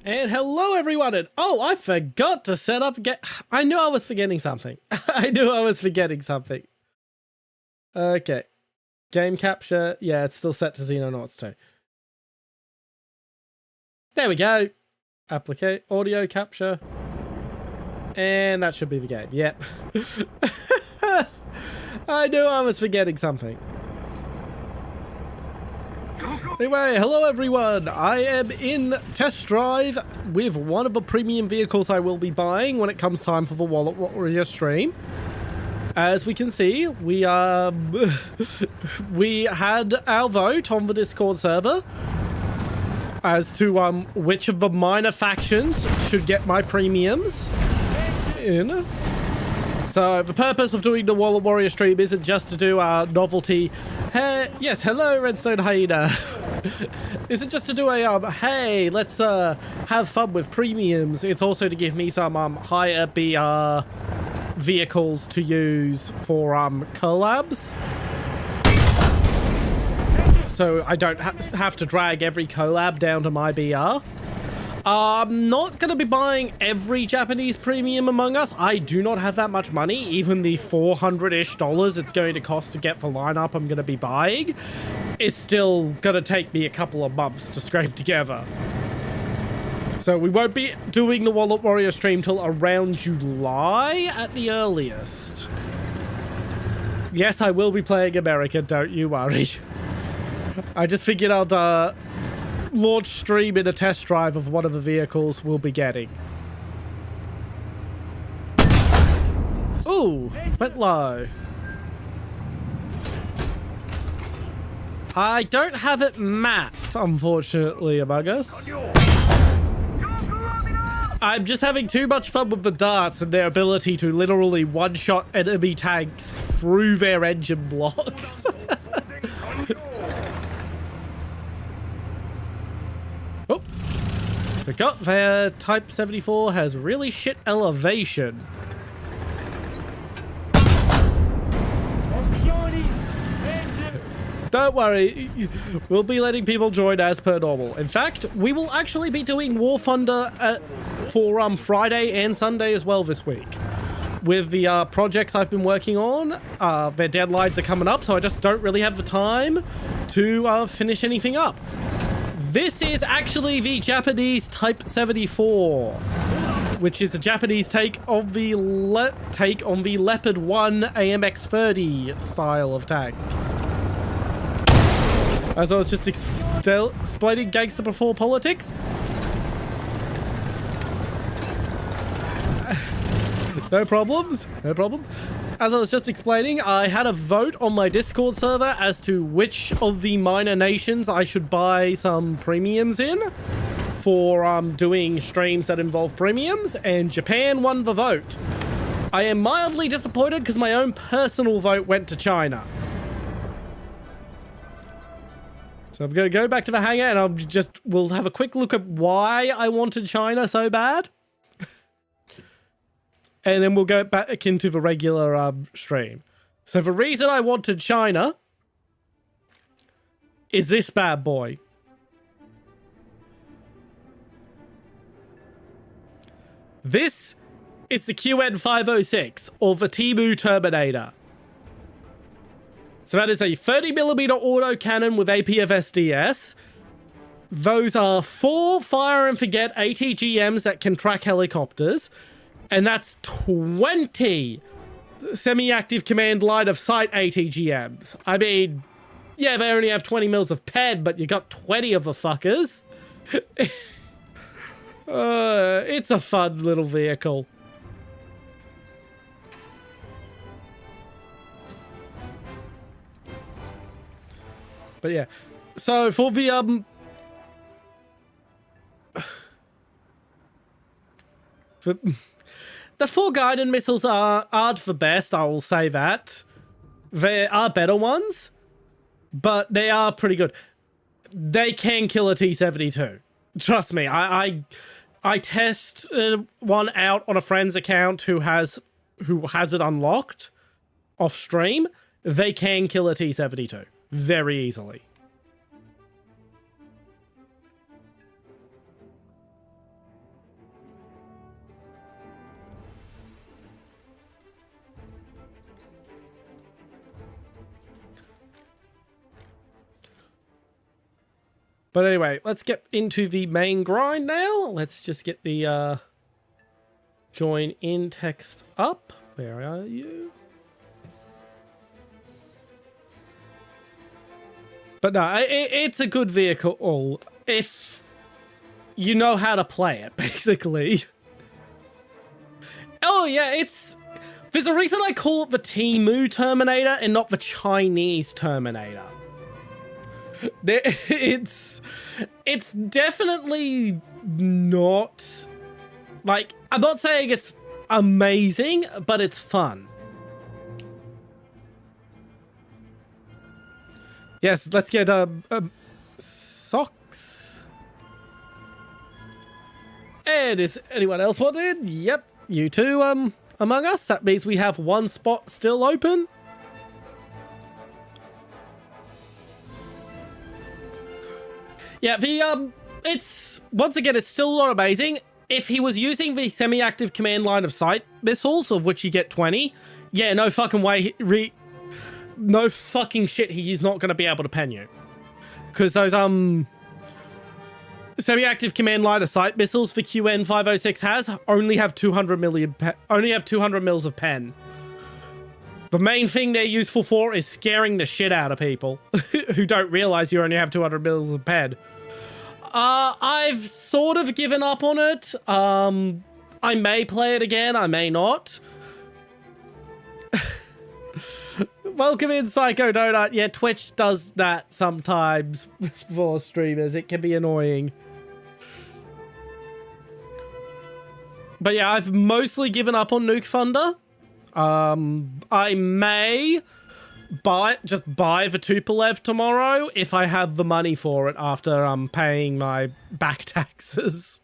And hello everyone, and oh, I forgot to set up I knew I was forgetting something. I knew I was forgetting something. Okay. Game capture, yeah, it's still set to Xenonauts 2. There we go. Applicate audio capture. And that should be the game, yep. I knew I was forgetting something. Anyway, hello everyone! I am in test drive with one of the premium vehicles I will be buying when it comes time for the Wallet Warrior stream. As we can see, we had our vote on the Discord server as to which of the minor factions should get my premiums in. So the purpose of doing the Wallet Warrior stream isn't just to do a novelty. Yes, hello Redstone Hyena. Isn't just to do a hey, let's have fun with premiums. It's also to give me some higher BR vehicles to use for collabs. So I don't have to drag every collab down to my BR. I'm not going to be buying every Japanese premium Among Us. I do not have that much money. Even the $400-ish it's going to cost to get the lineup I'm going to be buying is still going to take me a couple of months to scrape together. So we won't be doing the Wallet Warrior stream till around July at the earliest. Yes, I will be playing America, don't you worry. I just figured I'd launch stream in a test drive of one of the vehicles we'll be getting. Ooh, went low. I don't have it mapped, unfortunately, Among Us. I'm just having too much fun with the darts and their ability to literally one-shot enemy tanks through their engine blocks. Oh, forgot their Type 74 has really shit elevation. Don't worry, we'll be letting people join as per normal. In fact, we will actually be doing Warthunder for Friday and Sunday as well this week. With the projects I've been working on, their deadlines are coming up, so I just don't really have the time to finish anything up. This is actually the Japanese Type 74, which is a Japanese take on the Leopard 1 AMX-30 style of tank. As I was just explaining gangster before politics. No problems, no problems. As I was just explaining, I had a vote on my Discord server as to which of the minor nations I should buy some premiums in for doing streams that involve premiums, and Japan won the vote. I am mildly disappointed because my own personal vote went to China. So I'm going to go back to the hangar and we'll have a quick look at why I wanted China so bad. And then we'll go back into the regular stream. So the reason I wanted China is this bad boy. This is the QN506, or the Timu Terminator. So that is a 30mm autocannon with APF-SDS. Those are 4 fire and forget ATGMs that can track helicopters. And that's 20 semi-active command line of sight ATGMs. I mean, yeah, they only have 20 mils of ped, but you got 20 of the fuckers. It's a fun little vehicle. But yeah, so for the the 4 guided missiles aren't the best, I will say that. There are better ones, but they are pretty good. They can kill a T-72. Trust me, I test one out on a friend's account who has it unlocked off stream. They can kill a T-72 very easily. But anyway, let's get into the main grind now. Let's just get the join in text up. Where are you? But no, it's a good vehicle if you know how to play it, basically. Oh yeah, there's a reason I call it the Temu Terminator and not the Chinese Terminator. It's definitely not, like, I'm not saying it's amazing, but it's fun. Yes, let's get socks. And is anyone else wanted? Yep, you too, among us. That means we have one spot still open. Yeah, it's, once again, it's still not amazing. If he was using the semi-active command line of sight missiles, of which you get 20, yeah, no fucking way, no fucking shit, he's not going to be able to pen you. Because those, semi-active command line of sight missiles the QN 506 has only have 200 mils of pen. The main thing they're useful for is scaring the shit out of people who don't realize you only have 200 mils of pen. I've sort of given up on it. I may play it again, I may not. Welcome in, Psycho Donut. Yeah, Twitch does that sometimes for streamers. It can be annoying. But yeah, I've mostly given up on Nuke Thunder. I may just buy the Tupolev tomorrow if I have the money for it after paying my back taxes.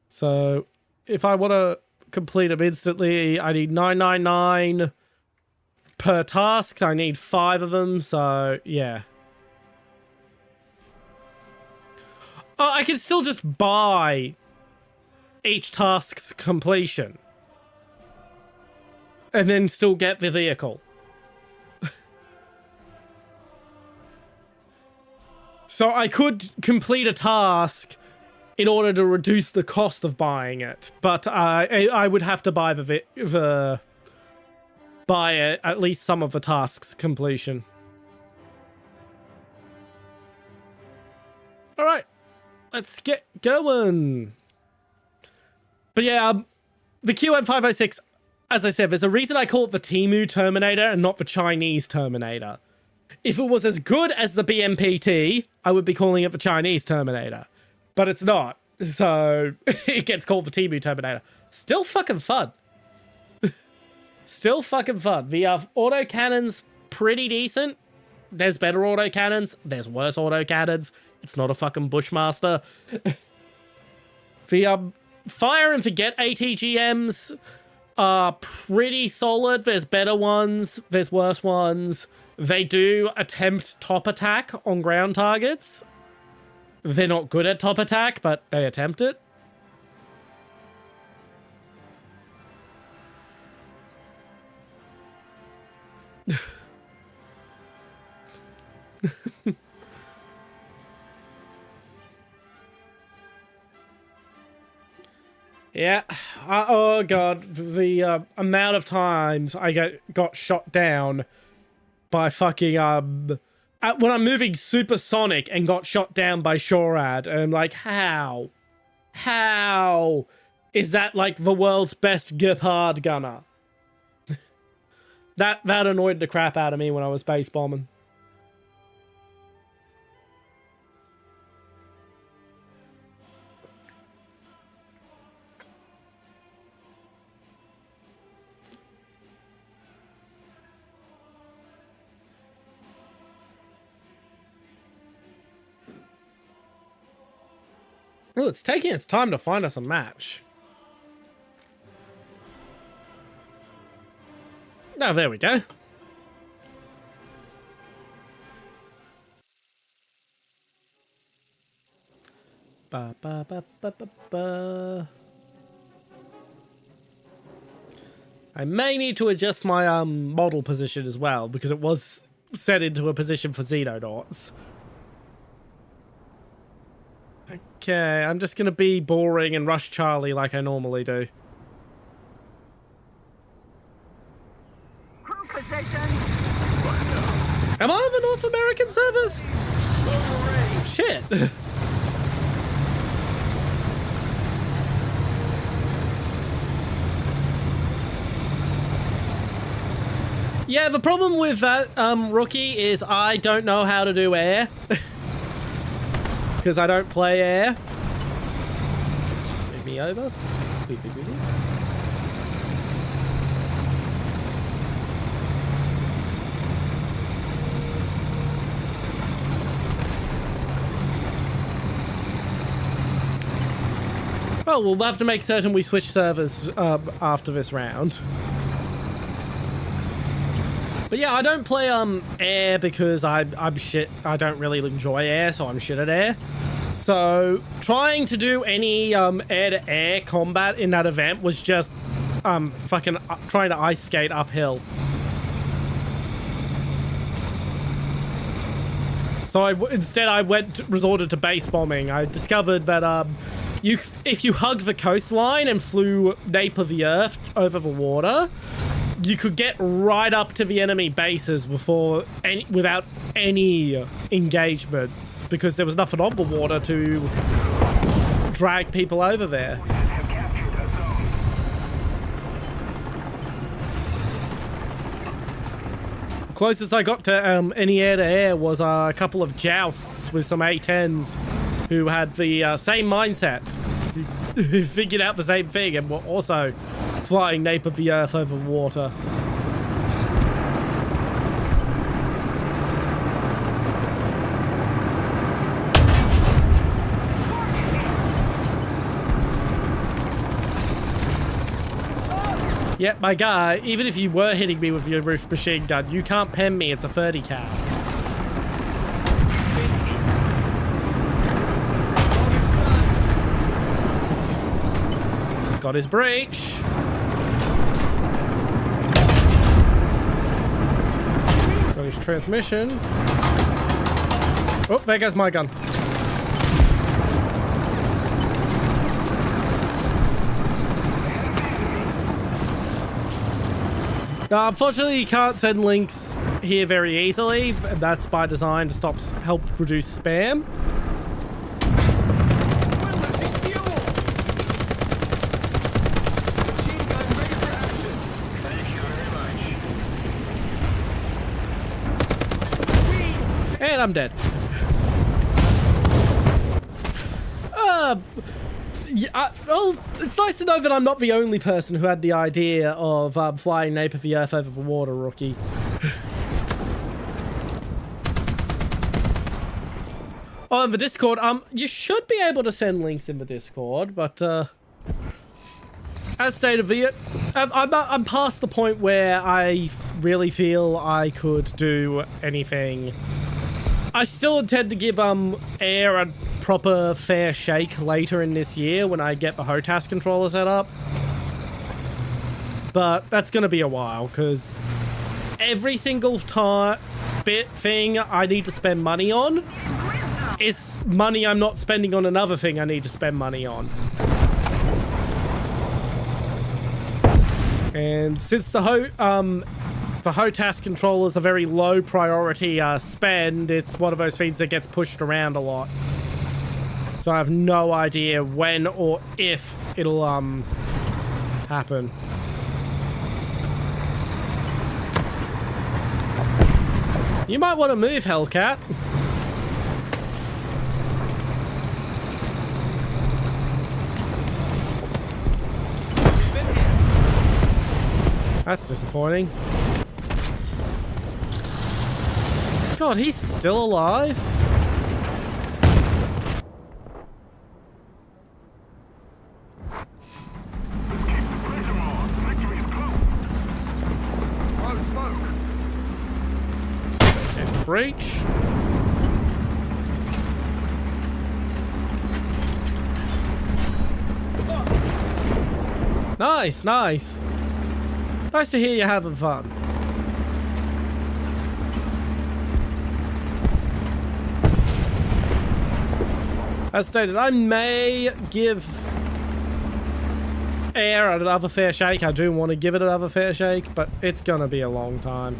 So if I want to complete them instantly, I need 999 per task. I need 5 of them, so yeah. Oh, I can still just buy each task's completion and then still get the vehicle. So I could complete a task in order to reduce the cost of buying it, but I would have to buy at least some of the tasks completion. All right, let's get going. But yeah, the QM506, as I said, there's a reason I call it the Temu Terminator and not the Chinese Terminator. If it was as good as the BMPT, I would be calling it the Chinese Terminator. But it's not. So it gets called the Temu Terminator. Still fucking fun. Still fucking fun. The autocannon's pretty decent. There's better autocannons. There's worse autocannons. It's not a fucking Bushmaster. The fire and forget ATGMs are pretty solid. There's better ones. There's worse ones. They do attempt top attack on ground targets. They're not good at top attack, but they attempt it. Yeah. Oh god, the amount of times I got shot down by fucking when I'm moving supersonic and got shot down by Shorad, and I'm like, how is that like the world's best Gepard gunner? that annoyed the crap out of me when I was base bombing. Oh, it's taking its time to find us a match. Oh, there we go. Ba, ba, ba, ba, ba, ba. I may need to adjust my model position as well, because it was set into a position for xenonauts. Okay, I'm just gonna be boring and rush Charlie like I normally do. Crew position. Am I on the North American servers? Shit. Yeah, the problem with that, Rookie, is I don't know how to do air. Because I don't play air. Just move me over. Beep, beep, beep, beep. Well, we'll have to make certain we switch servers after this round. But yeah, I don't play air because I'm shit. I don't really enjoy air, so I'm shit at air. So trying to do any air-to-air combat in that event was just fucking trying to ice skate uphill. So instead I resorted to base bombing. I discovered that if you hugged the coastline and flew nape of the earth over the water, you could get right up to the enemy bases without any engagements, because there was nothing on the water to drag people over there. Closest I got to any air-to-air was a couple of jousts with some A-10s who had the same mindset, who figured out the same thing and were also flying nape of the earth over water. Yep, my guy, even if you were hitting me with your roof machine gun, you can't pen me, it's a 30 cal. Got his breach. Got his transmission. Oh, there goes my gun. Now, unfortunately, you can't send links here very easily. That's by design to help reduce spam. And I'm dead. Yeah, well, it's nice to know that I'm not the only person who had the idea of flying nape of the earth over the water, Rookie. Oh, in the Discord, you should be able to send links in the Discord, but as stated, I'm past the point where I really feel I could do anything. I still intend to give air a proper fair shake later in this year when I get the HOTAS controller set up. But that's going to be a while, because every single thing I need to spend money on is money I'm not spending on another thing I need to spend money on. And since the HOTAS controller is a very low priority spend, it's one of those things that gets pushed around a lot. So I have no idea when or if it'll happen. You might want to move, Hellcat. That's disappointing. God, he's still alive? And breach. Nice, nice. Nice to hear you're having fun. As stated, I may give air another fair shake. I do want to give it another fair shake, but it's gonna be a long time.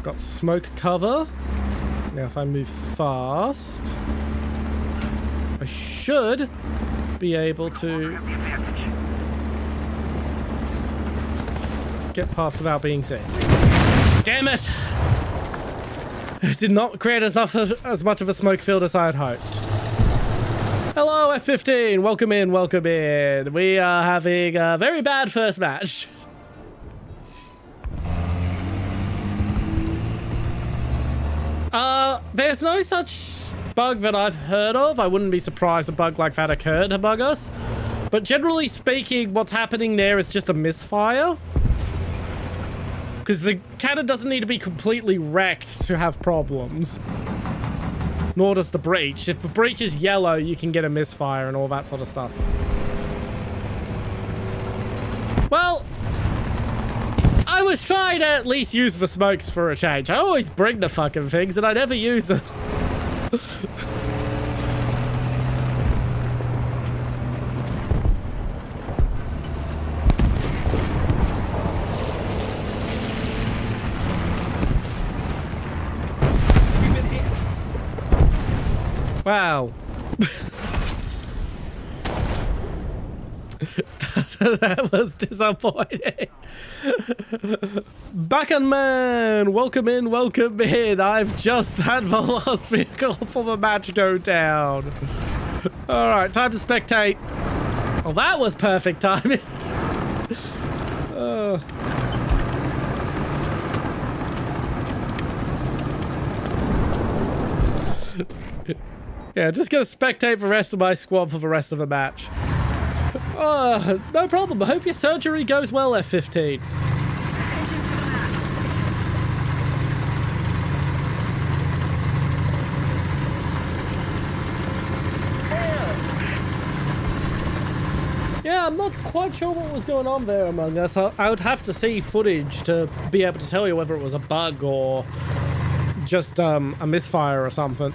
Got smoke cover. Now if I move fast, I should be able to get past without being seen. Damn it! It did not create as much of a smoke field as I had hoped. Hello F15, welcome in, welcome in. We are having a very bad first match. There's no such bug that I've heard of. I wouldn't be surprised a bug like that occurred among us. But generally speaking, what's happening there is just a misfire. Because the cannon doesn't need to be completely wrecked to have problems. Nor does the breach. If the breach is yellow, you can get a misfire and all that sort of stuff. Well, I was trying to at least use the smokes for a change. I always bring the fucking things and I never use them. Wow. That was disappointing. Backenman, welcome in, welcome in. I've just had the last vehicle for the match go down. All right, time to spectate. Well, that was perfect timing. Yeah, just gonna spectate the rest of my squad for the rest of the match. No problem. I hope your surgery goes well, F15. Yeah, I'm not quite sure what was going on there among us. I would have to see footage to be able to tell you whether it was a bug or just a misfire or something.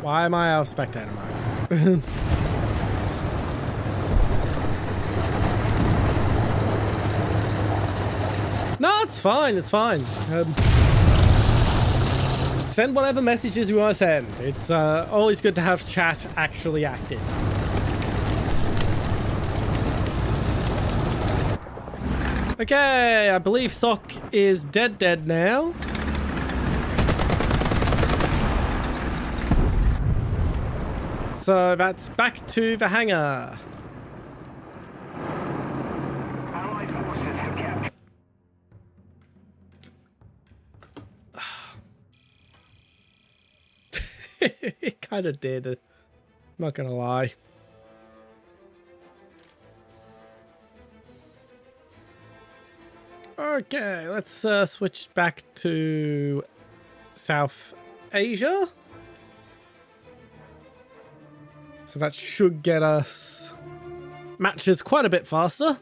Why am I out of spectator mode? No, it's fine, it's fine. Send whatever messages you want to send. It's always good to have chat actually active. Okay, I believe Sock is dead now. So that's back to the hangar. It kind of did. Not gonna lie. Okay, let's switch back to South Asia. So that should get us matches quite a bit faster.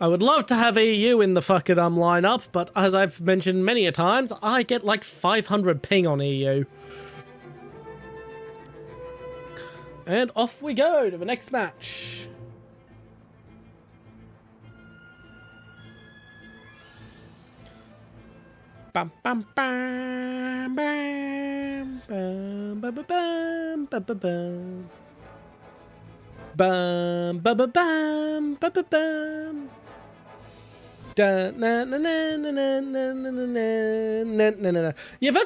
I would love to have EU in the fucking lineup, but as I've mentioned many a times, I get like 500 ping on EU. And off we go to the next match. Bam bam bam bam bam bam bam bam bam bam bam bam bam bam bam. Yeah, that's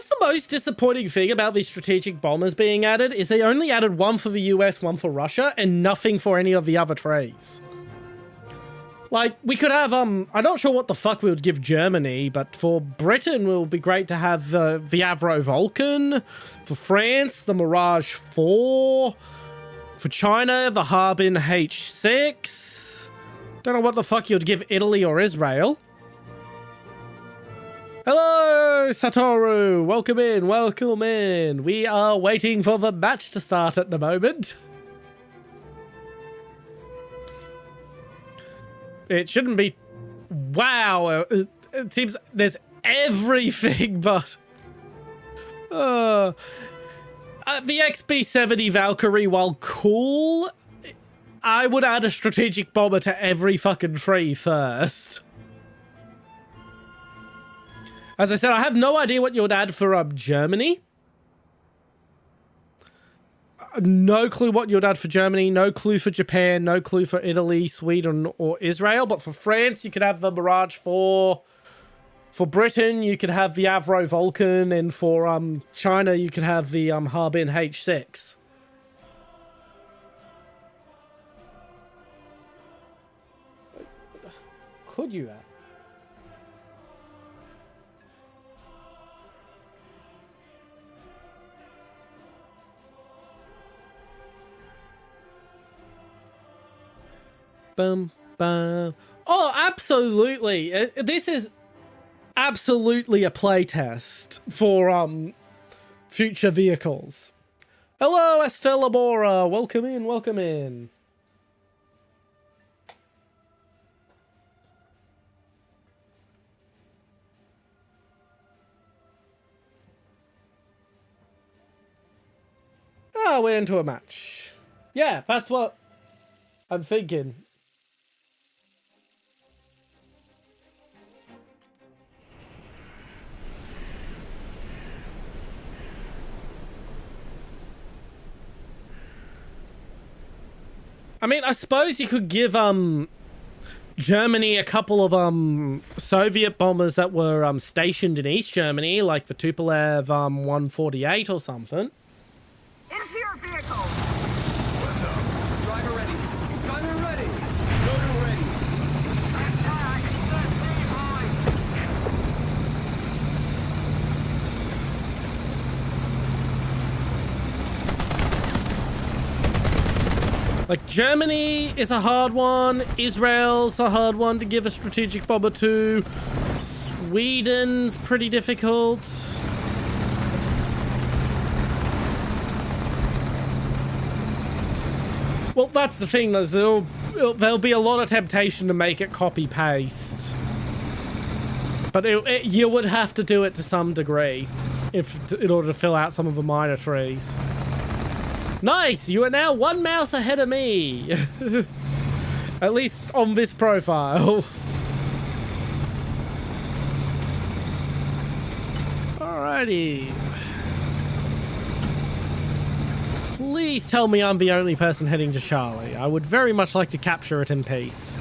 the most disappointing thing about these strategic bombers being added, is they only added one for the US, one for Russia, and nothing for any of the other trays. Like, we could have, I'm not sure what the fuck we would give Germany, but for Britain, it would be great to have the Avro Vulcan. For France, the Mirage 4. For China, the Harbin H6. Don't know what the fuck you'd give Italy or Israel. Hello, Satoru. Welcome in, welcome in. We are waiting for the match to start at the moment. It shouldn't be... Wow. It seems there's everything but... the XB-70 Valkyrie, while cool, I would add a strategic bomber to every fucking tree first. As I said, I have no idea what you would add for Germany. No clue what you would add for Germany. No clue for Japan. No clue for Italy, Sweden, or Israel. But for France, you could have the Mirage 4. For Britain, you could have the Avro Vulcan. And for China, you could have the Harbin H6. Could you add? Bum, bum. Oh, absolutely. This is absolutely a playtest for future vehicles. Hello, Estella Bora. Welcome in, welcome in. Oh, we're into a match. Yeah, that's what I'm thinking. I mean, I suppose you could give Germany a couple of Soviet bombers that were stationed in East Germany, like the Tupolev 148 or something. Into your vehicle! Driver ready. Gunner ready. Loader ready. Attack the Like, Germany is a hard one. Israel's a hard one to give a strategic bomber to. Sweden's pretty difficult. Well, that's the thing. There'll be a lot of temptation to make it copy-paste. But you would have to do it to some degree in order to fill out some of the minor trees. Nice! You are now one mouse ahead of me! At least on this profile. Alrighty. Please tell me I'm the only person heading to Charlie. I would very much like to capture it in peace.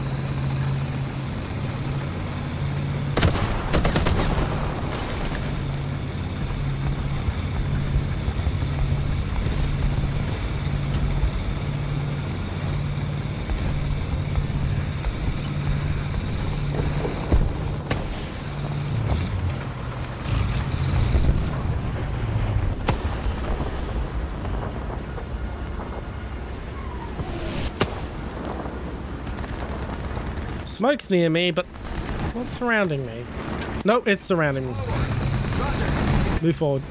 Smoke's near me, but what's surrounding me? Nope, it's surrounding me. Move forward.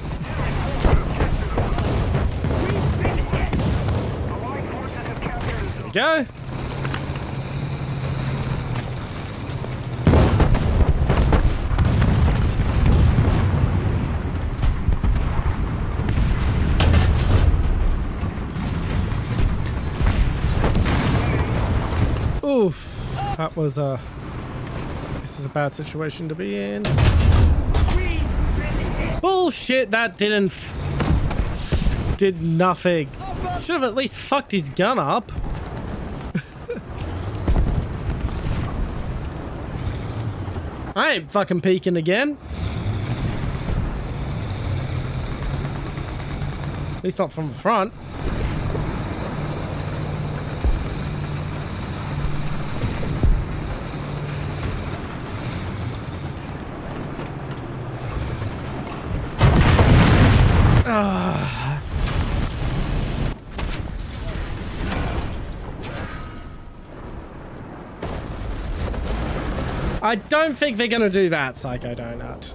There we go. Oof. That was this is a bad situation to be in. Bullshit, that did nothing. Should have at least fucked his gun up. I ain't fucking peeking again. At least not from the front. I don't think they're gonna do that, Psycho Donut.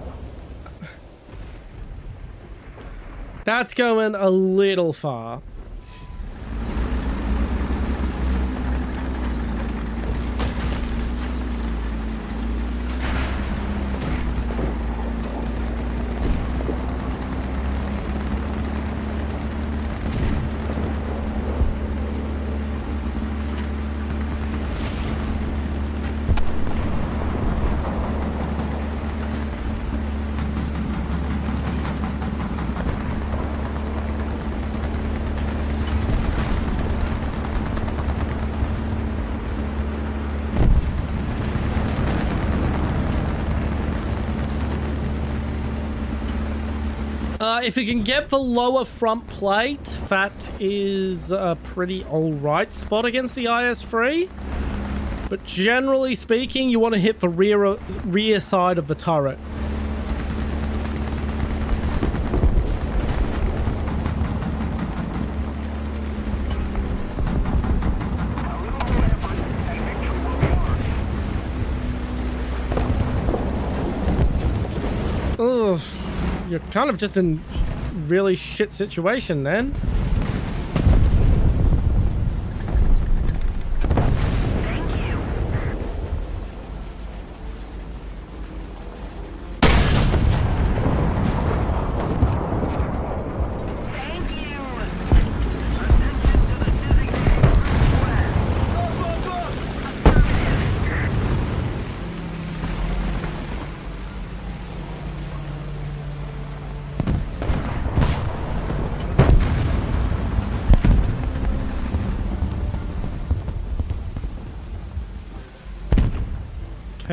That's going a little far. If you can get the lower front plate, that is a pretty alright spot against the IS-3. But generally speaking, you want to hit the rear side of the turret. Ugh. You're kind of just in really shit situation then.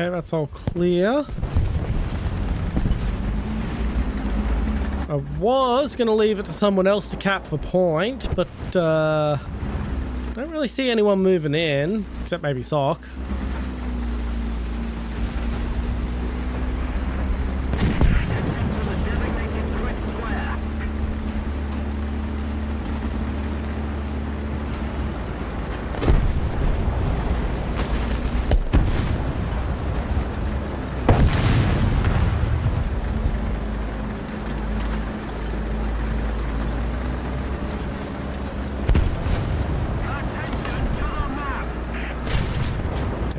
Okay, that's all clear. I was going to leave it to someone else to cap the point, but I don't really see anyone moving in, except maybe Socks.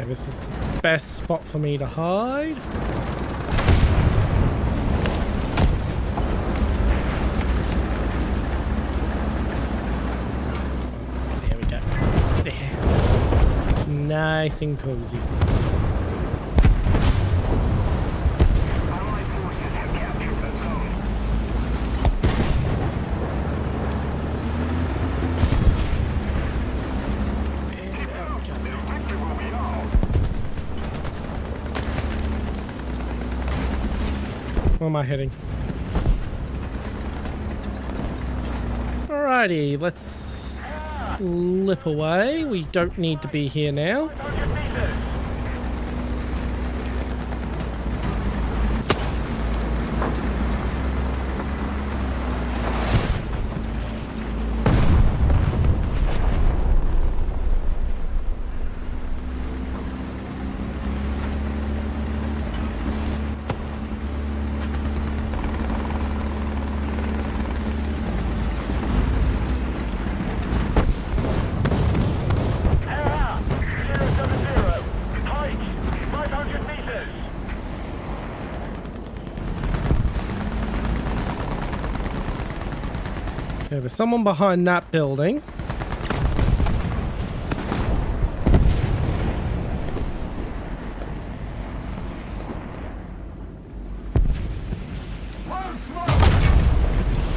This is the best spot for me to hide. There we go. There. Nice and cozy. Where am I heading? Alrighty, let's slip away. We don't need to be here now. Okay, there's someone behind that building.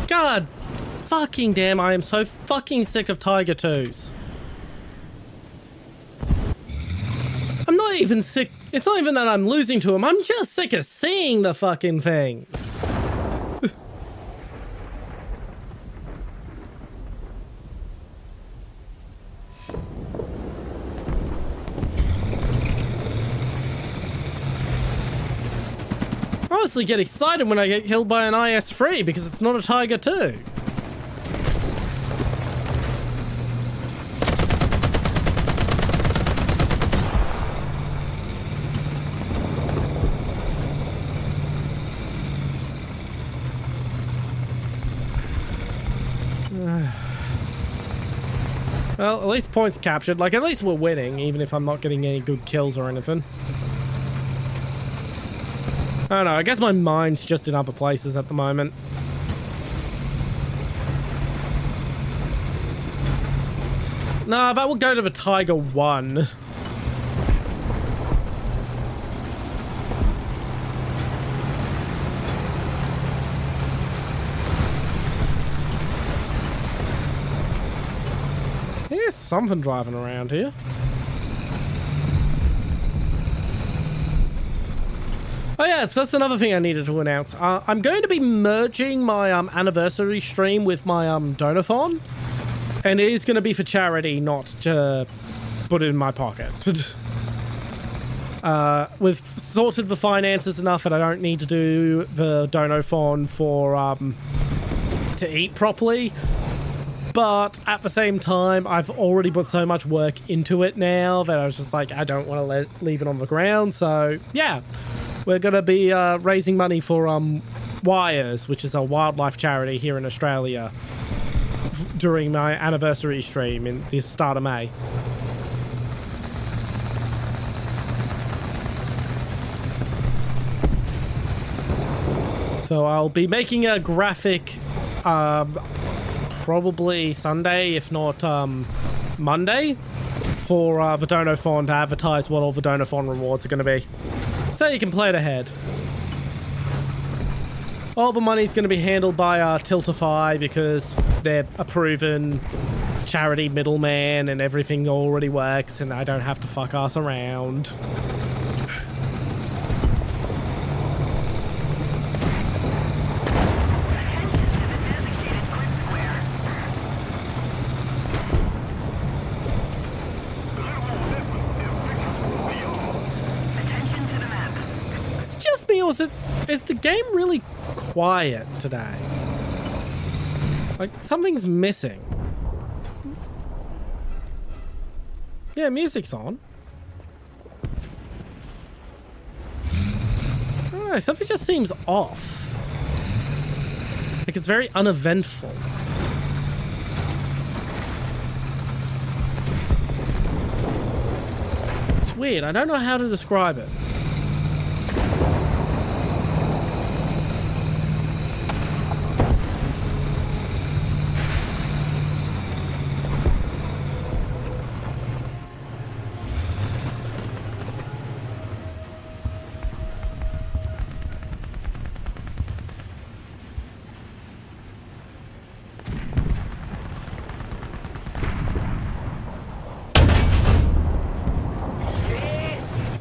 God fucking damn, I am so fucking sick of Tiger 2s. I'm not even sick It's not even that I'm losing to them. I'm just sick of seeing the fucking things. I honestly get excited when I get killed by an IS-3 because it's not a Tiger 2. Well, at least points captured. Like, at least we're winning, even if I'm not getting any good kills or anything. I don't know, I guess my mind's just in other places at the moment. Nah, that will go to the Tiger 1. There's something driving around here. Oh yeah, so that's another thing I needed to announce. I'm going to be merging my anniversary stream with my donathon, and it is going to be for charity, not to put it in my pocket. We've sorted the finances enough that I don't need to do the donathon for to eat properly. But at the same time, I've already put so much work into it now that I was just like, I don't want to leave it on the ground. So yeah. We're going to be raising money for Wires, which is a wildlife charity here in Australia, during my anniversary stream in the start of May. So I'll be making a graphic probably Sunday, if not Monday, for the Donathon to advertise what all the Donathon rewards are going to be. So you can plan ahead. All the money's going to be handled by Tiltify because they're a proven charity middleman and everything already works and I don't have to fuck ass around. Is the game really quiet today? Like, something's missing. Yeah, music's on. I don't know, something just seems off. Like, it's very uneventful. It's weird, I don't know how to describe it.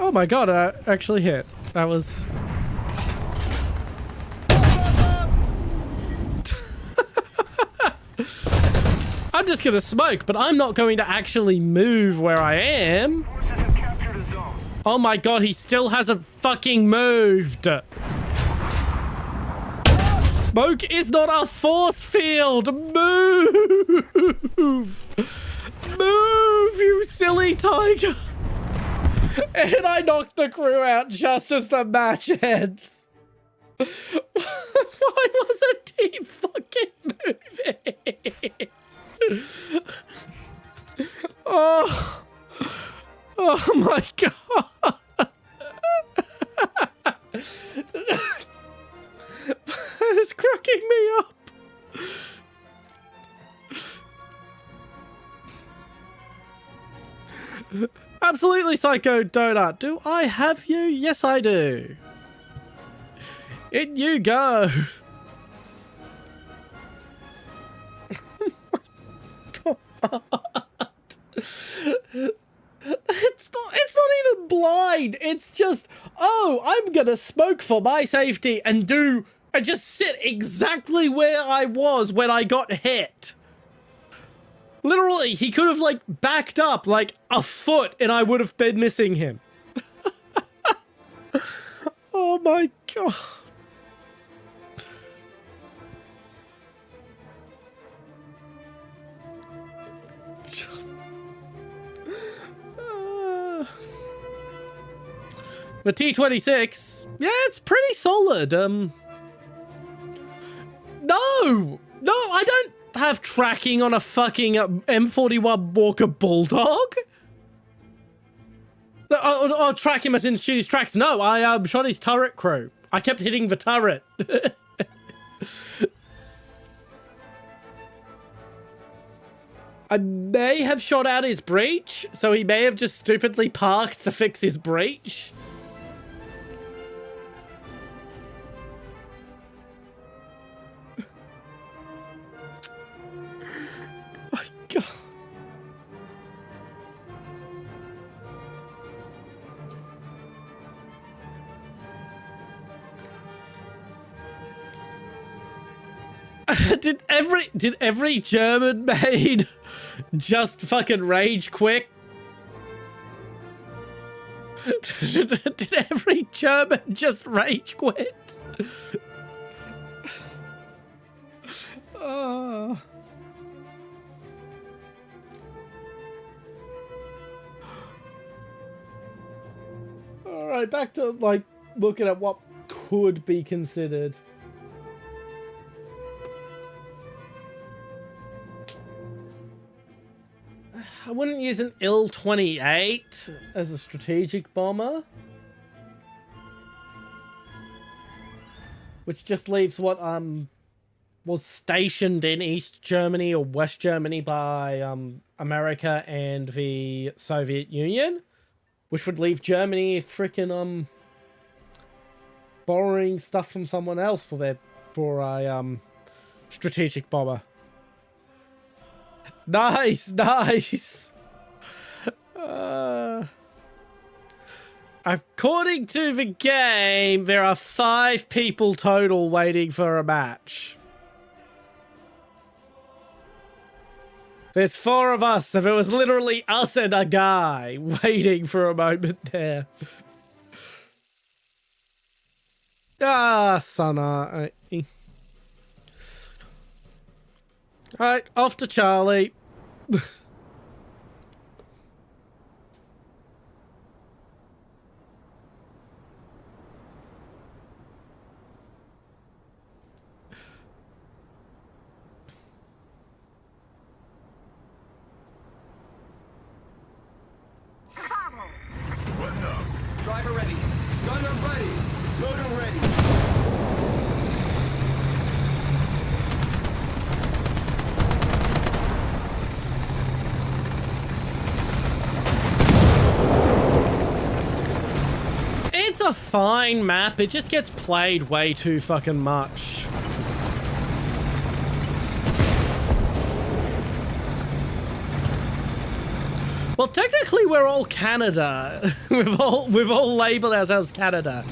Oh my god, I actually hit. That was... I'm just gonna smoke, but I'm not going to actually move where I am. Oh my god, he still hasn't fucking moved. Smoke is not a force field. Move! Move, you silly tiger! And I knocked the crew out just as the match ends. Why wasn't he fucking moving? Oh my god. It's cracking me up. Absolutely Psycho Donut. Do I have you? Yes, I do. In you go. Oh my god. It's it's not even blind. It's just, oh, I'm gonna smoke for my safety and just sit exactly where I was when I got hit. Literally, he could have like backed up like a foot and I would have been missing him. Oh my god. Just... The T-26, yeah, it's pretty solid. No, I don't have tracking on a fucking M41 Walker Bulldog. I'll track him as in shoot his tracks. No, I shot his turret crew. I kept hitting the turret. I may have shot out his breach, so he may have just stupidly parked to fix his breach. My god. Did every German made just fucking rage quit? Did every German just rage quit? Oh. All right, back to like looking at what could be considered. I wouldn't use an Il-28 as a strategic bomber. Which just leaves what was stationed in East Germany or West Germany by America and the Soviet Union. Which would leave Germany freaking borrowing stuff from someone else for a strategic bomber. Nice, nice. According to the game, there are 5 people total waiting for a match. There's 4 of us, so it was literally us and a guy waiting for a moment there. Ah, Sana. Alright, off to Charlie. Driver ready. Gunner ready. Loader ready. It's a fine map, it just gets played way too fucking much. Well, technically we're all Canada. we've all labeled ourselves Canada.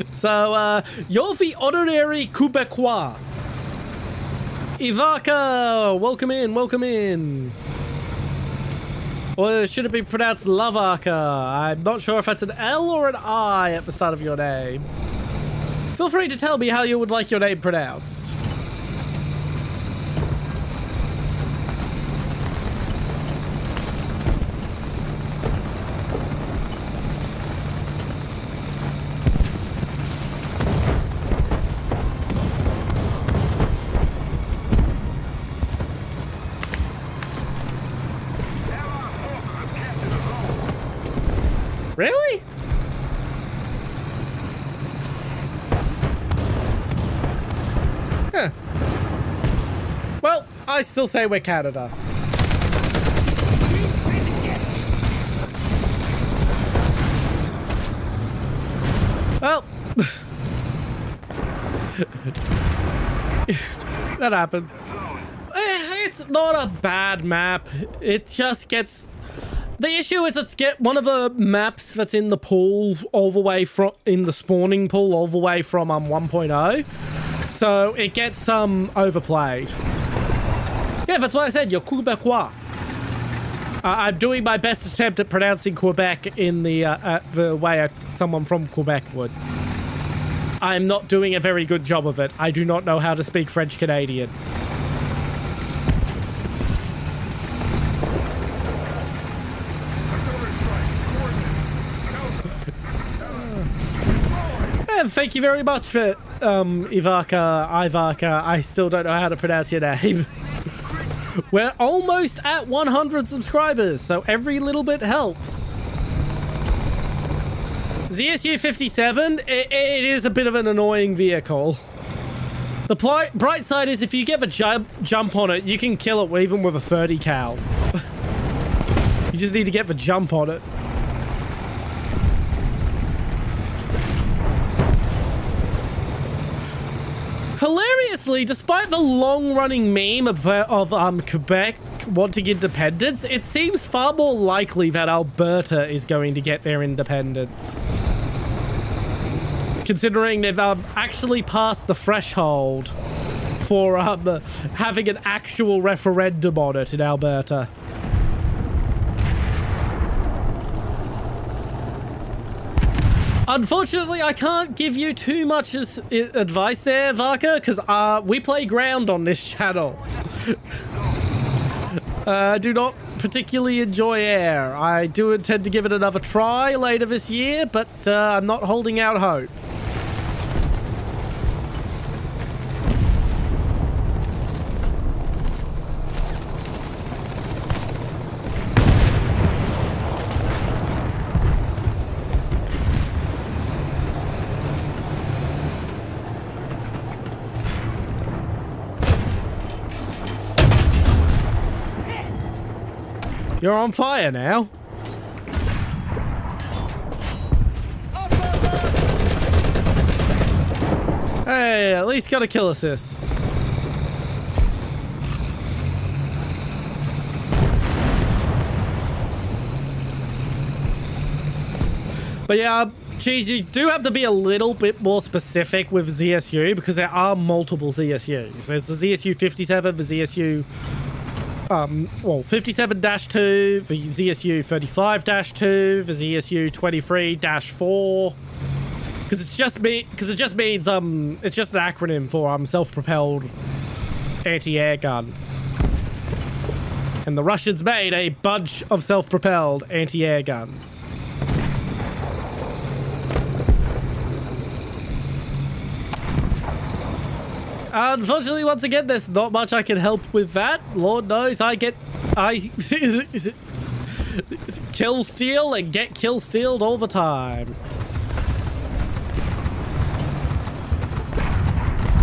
So, you're the honorary Quebecois. Ivaka, welcome in, welcome in. Or should it be pronounced Lavaka? I'm not sure if that's an L or an I at the start of your name. Feel free to tell me how you would like your name pronounced. Really? Huh. Well, I still say we're Canada. Well, that happens. It's not a bad map. It just gets... The issue is it's get one of the maps that's in the pool all the way from in the spawning pool all the way from 1.0, so it gets overplayed. Yeah, that's what I said. You're Quebecois. I'm doing my best attempt at pronouncing Quebec in the way someone from Quebec would. I'm not doing a very good job of it. I do not know how to speak French Canadian. Thank you very much for Ivaka. I still don't know how to pronounce your name. We're almost at 100 subscribers, so every little bit helps. ZSU 57, it is a bit of an annoying vehicle. The bright side is if you get the jump on it, you can kill it even with a 30 cal. You just need to get the jump on it. Hilariously, despite the long-running meme of Quebec wanting independence, it seems far more likely that Alberta is going to get their independence. Considering they've actually passed the threshold for having an actual referendum on it in Alberta. Unfortunately, I can't give you too much advice there, Varka, because we play ground on this channel. I do not particularly enjoy air. I do intend to give it another try later this year, but I'm not holding out hope. You're on fire now. Hey, at least got a kill assist. But yeah, geez, you do have to be a little bit more specific with ZSU because there are multiple ZSUs. There's the ZSU 57, the ZSU 57-2, the ZSU 35-2, the ZSU 23-4. Because it just means it's just an acronym for self-propelled anti-air gun. And the Russians made a bunch of self-propelled anti-air guns. Unfortunately, once again, there's not much I can help with that. Lord knows I kill steal and get kill stealed all the time.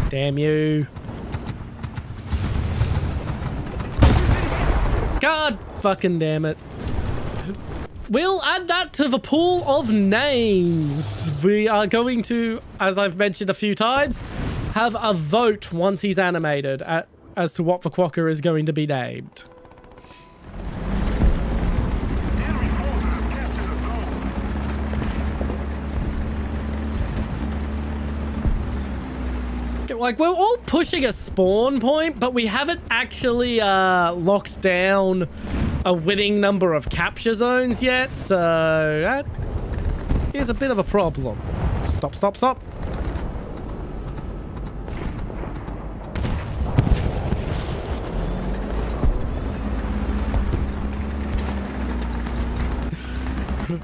Damn you. God fucking damn it. We'll add that to the pool of names. We are going to, as I've mentioned a few times, have a vote once he's animated as to what the quokka is going to be named. Like, we're all pushing a spawn point, but we haven't actually locked down a winning number of capture zones yet, so that is a bit of a problem. Stop, stop, stop.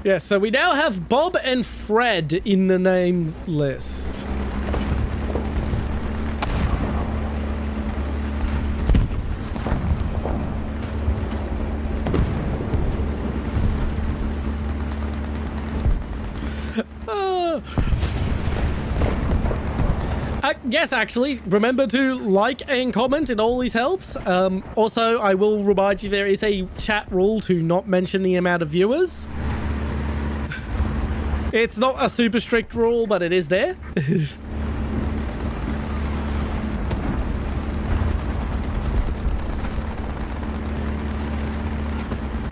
Yeah, so we now have Bob and Fred in the name list. Yes, actually, remember to like and comment. It always helps. Also, I will remind you there is a chat rule to not mention the amount of viewers. It's not a super strict rule, but it is there.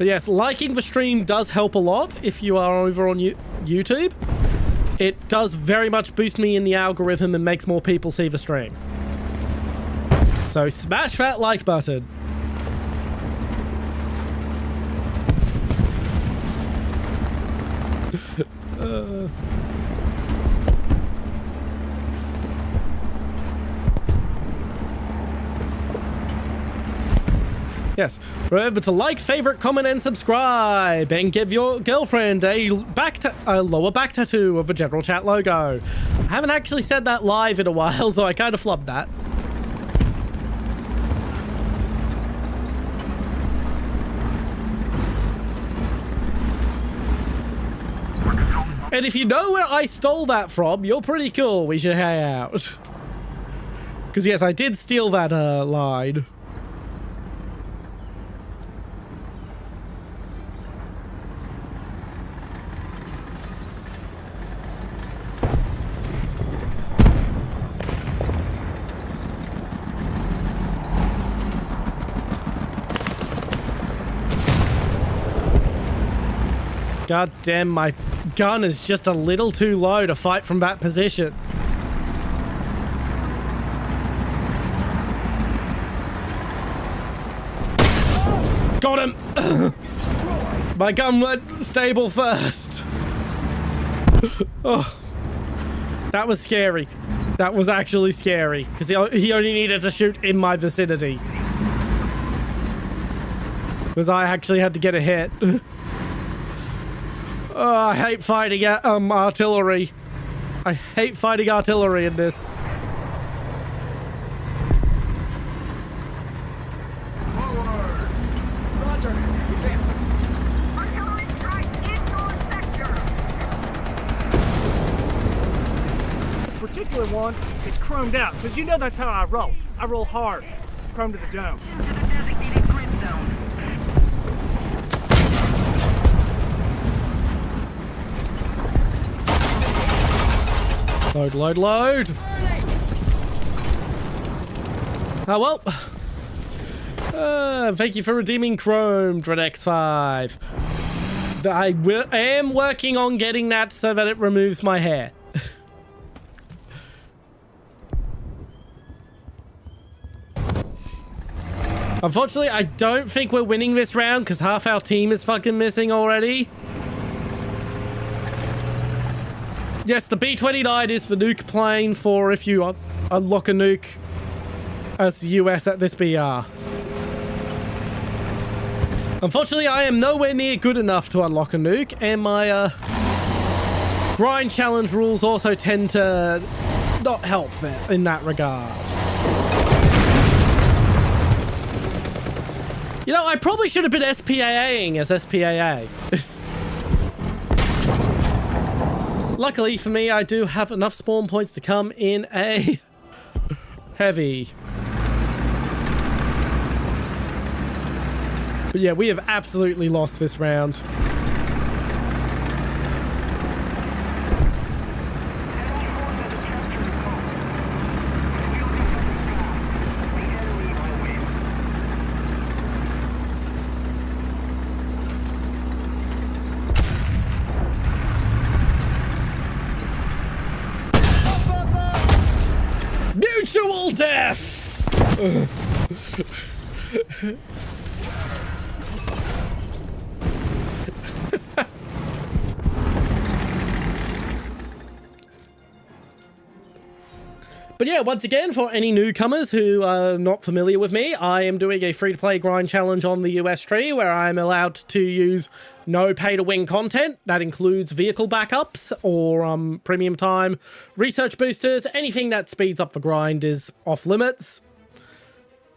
But yes, liking the stream does help a lot if you are over on YouTube. It does very much boost me in the algorithm and makes more people see the stream. So smash that like button. Yes, remember to like, favorite, comment, and subscribe, and give your girlfriend a lower back tattoo of the general chat logo. I haven't actually said that live in a while, so I kind of flubbed that. And if you know where I stole that from, you're pretty cool. We should hang out. Because yes, I did steal that line. God damn, my gun is just a little too low to fight from that position. Got him! My gun went stable first. Oh, that was scary. That was actually scary, because he only needed to shoot in my vicinity. Because I actually had to get a hit. Oh, I hate fighting artillery. I hate fighting artillery in this. Forward! Roger, advancing. Artillery strike in your sector. This particular one is chromed out, because you know that's how I roll. I roll hard. Chrome to the dome. Into the designated grid zone. Load, load, load. Oh, well. Thank you for redeeming Chrome, DreadX5. I am working on getting that so that it removes my hair. Unfortunately, I don't think we're winning this round because half our team is fucking missing already. Yes, the B-29 is the nuke plane for if you unlock a nuke as the US at this BR. Unfortunately, I am nowhere near good enough to unlock a nuke, and my grind challenge rules also tend to not help in that regard. You know, I probably should have been SPAAing as SPAA. Luckily for me, I do have enough spawn points to come in a heavy. But yeah, we have absolutely lost this round. Mutual death! But yeah, once again, for any newcomers who are not familiar with me, I am doing a free-to-play grind challenge on the US tree where I'm allowed to use no pay-to-win content. That includes vehicle backups or premium time, research boosters, anything that speeds up the grind is off limits.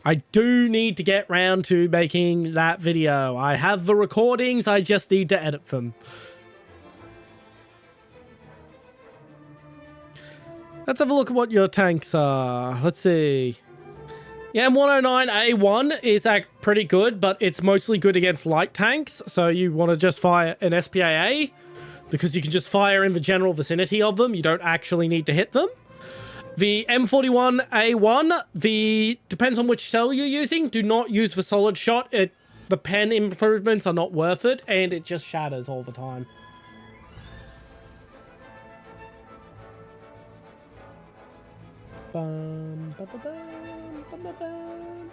I do need to get round to making that video. I have the recordings, I just need to edit them. Let's have a look at what your tanks are. Let's see. Yeah, M109A1 is pretty good, but it's mostly good against light tanks. So you want to just fire an SPAA because you can just fire in the general vicinity of them. You don't actually need to hit them. The M41A1, depends on which cell you're using. Do not use the solid shot. It the pen improvements are not worth it, and it just shatters all the time. Bum, ba, ba, bum, ba, ba, bum.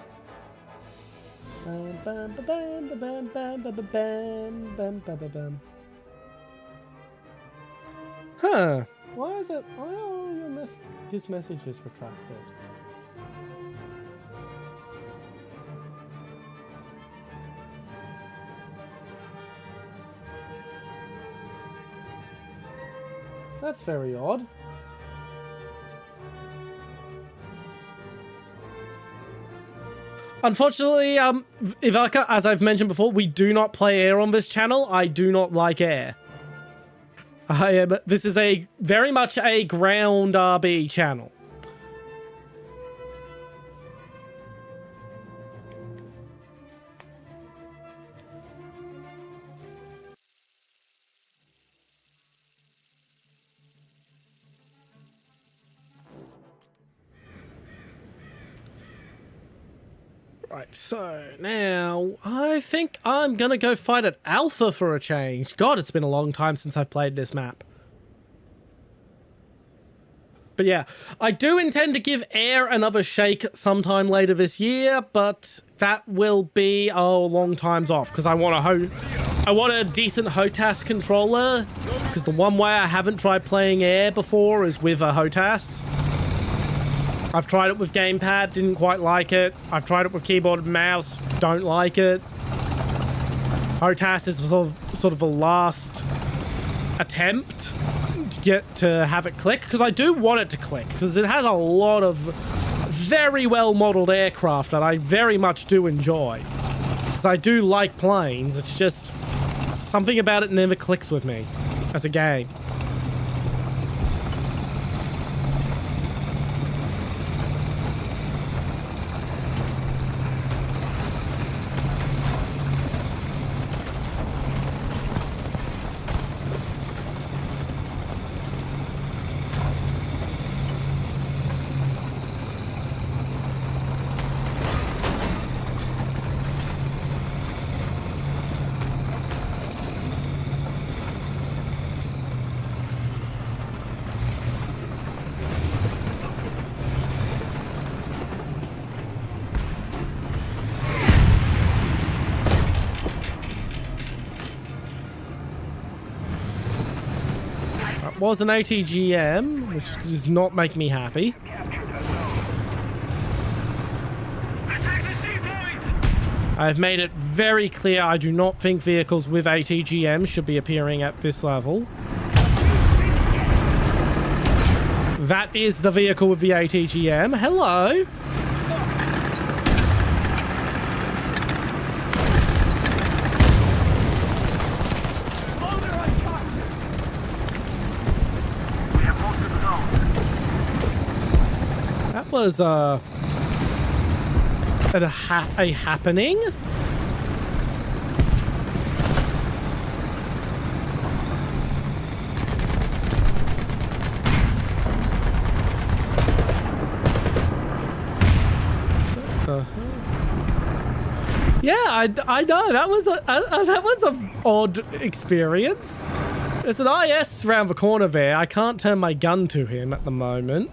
Bum, bum, ba, bum, ba, bum, bum, ba, ba, bum, bum, ba, ba, bum. Huh. Why is it? Why are your his messages retracted? That's very odd. Unfortunately, Ivanka, as I've mentioned before, we do not play air on this channel. I do not like air. This is a very much a ground RB channel. Right, so now I think I'm gonna go fight at Alpha for a change. God, it's been a long time since I've played this map. But yeah, I do intend to give Air another shake sometime later this year, but that will be a long times off because I want a decent HOTAS controller, because the one way I haven't tried playing Air before is with a HOTAS. I've tried it with gamepad, didn't quite like it. I've tried it with keyboard and mouse, don't like it. HOTAS is sort of a last attempt to get to have it click, because I do want it to click, because it has a lot of very well modeled aircraft that I very much do enjoy. Because I do like planes, it's just something about it never clicks with me as a game. Was an ATGM, which does not make me happy. I've made it very clear I do not think vehicles with ATGM should be appearing at this level. That is the vehicle with the ATGM. Hello! Was a happening. Yeah, I know that was a odd experience. There's an IS around the corner there. I can't turn my gun to him at the moment.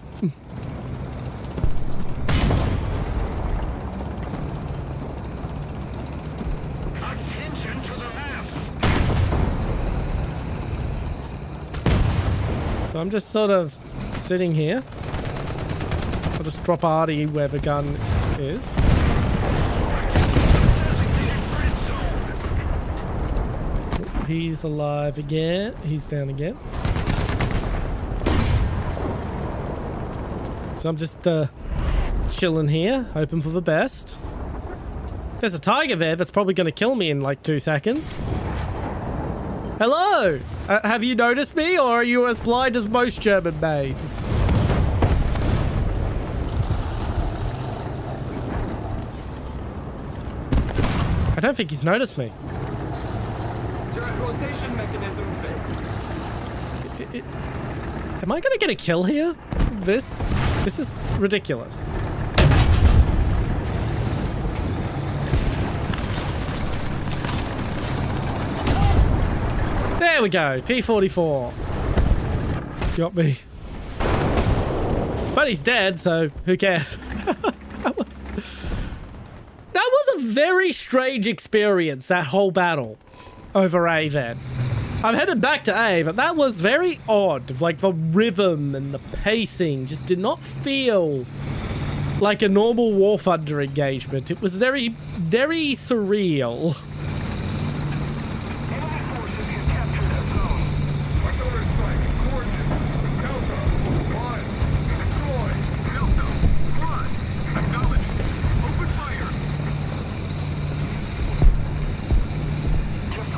So I'm just sort of sitting here. I'll just drop Artie where the gun is. He's alive again. He's down again. So I'm just chilling here, hoping for the best. There's a tiger there that's probably going to kill me in like 2 seconds. Hello! Have you noticed me, or are you as blind as most German maids? I don't think he's noticed me. Turret rotation mechanism fixed. Am I gonna get a kill here? This is ridiculous. There we go. T-44. Got me. But he's dead, so who cares? That was a very strange experience, that whole battle over A then. I'm headed back to A, but that was very odd. Like, the rhythm and the pacing just did not feel like a normal Warthunder engagement. It was very, very surreal.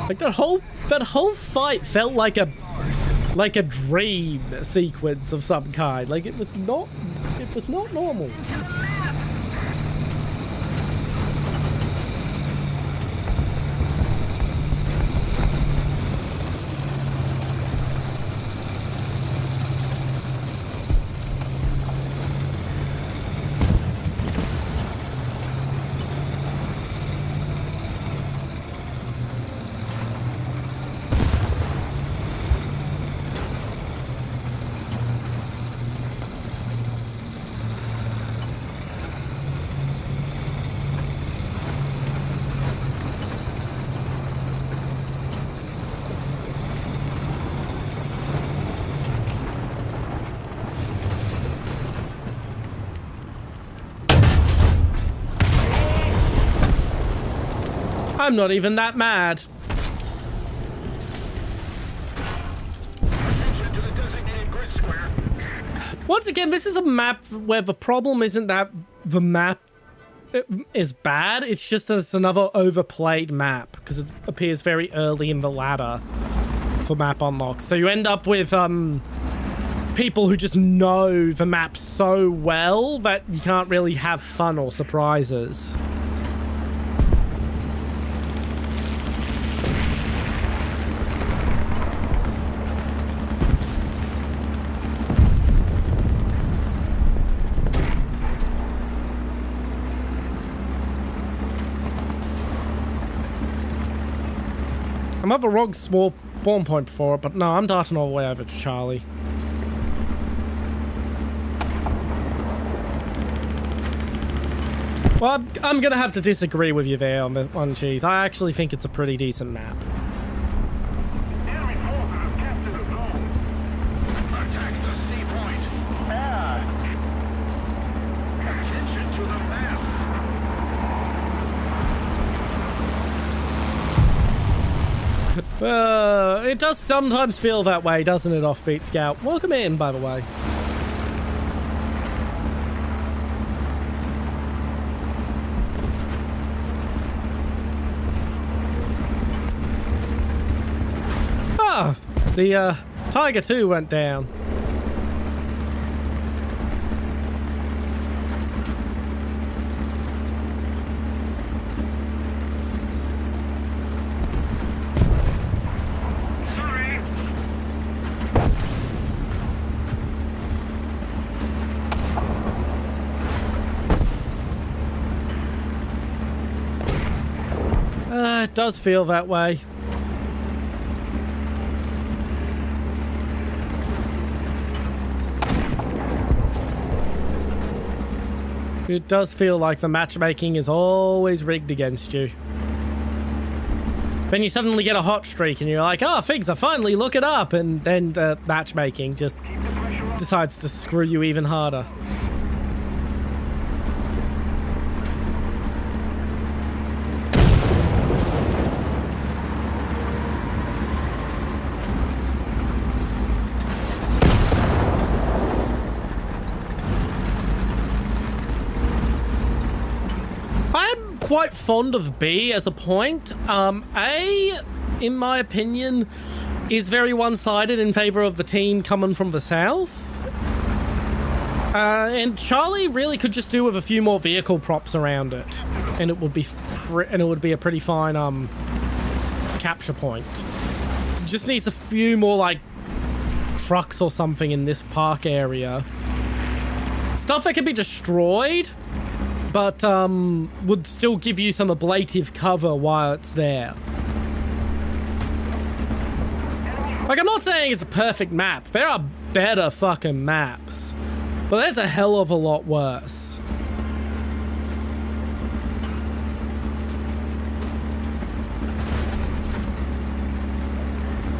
Like that whole fight felt like a dream sequence of some kind. Like it was not normal. I'm not even that mad. Once again, this is a map where the problem isn't that the map is bad, it's just that it's another overplayed map because it appears very early in the ladder for map unlocks. So you end up with people who just know the map so well that you can't really have fun or surprises. I'm at the wrong small spawn point before it, but no, I'm darting all the way over to Charlie. Well, I'm gonna have to disagree with you there on the one, Cheese. I actually think it's a pretty decent map. Enemy forces have captured the zone. Attack the C point. Attention to the map. It does sometimes feel that way, doesn't it, Offbeat Scout? Welcome in, by the way. Ah, the Tiger 2 went down. It does feel that way. It does feel like the matchmaking is always rigged against you. Then you suddenly get a hot streak and you're like, oh, Figs, I finally look it up. And then the matchmaking just decides to screw you even harder. Quite fond of B as a point. A, in my opinion, is very one-sided in favor of the team coming from the south. And Charlie really could just do with a few more vehicle props around it, and it would be a pretty fine capture point. Just needs a few more like trucks or something in this park area. Stuff that can be destroyed, but would still give you some ablative cover while it's there. Like, I'm not saying it's a perfect map. There are better fucking maps. But there's a hell of a lot worse.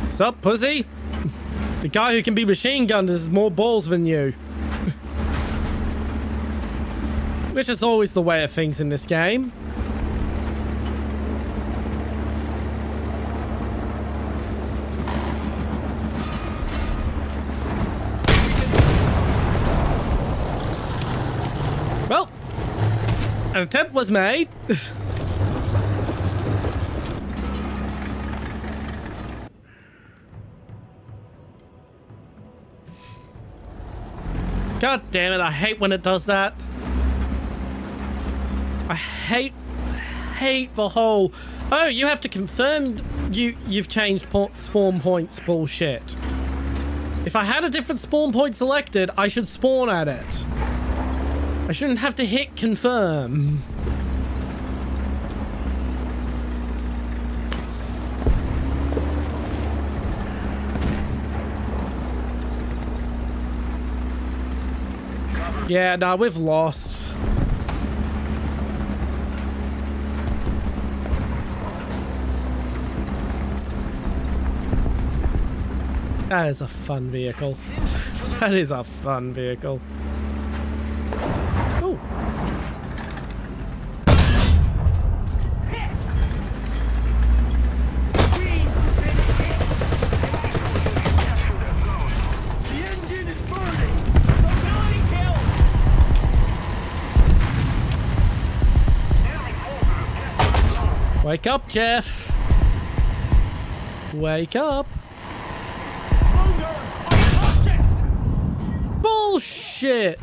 Sup, pussy? The guy who can be machine gunned has more balls than you. Which is always the way of things in this game. Well, an attempt was made. God damn it, I hate when it does that. I hate the whole, oh, you have to confirm you've changed spawn points bullshit. If I had a different spawn point selected, I should spawn at it. I shouldn't have to hit confirm. Yeah, no, we've lost. That is a fun vehicle. That is a fun vehicle. Oh. Wake up, Jeff. Wake up. Bullshit.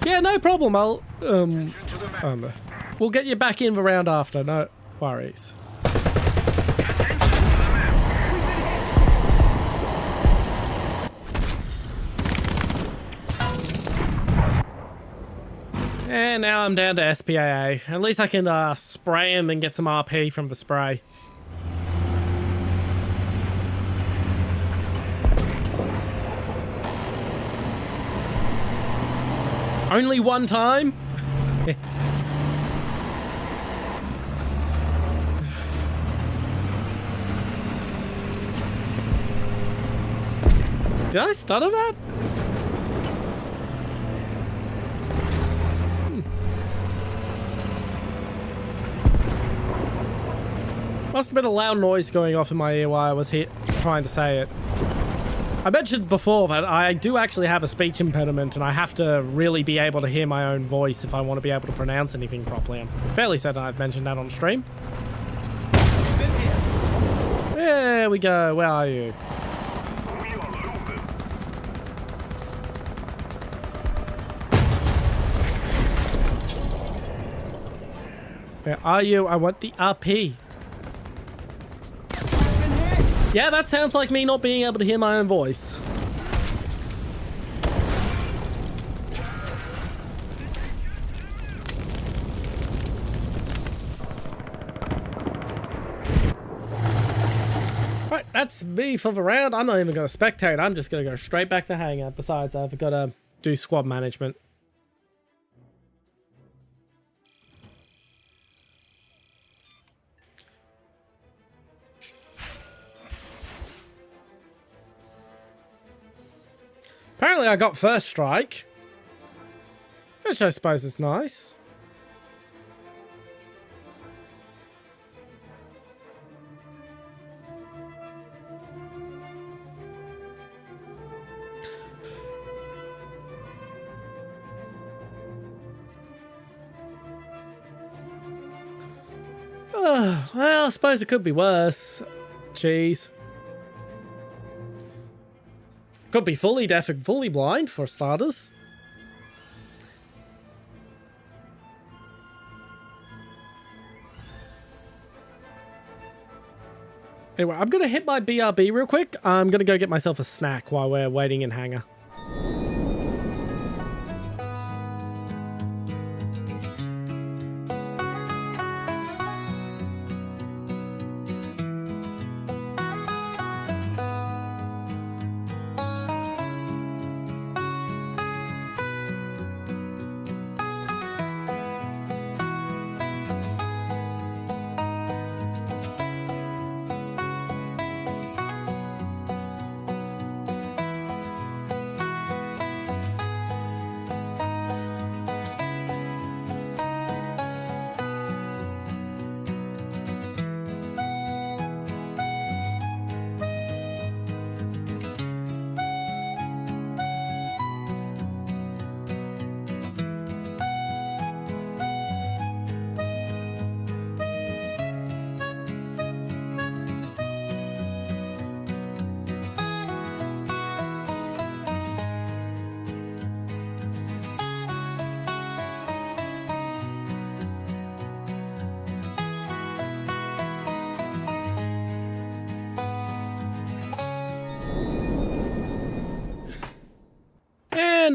Yeah, no problem. I'll we'll get you back in the round after. No worries. And now I'm down to SPAA. At least I can spray him and get some RP from the spray. Only one time? Did I stutter that? Must have been a loud noise going off in my ear while I was here trying to say it. I mentioned before that I do actually have a speech impediment and I have to really be able to hear my own voice if I want to be able to pronounce anything properly. I'm fairly certain I've mentioned that on stream. There we go. Where are you? Where are you? I want the RP. Yeah, that sounds like me not being able to hear my own voice. Right, that's me for the round. I'm not even going to spectate. I'm just going to go straight back to hangar. Besides, I've got to do squad management. Apparently I got first strike, which I suppose is nice. Well, I suppose it could be worse. Jeez. Could be fully deaf and fully blind, for starters. Anyway, I'm going to hit my BRB real quick. I'm going to go get myself a snack while we're waiting in hangar.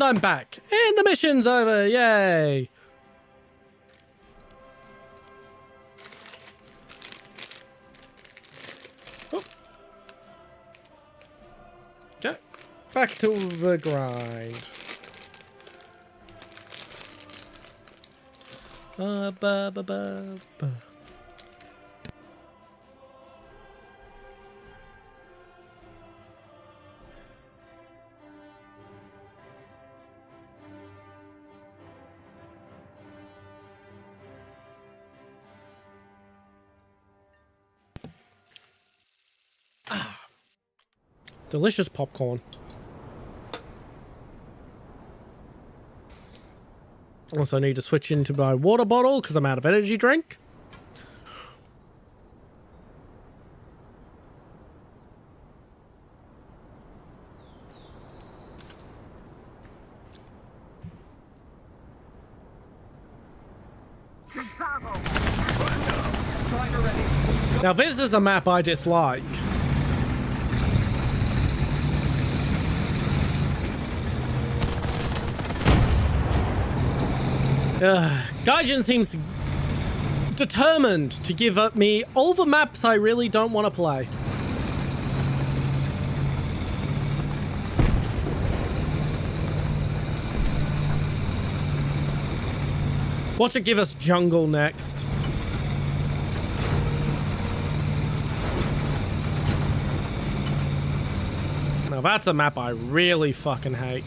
I'm back. And the mission's over. Yay. Oh. Okay. Back to the grind. Ba, ba, ba, ba. Delicious popcorn. Also need to switch into my water bottle because I'm out of energy drink. Now this is a map I dislike. Gaijin seems determined to give up me all the maps I really don't want to play. Watch it give us jungle next. Now that's a map I really fucking hate.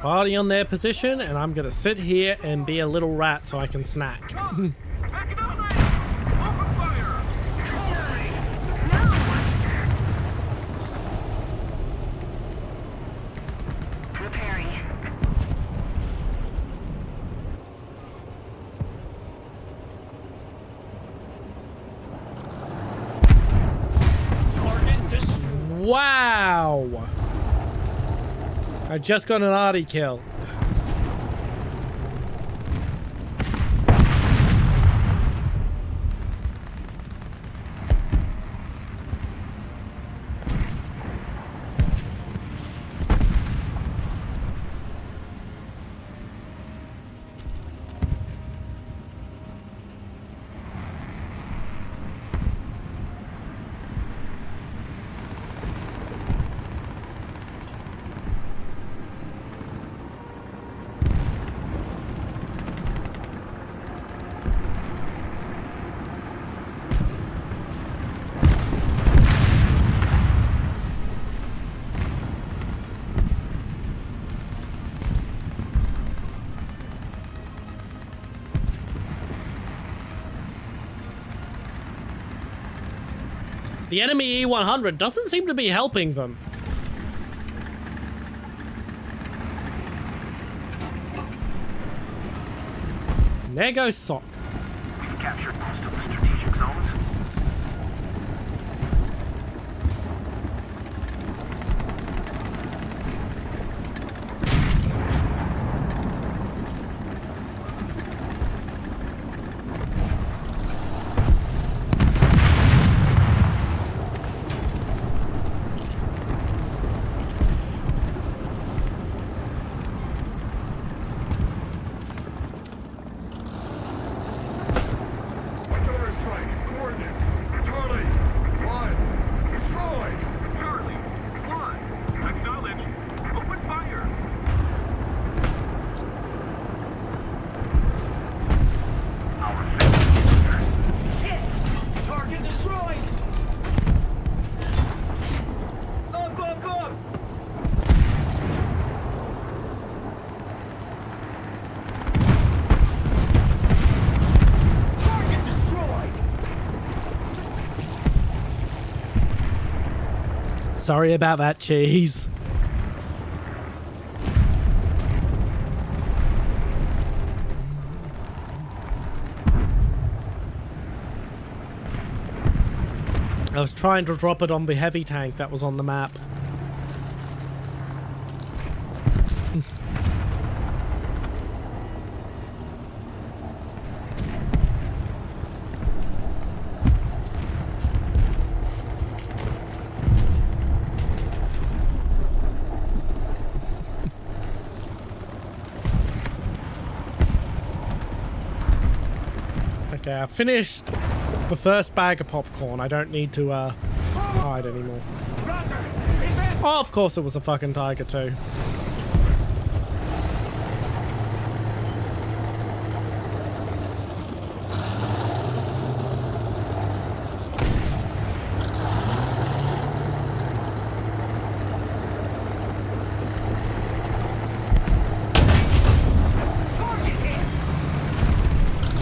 Party on their position, and I'm gonna sit here and be a little rat so I can snack. Wow! I just got an arty kill. The enemy E100 doesn't seem to be helping them. There goes Sock. We've captured most of the strategic zones. Artillery Sorry about that, cheese. I was trying to drop it on the heavy tank that was on the map. Okay, I finished the first bag of popcorn. I don't need to hide anymore. Oh, of course it was a fucking tiger too.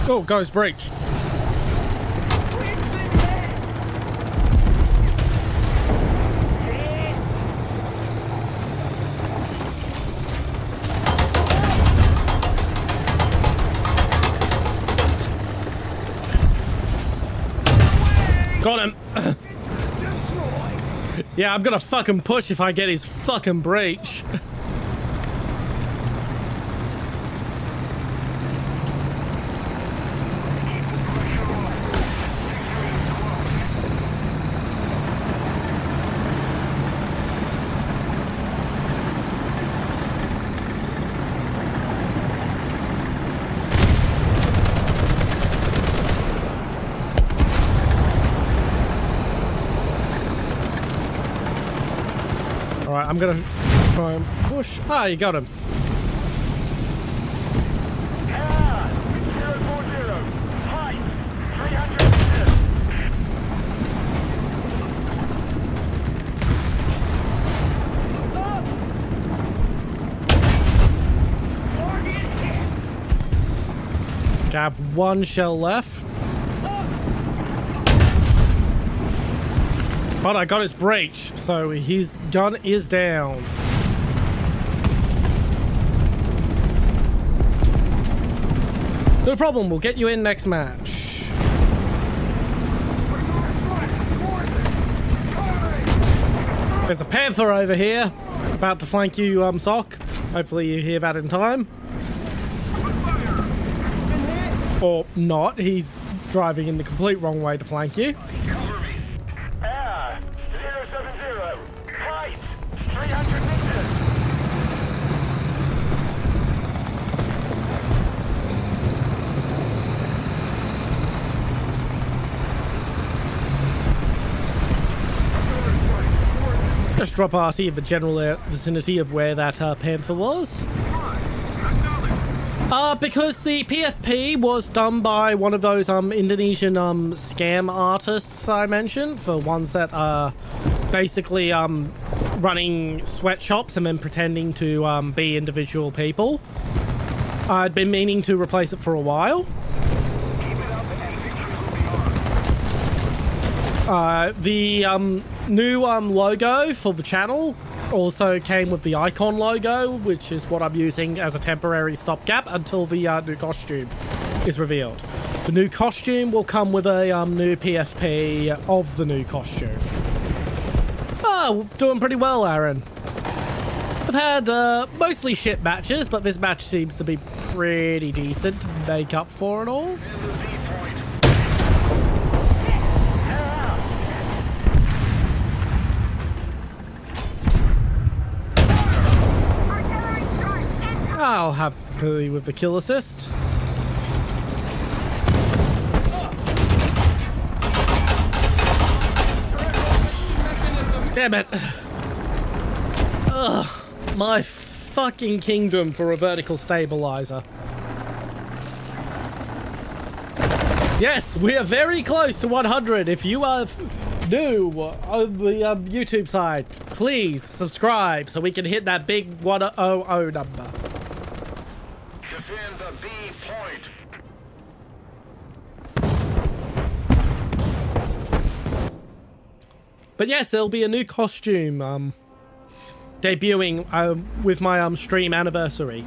Oh, ghost breach. Got him. Yeah, I'm gonna fucking push if I get his fucking breach. Alright, I'm gonna try and push. Ah, you got him. Okay, I have one shell left. But I got his breach, so his gun is down. No problem, we'll get you in next match. There's a panther over here, about to flank you, Sock. Hopefully you hear that in time. Or not, he's driving in the complete wrong way to flank you. Just drop RT in the general vicinity of where that panther was. Because the PFP was done by one of those Indonesian scam artists I mentioned, for ones that are basically running sweatshops and then pretending to be individual people. I'd been meaning to replace it for a while. The new logo for the channel also came with the icon logo, which is what I'm using as a temporary stopgap until the new costume is revealed. The new costume will come with a new PFP of the new costume. Oh, doing pretty well, Aaron. I've had mostly shit matches, but this match seems to be pretty decent to make up for it all. I'll happily with the kill assist. Damn it. Ugh, my fucking kingdom for a vertical stabilizer. Yes, we are very close to 100. If you are new on the YouTube side, please subscribe so we can hit that big 100 number. Defend the B point. But yes, there'll be a new costume debuting with my stream anniversary.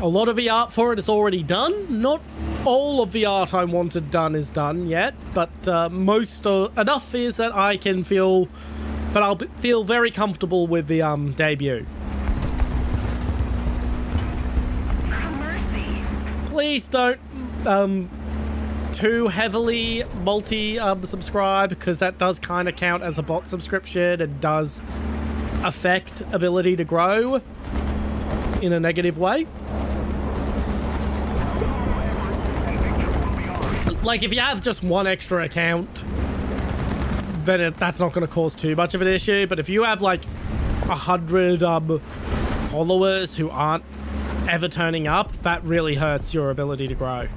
A lot of the art for it is already done. Not all of the art I wanted done is done yet, but enough is that I can feel that I'll feel very comfortable with the debut. Mercy. Please don't too heavily subscribe, because that does kind of count as a bot subscription and does affect ability to grow in a negative way. Like, if you have just one extra account, then that's not going to cause too much of an issue. But if you have like 100 followers who aren't ever turning up, that really hurts your ability to grow.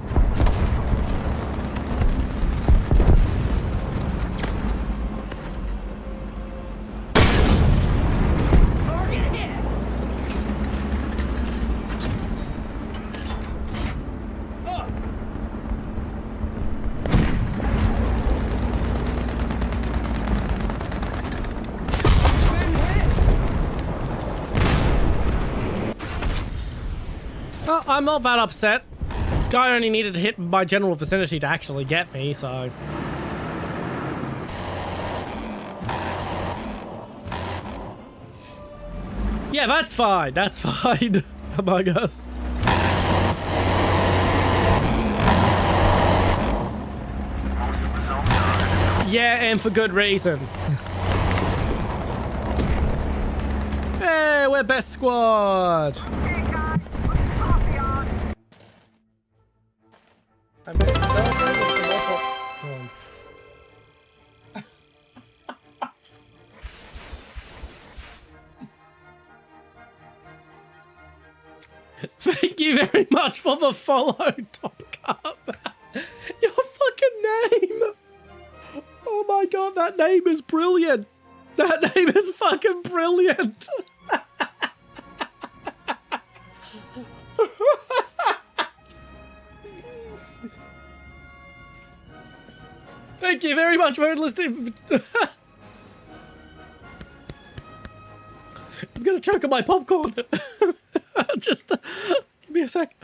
I'm not that upset. Guy only needed to hit my general vicinity to actually get me, so... Yeah, that's fine. That's fine among us. Yeah, and for good reason. Hey, we're best squad. I'm ready to celebrate with some local... Thank you very much for the follow, Top Cup. Your fucking name. Oh my god, that name is brilliant. That name is fucking brilliant. Thank you very much for listening. I'm gonna choke on my popcorn. Just give me a sec.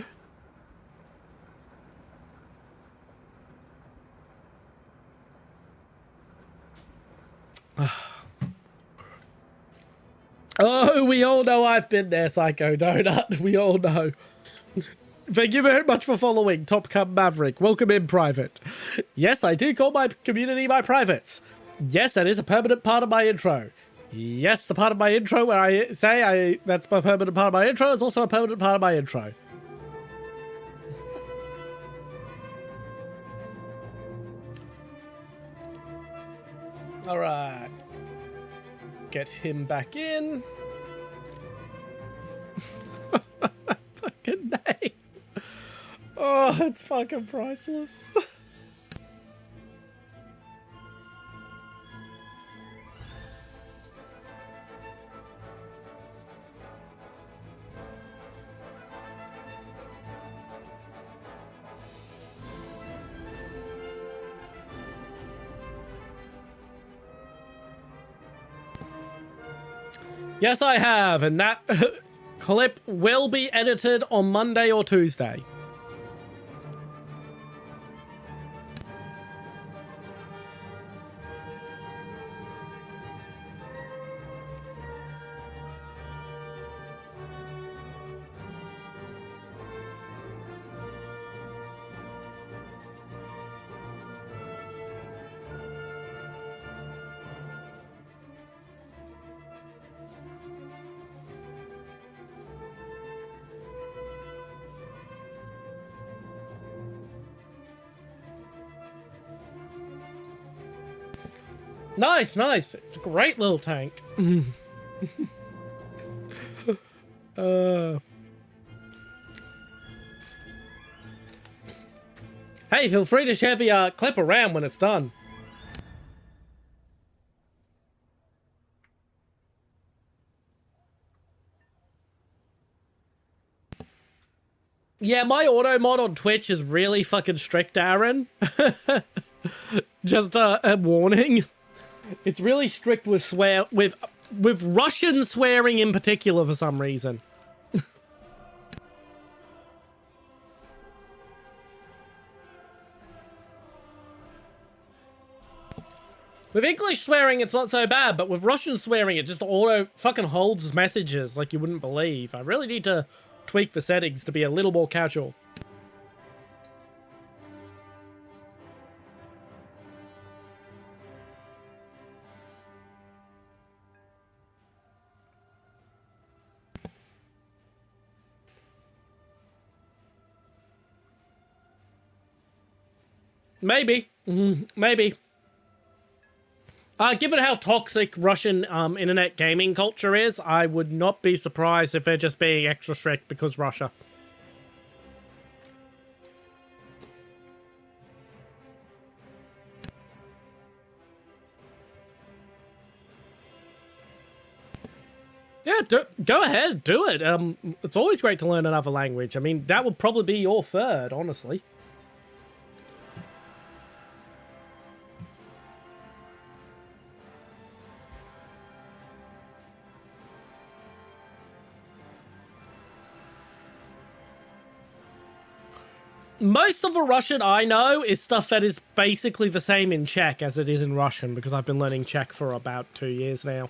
Oh, we all know I've been there, Psycho Donut. We all know. Thank you very much for following Top Cup Maverick. Welcome in, Private. Yes, I do call my community my privates. Yes, that is a permanent part of my intro. Yes, the part of my intro where I say that's my permanent part of my intro is also a permanent part of my intro. Alright. Get him back in. Fucking name. Oh, it's fucking priceless. Yes, I have, and that clip will be edited on Monday or Tuesday. Nice, nice. It's a great little tank. Hey, feel free to share the clip around when it's done. Yeah, my auto mod on Twitch is really fucking strict, Aaron. Just a warning. It's really strict with with Russian swearing in particular for some reason. With English swearing, it's not so bad, but with Russian swearing, it just auto fucking holds messages like you wouldn't believe. I really need to tweak the settings to be a little more casual. Maybe. Maybe. Given how toxic Russian internet gaming culture is, I would not be surprised if they're just being extra strict because Russia. Yeah, go ahead, do it. It's always great to learn another language. I mean, that would probably be your third, honestly. Most of the Russian I know is stuff that is basically the same in Czech as it is in Russian, because I've been learning Czech for about 2 years now.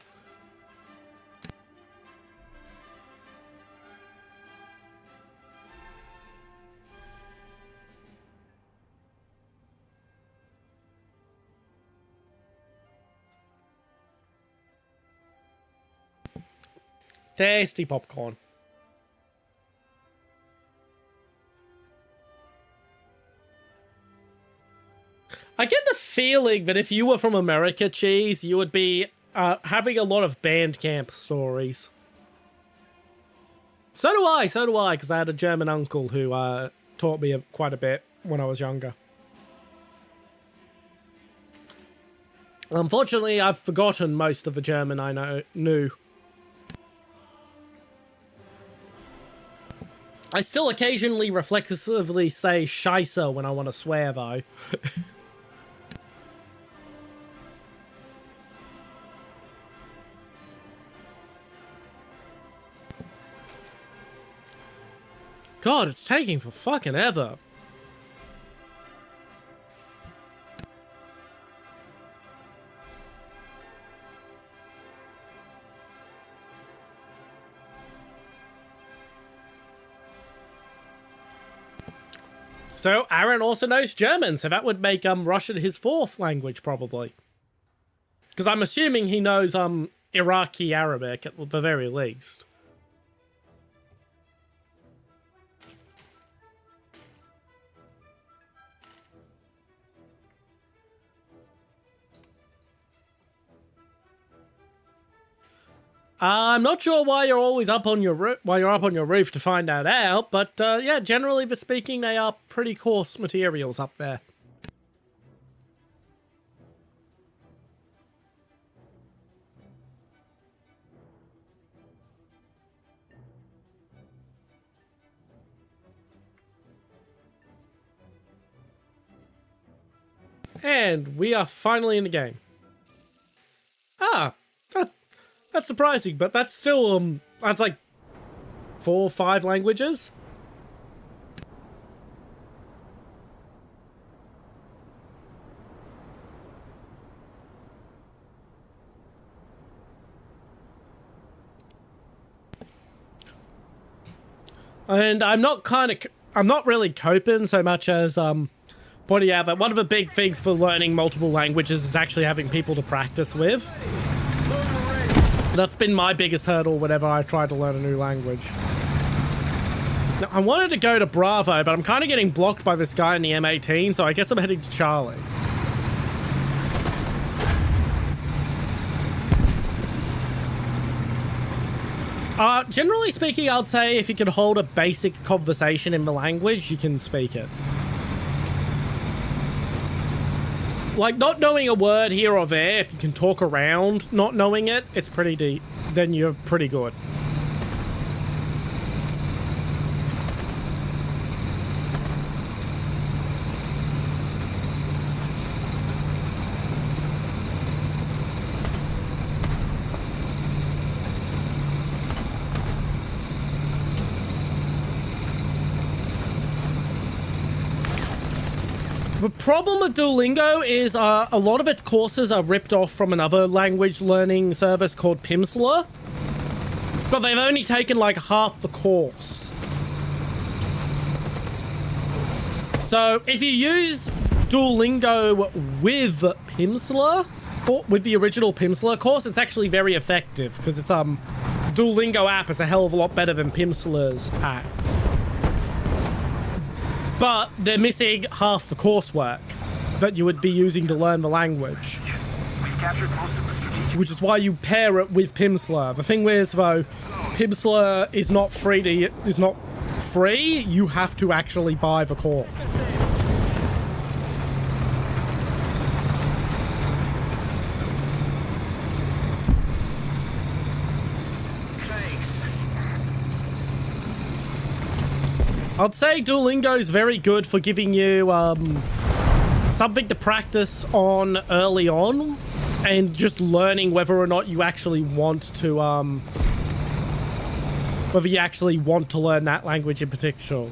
Tasty popcorn. I get the feeling that if you were from America, Cheese, you would be having a lot of Bandcamp stories. So do I, because I had a German uncle who taught me quite a bit when I was younger. Unfortunately, I've forgotten most of the German I knew. I still occasionally reflexively say Scheiße when I want to swear, though. God, it's taking for fucking ever. So Aaron also knows German, so that would make Russian his fourth language, probably. Because I'm assuming he knows Iraqi Arabic at the very least. I'm not sure why you're always up on your roof to find that out, but yeah, generally speaking, they are pretty coarse materials up there. And we are finally in the game. That's surprising, but that's still, that's like 4 or 5 languages. And I'm not really coping so much as, pointing out that one of the big things for learning multiple languages is actually having people to practice with. That's been my biggest hurdle whenever I try to learn a new language. Now, I wanted to go to Bravo, but I'm kind of getting blocked by this guy in the M18, so I guess I'm heading to Charlie. Generally speaking, I'd say if you can hold a basic conversation in the language, you can speak it. Like, not knowing a word here or there, if you can talk around not knowing it, it's pretty deep. Then you're pretty good. The problem with Duolingo is a lot of its courses are ripped off from another language learning service called Pimsleur, but they've only taken like half the course. So if you use Duolingo with Pimsleur, with the original Pimsleur course, it's actually very effective because it's Duolingo app is a hell of a lot better than Pimsleur's app. But they're missing half the coursework that you would be using to learn the language. We've captured most of the strategic... Which is why you pair it with Pimsleur. The thing is, though, Pimsleur is not free. You have to actually buy the course. I'd say Duolingo is very good for giving you something to practice on early on and just learning whether or not you actually want to learn that language in particular.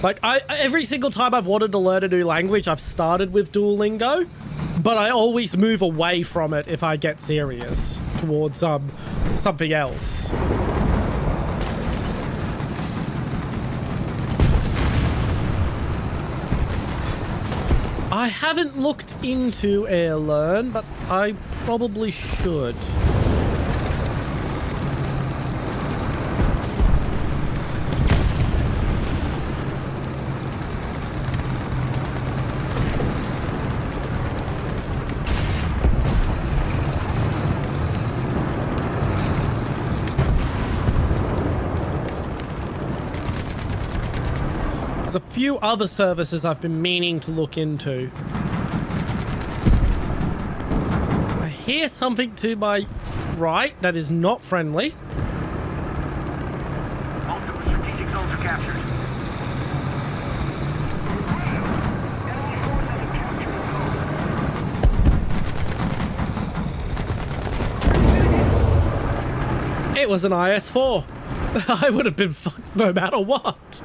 Like, every single time I've wanted to learn a new language, I've started with Duolingo, but I always move away from it if I get serious towards something else. I haven't looked into AirLearn, but I probably should. There's a few other services I've been meaning to look into. I hear something to my right that is not friendly. Most of the strategic zones are captured. Enemy forces have captured the zone. It was an IS-4. I would have been fucked no matter what.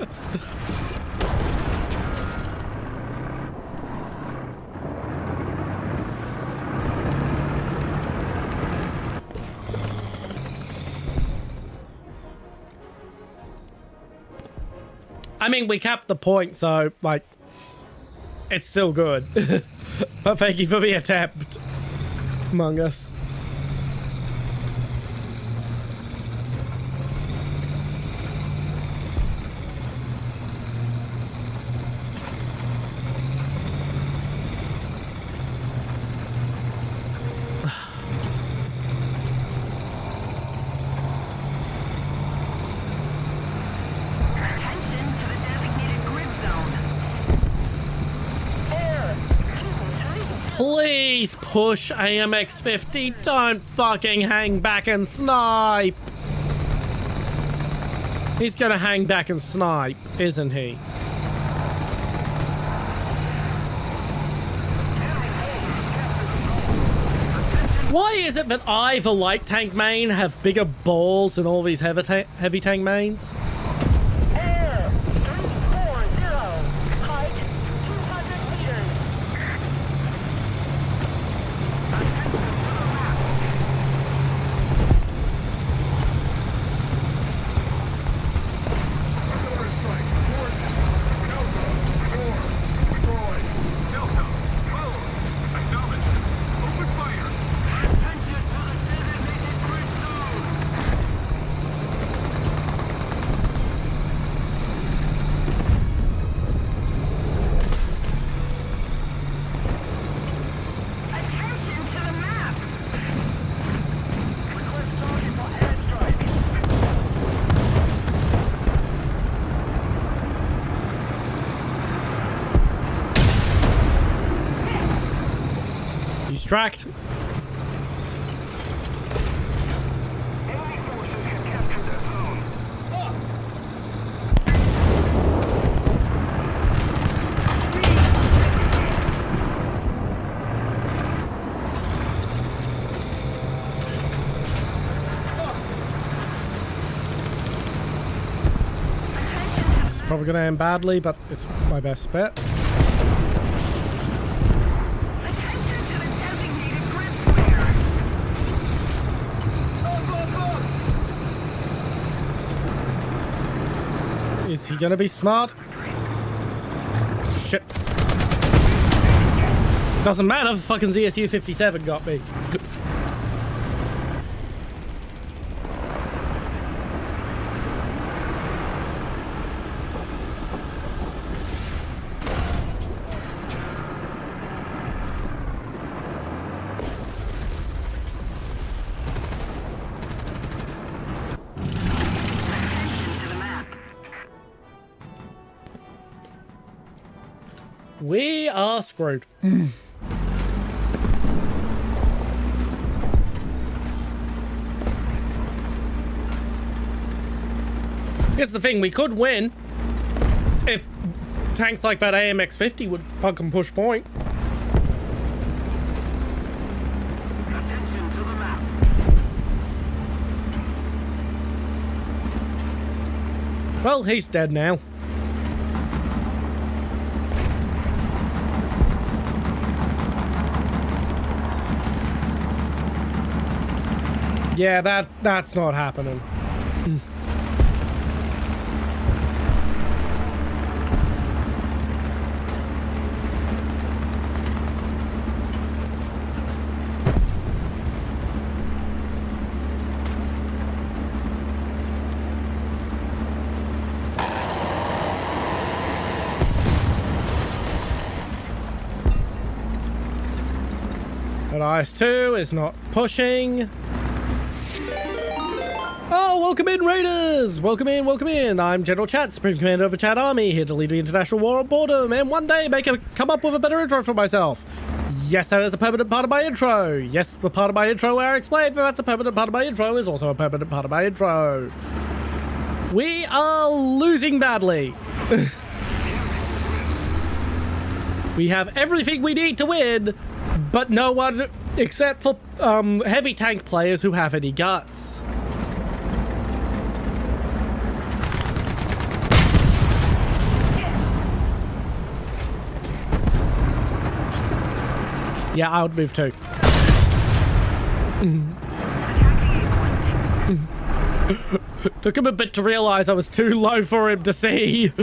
I mean, we capped the point, so, like, it's still good. But thank you for the attempt, Among Us. Please push AMX-50. Don't fucking hang back and snipe. He's gonna hang back and snipe, isn't he? Why is it that I, the light tank main, have bigger balls than all these heavy tank mains? Air 340, height 200 meters. Artillery strike. Coordinates. Delta. Door. Destroyed. Delta, move. Acknowledged. Open fire. Attention to the designated grid zone. Attention to the map. Request target for airstrike. He's tracked. Enemy forces have captured that zone. probably going to end badly, but it's my best bet. Attention to the designated grid flare. Is he going to be smart? Shit. Doesn't matter, fucking ZSU 57 got me. We are screwed. Here's the thing, we could win if tanks like that AMX-50 would fucking push point. Attention to the map. Well, he's dead now. Yeah, that's not happening. But IS-2 is not pushing. Oh, welcome in, Raiders! Welcome in, welcome in. I'm General Chat, Supreme Commander of the Chat Army, here to lead the international war on boredom, and one day come up with a better intro for myself. Yes, that is a permanent part of my intro. Yes, the part of my intro where I explain that that's a permanent part of my intro is also a permanent part of my intro. We are losing badly. We have everything we need to win, but no one except for heavy tank players who have any guts. Yeah, I would move too. Took him a bit to realize I was too low for him to see,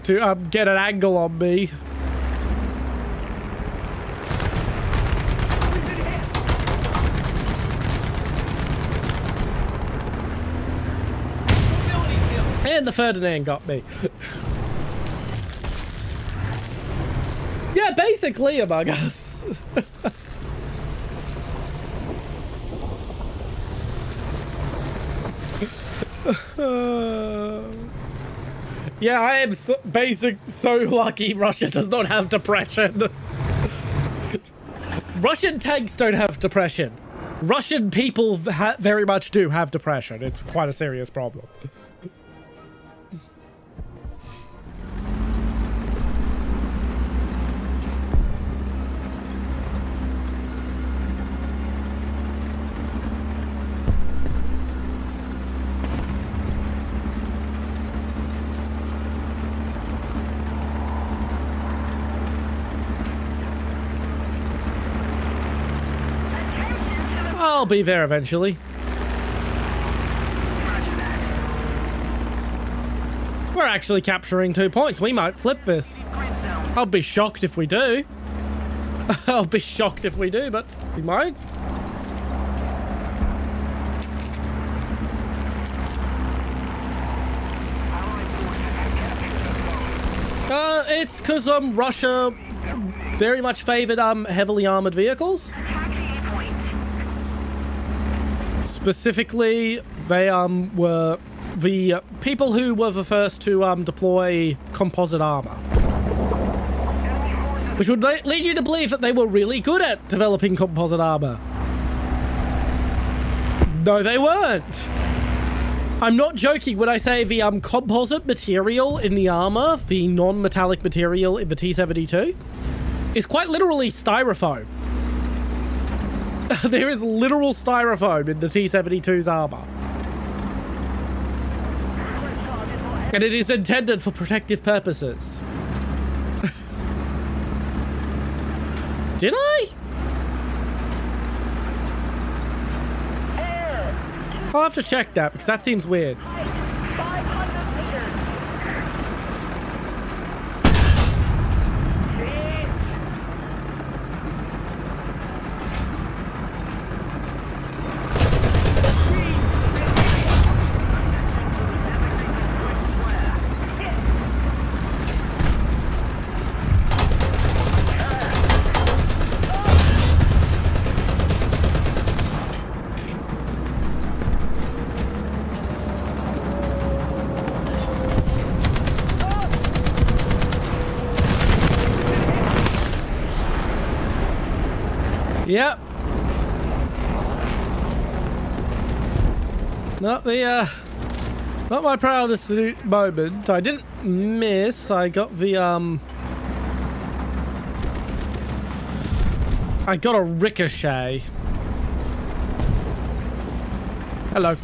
to get an angle on me. And the Ferdinand got me. Yeah, basically Among Us. Yeah, I am so lucky Russia does not have depression. Russian tanks don't have depression. Russian people very much do have depression. It's quite a serious problem. I'll be there eventually. We're actually capturing 2 points. We might flip this. I'll be shocked if we do. I'll be shocked if we do, but we might. It's because Russia very much favored heavily armored vehicles. Specifically, they were the people who were the first to deploy composite armor, which would lead you to believe that they were really good at developing composite armor. No, they weren't. I'm not joking when I say the composite material in the armor, the non-metallic material in the T-72, is quite literally styrofoam. There is literal styrofoam in the T-72's armor. And it is intended for protective purposes. Did I? I'll have to check that because that seems weird. 500 meters. Yep. Not my proudest moment. I didn't miss. I got the, I got a ricochet. Hello.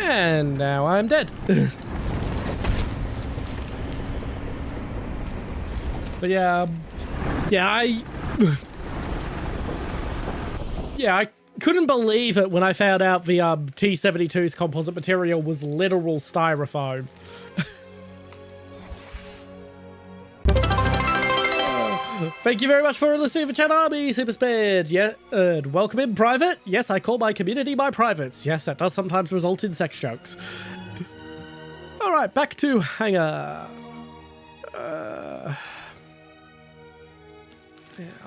And now I'm dead. But yeah, I couldn't believe it when I found out the T-72's composite material was literal styrofoam. Thank you very much for listening to Chat Army, Super Spade. Yeah, welcome in, Private. Yes, I call my community my privates. Yes, that does sometimes result in sex jokes. All right, back to Hangar.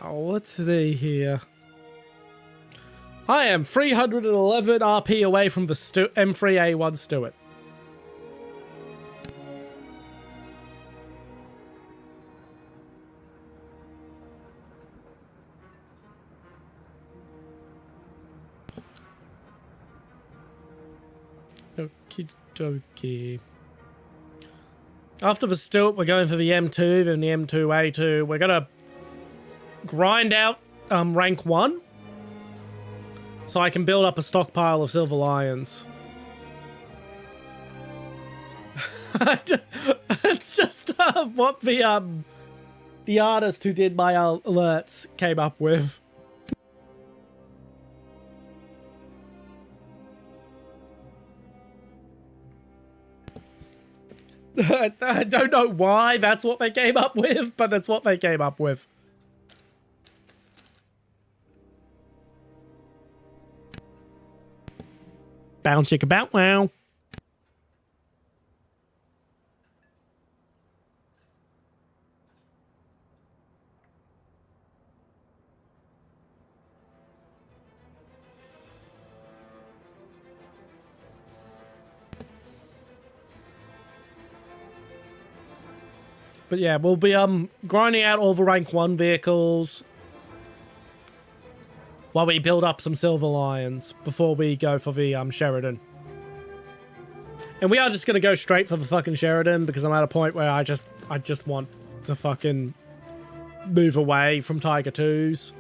What's the here? I am 311 RP away from the M3A1 Stuart. Okie dokie. After the Stuart, we're going for the M2, then the M2A2. We're gonna grind out rank 1 so I can build up a stockpile of Silver Lions. It's just what the artist who did my alerts came up with. I don't know why that's what they came up with, but that's what they came up with. Bound chicka bout wow. But yeah, we'll be grinding out all the rank 1 vehicles while we build up some Silver Lions before we go for the Sheridan. And we are just gonna go straight for the fucking Sheridan because I'm at a point where I just want to fucking move away from Tiger 2s.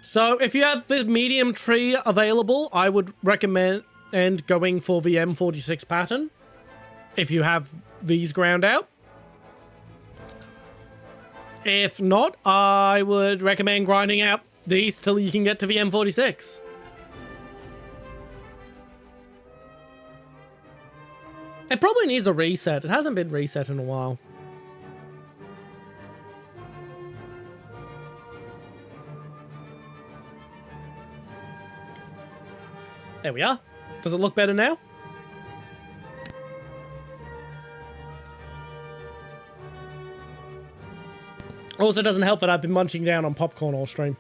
So if you have the medium tree available, I would recommend going for the M46 pattern. If you have these ground out. If not, I would recommend grinding out these till you can get to the M46. It probably needs a reset. It hasn't been reset in a while. There we are. Does it look better now? Also, doesn't help that I've been munching down on popcorn all stream.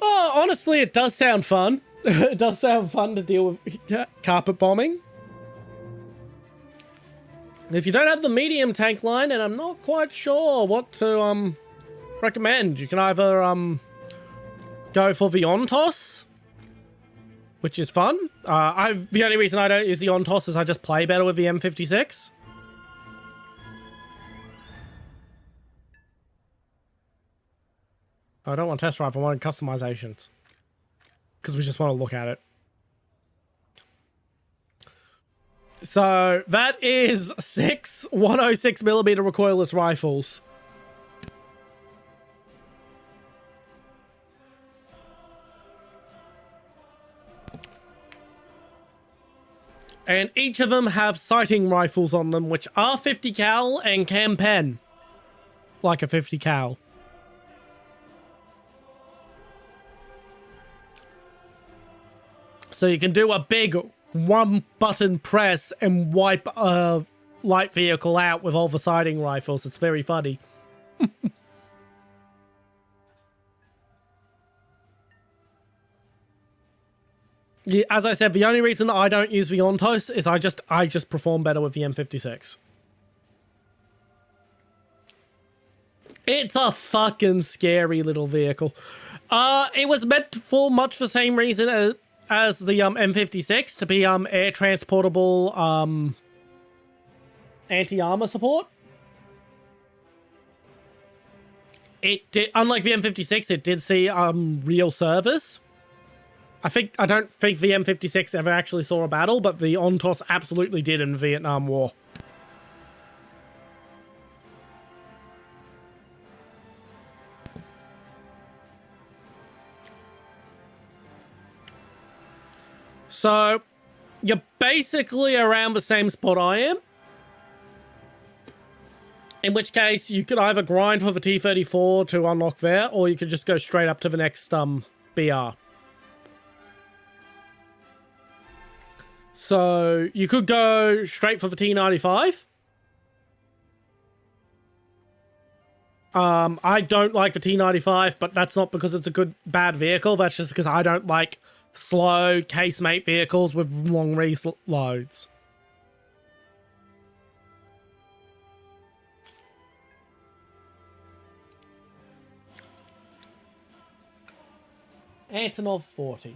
Oh, honestly, it does sound fun. It does sound fun to deal with carpet bombing. If you don't have the medium tank line, and I'm not quite sure what to recommend, you can either go for the TOS, which is fun. The only reason I don't use the TOS is I just play better with the M56. I don't want test drive, I want customizations. Because we just want to look at it. So, that is 6 106mm recoilless rifles. And each of them have sighting rifles on them, which are 50 cal and can pen like a 50 cal. So you can do a big one-button press and wipe a light vehicle out with all the sighting rifles. It's very funny. Yeah, as I said, the only reason I don't use the TOS is I just perform better with the M56. It's a fucking scary little vehicle. It was meant for much the same reason as the M56 to be air transportable anti-armor support. It did, unlike the M56, it did see real service. I don't think the M56 ever actually saw a battle, but the TOS absolutely did in the Vietnam War. So, you're basically around the same spot I am. In which case, you could either grind for the T-34 to unlock there, or you could just go straight up to the next BR. So, you could go straight for the T-95. I don't like the T-95, but that's not because it's a bad vehicle. That's just because I don't like slow casemate vehicles with long reloads. Antonov 40.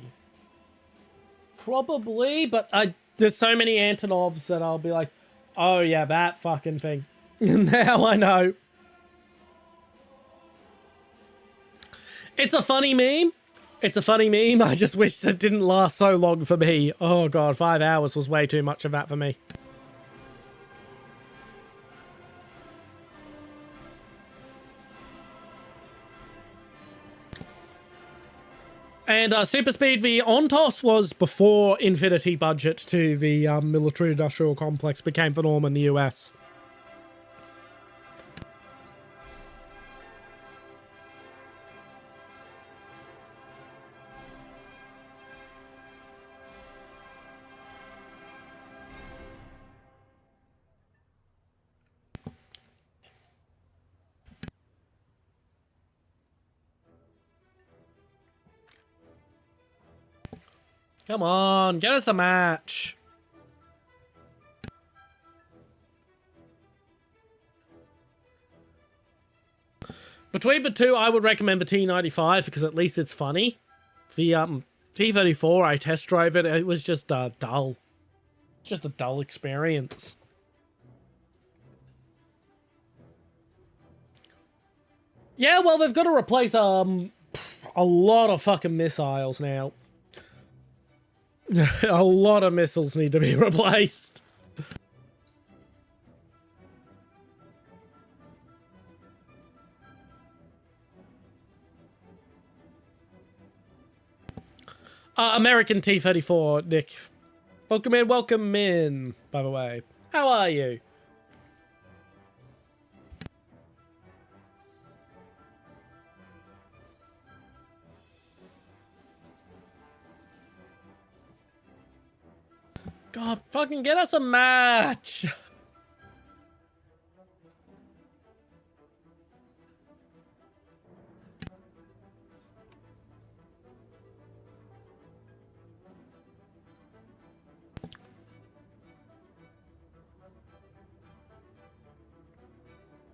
Probably, but there's so many Antonovs that I'll be like, oh yeah, that fucking thing. Now I know. It's a funny meme. It's a funny meme. I just wish it didn't last so long for me. Oh god, 5 hours was way too much of that for me. And Super Speed v TOS was before Infinity budget to the military-industrial complex became the norm in the US. Come on, get us a match. Between the two, I would recommend the T-95 because at least it's funny. The T-34, I test drove it. It was just dull. Just a dull experience. Yeah, well, they've got to replace a lot of fucking missiles now. A lot of missiles need to be replaced. American T-34, Nick. Welcome in, by the way. How are you? God, fucking get us a match!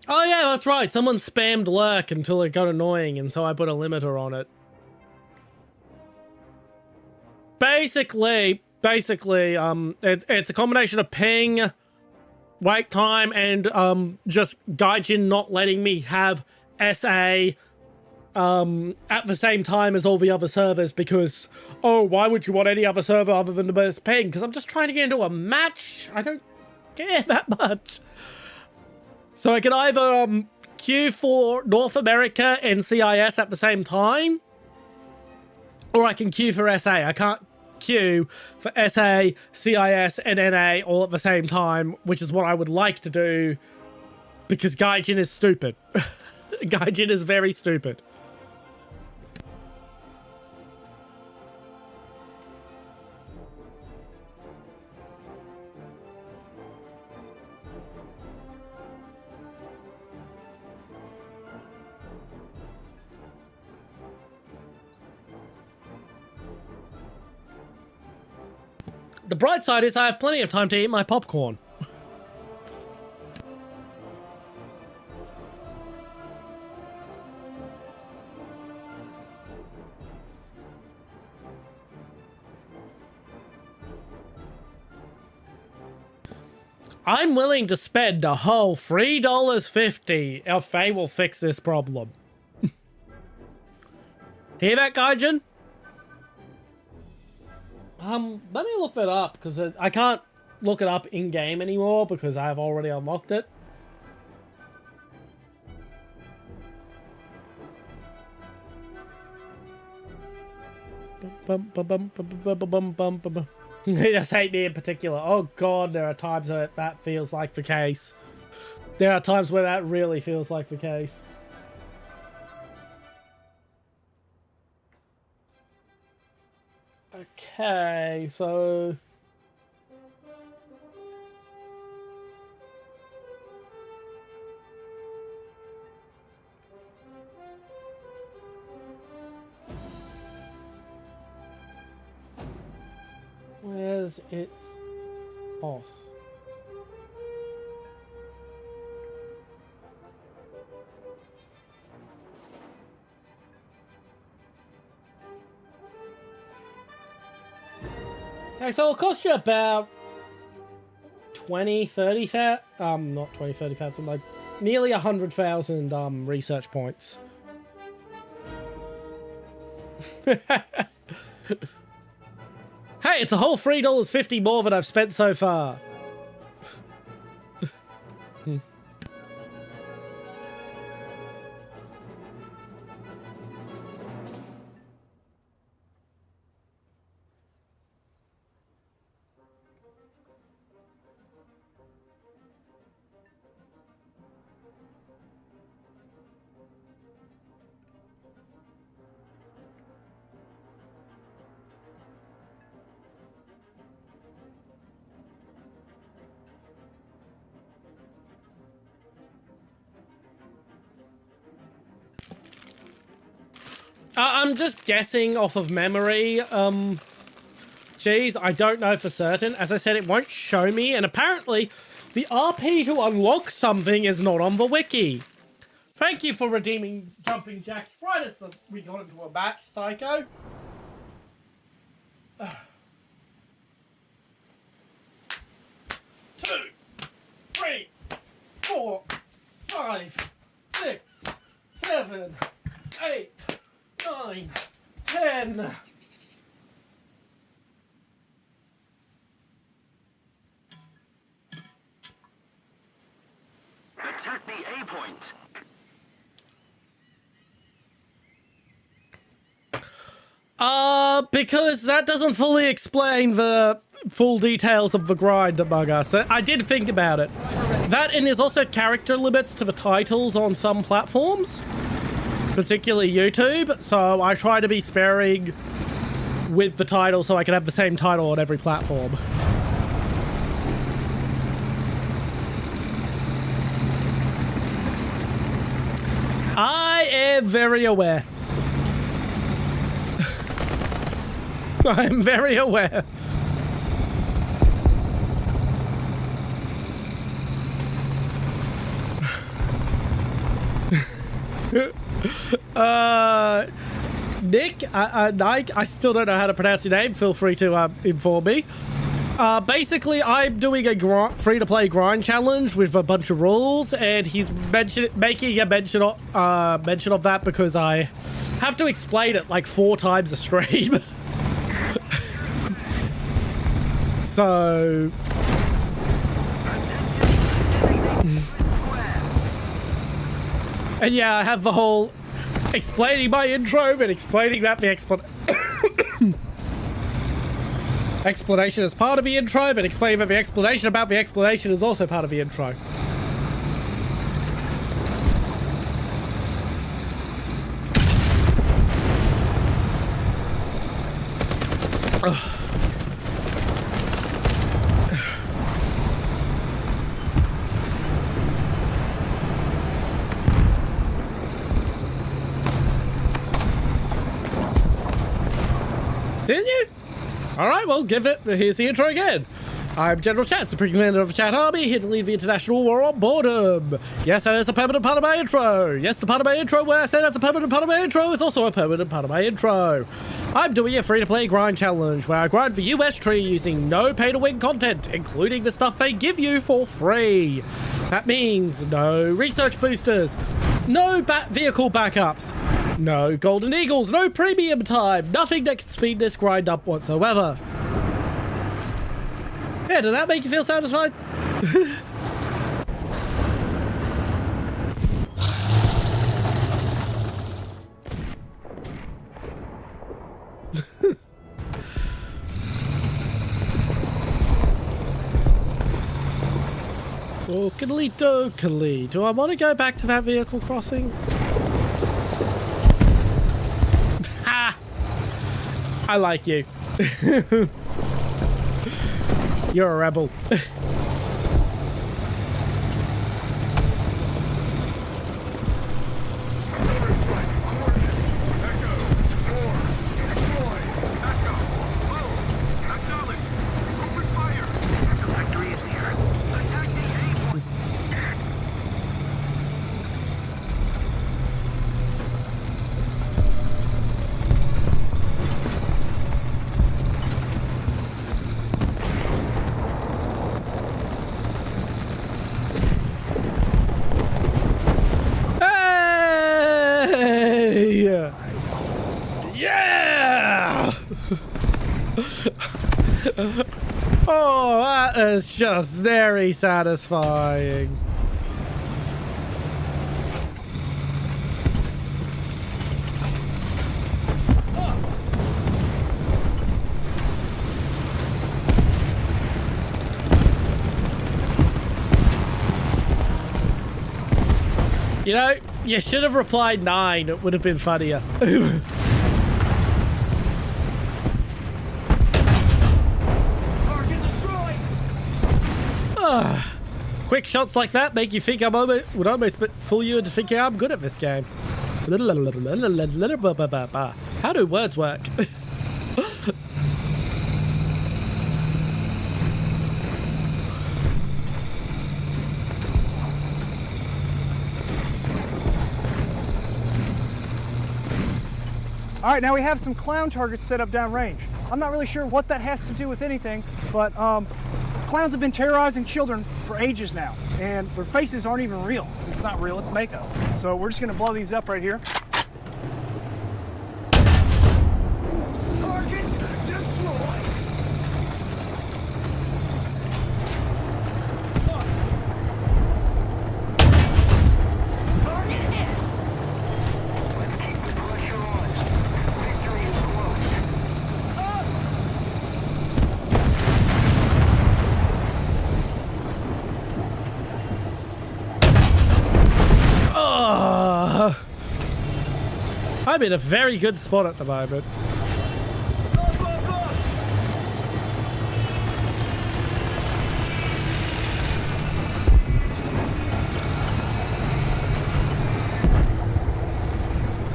Oh yeah, that's right. Someone spammed lurk until it got annoying, and so I put a limiter on it. Basically, it's a combination of ping, wait time, and just Gaijin not letting me have SA at the same time as all the other servers because, oh, why would you want any other server other than the best ping? Because I'm just trying to get into a match. I don't care that much. So I can either queue for North America and CIS at the same time, or I can queue for SA. I can't queue for SA, CIS, and NA all at the same time, which is what I would like to do because Gaijin is stupid. Gaijin is very stupid. The bright side is I have plenty of time to eat my popcorn. I'm willing to spend a whole $3.50 if Faye will fix this problem. Hear that, Gaijin? Let me look that up, because I can't look it up in-game anymore, because I've already unlocked it. They just hate me in particular. Oh god, there are times that that feels like the case. There are times where that really feels like the case. Okay, so... where's its boss? Okay, so it'll cost you about 30,000, not 30,000, like nearly 100,000 research points. Hey, it's a whole $3.50 more than I've spent so far. I'm just guessing off of memory. Geez, I don't know for certain. As I said, it won't show me, and apparently the RP to unlock something is not on the wiki. Thank you for redeeming Jumping Jack's brightest that we got into a match, Psycho. 2, 3, 4, 5, 6, 7, 8, 9, 10. Attack the A point. Because that doesn't fully explain the full details of the grind among us. I did think about it. That, and there's also character limits to the titles on some platforms, particularly YouTube, so I try to be sparing with the title so I can have the same title on every platform. I am very aware. I'm very aware. Nick, Nike, I still don't know how to pronounce your name. Feel free to inform me. Basically, I'm doing a free-to-play grind challenge with a bunch of rules, and he's making a mention of that because I have to explain it like 4 times a stream. So... And yeah, I have the whole explaining my intro and explaining that the explanation is part of the intro, but explaining that the explanation about the explanation is also part of the intro. Didn't you? Alright, well, here's the intro again. I'm General Chat, Supreme Commander of the Chat Army, here to lead the international war on boredom. Yes, that is a permanent part of my intro. Yes, the part of my intro where I say that's a permanent part of my intro is also a permanent part of my intro. I'm doing a free-to-play grind challenge where I grind the US tree using no pay-to-win content, including the stuff they give you for free. That means no research boosters, no vehicle backups, no golden eagles, no premium time, nothing that can speed this grind up whatsoever. Yeah, does that make you feel satisfied? Okily dokily. Do I want to go back to that vehicle crossing? Ha! I like you. You're a rebel. Yeah! Oh, that is just very satisfying. You know, you should have replied 9. It would have been funnier. Quick shots like that make you think would almost fool you into thinking I'm good at this game. How do words work? All right, now we have some clown targets set up downrange. I'm not really sure what that has to do with anything, but clowns have been terrorizing children for ages now, and their faces aren't even real. It's not real, it's makeup. So we're just gonna blow these up right here. Target destroyed. Target hit. Let's keep the pressure on. Victory is close. I'm in a very good spot at the moment.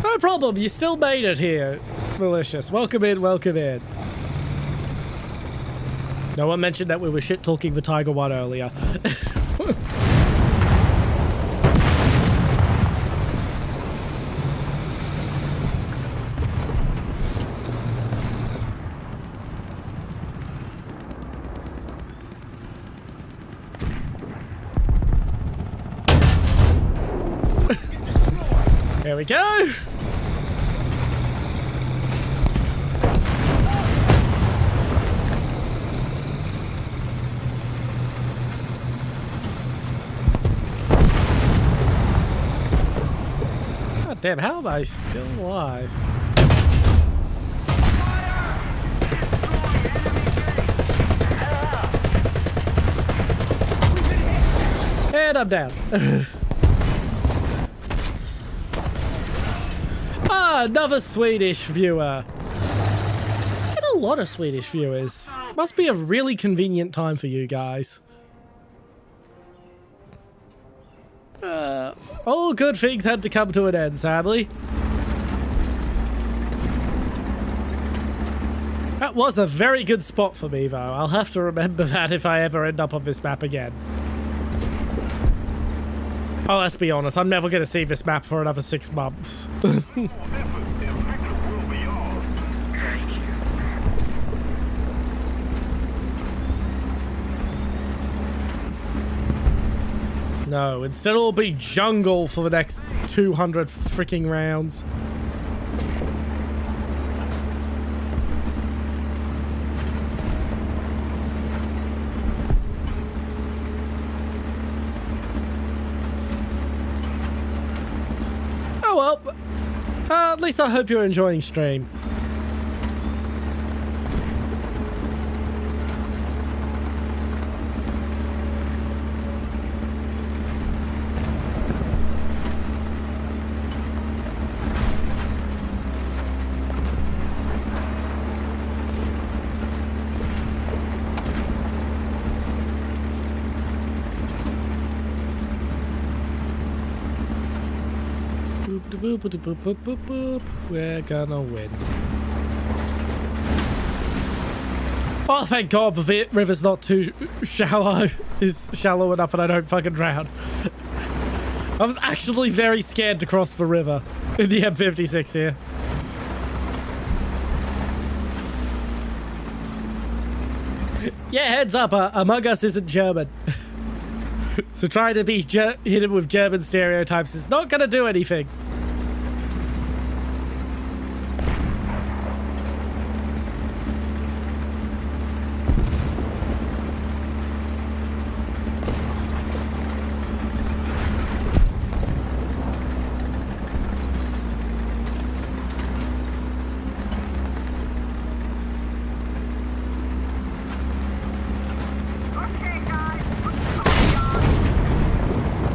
No problem, you still made it here. Malicious. Welcome in, welcome in. No one mentioned that we were shit-talking the Tiger 1 earlier. Here we go. God damn, how am I still alive? And I'm down. Another Swedish viewer. Get a lot of Swedish viewers. Must be a really convenient time for you guys. All good things had to come to an end, sadly. That was a very good spot for me, though. I'll have to remember that if I ever end up on this map again. Oh, let's be honest, I'm never going to see this map for another 6 months. No, instead it'll be jungle for the next 200 freaking rounds. Oh well, at least I hope you're enjoying stream. Boop, boop, boop, boop, boop, boop. We're gonna win. Oh, thank God the river's not too shallow. It's shallow enough and I don't fucking drown. I was actually very scared to cross the river in the M56 here. Yeah, heads up, Among Us isn't German. So trying to be hidden with German stereotypes is not gonna do anything.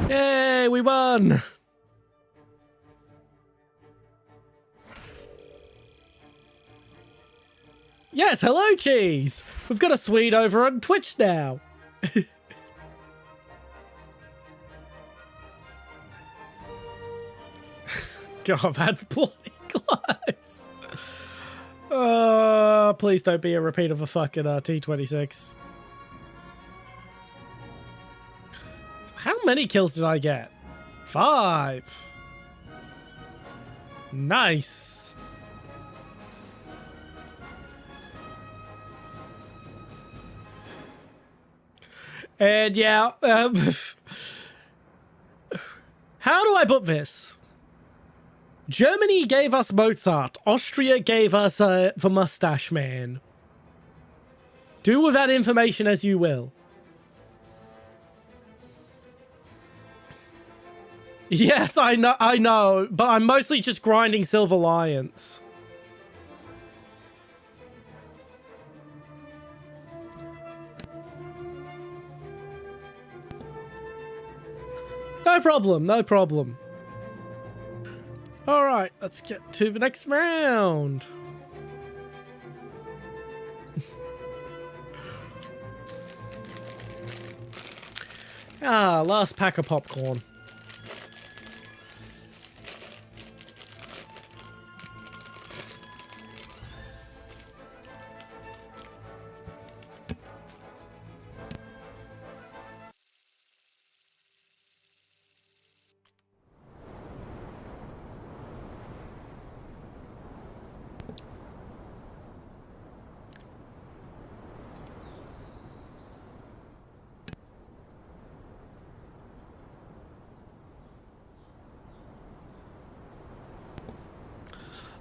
Yay, we won! Yes, hello, Cheese! We've got a Swede over on Twitch now. God, that's bloody close. Please don't be a repeat of a fucking T26. How many kills did I get? 5. Nice. And yeah, how do I put this? Germany gave us Mozart. Austria gave us the Mustache Man. Do with that information as you will. Yes, I know, but I'm mostly just grinding Silver Lions. No problem, no problem. All right, let's get to the next round. Last pack of popcorn.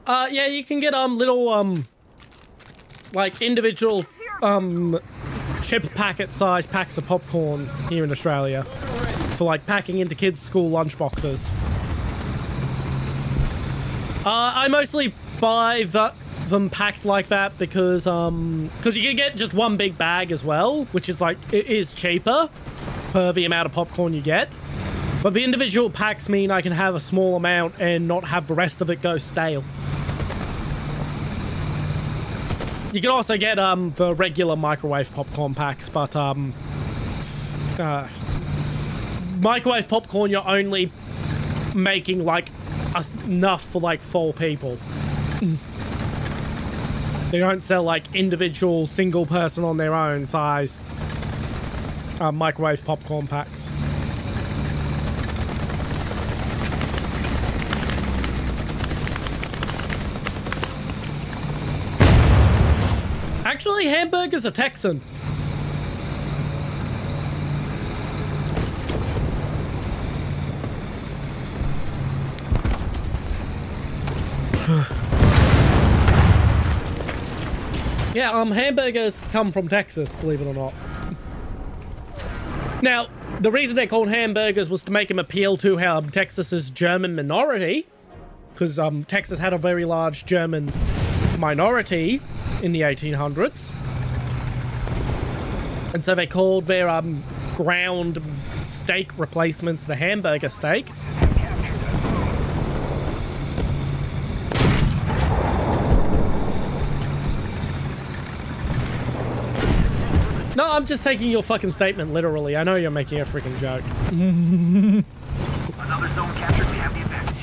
Yeah, you can get little like individual chip packet size packs of popcorn here in Australia for like packing into kids' school lunch boxes. I mostly buy them packed like that because you can get just one big bag as well, which is like, it is cheaper per the amount of popcorn you get. But the individual packs mean I can have a small amount and not have the rest of it go stale. You can also get the regular microwave popcorn packs, but microwave popcorn, you're only making like enough for like 4 people. They don't sell like individual single person on their own sized microwave popcorn packs. Actually, hamburgers are Texan. Yeah, hamburgers come from Texas, believe it or not. Now, the reason they're called hamburgers was to make them appeal to Texas's German minority, because Texas had a very large German minority in the 1800s. And so they called their ground steak replacements the hamburger steak. No, I'm just taking your fucking statement literally. I know you're making a freaking joke. Another zone captured. We have the advantage.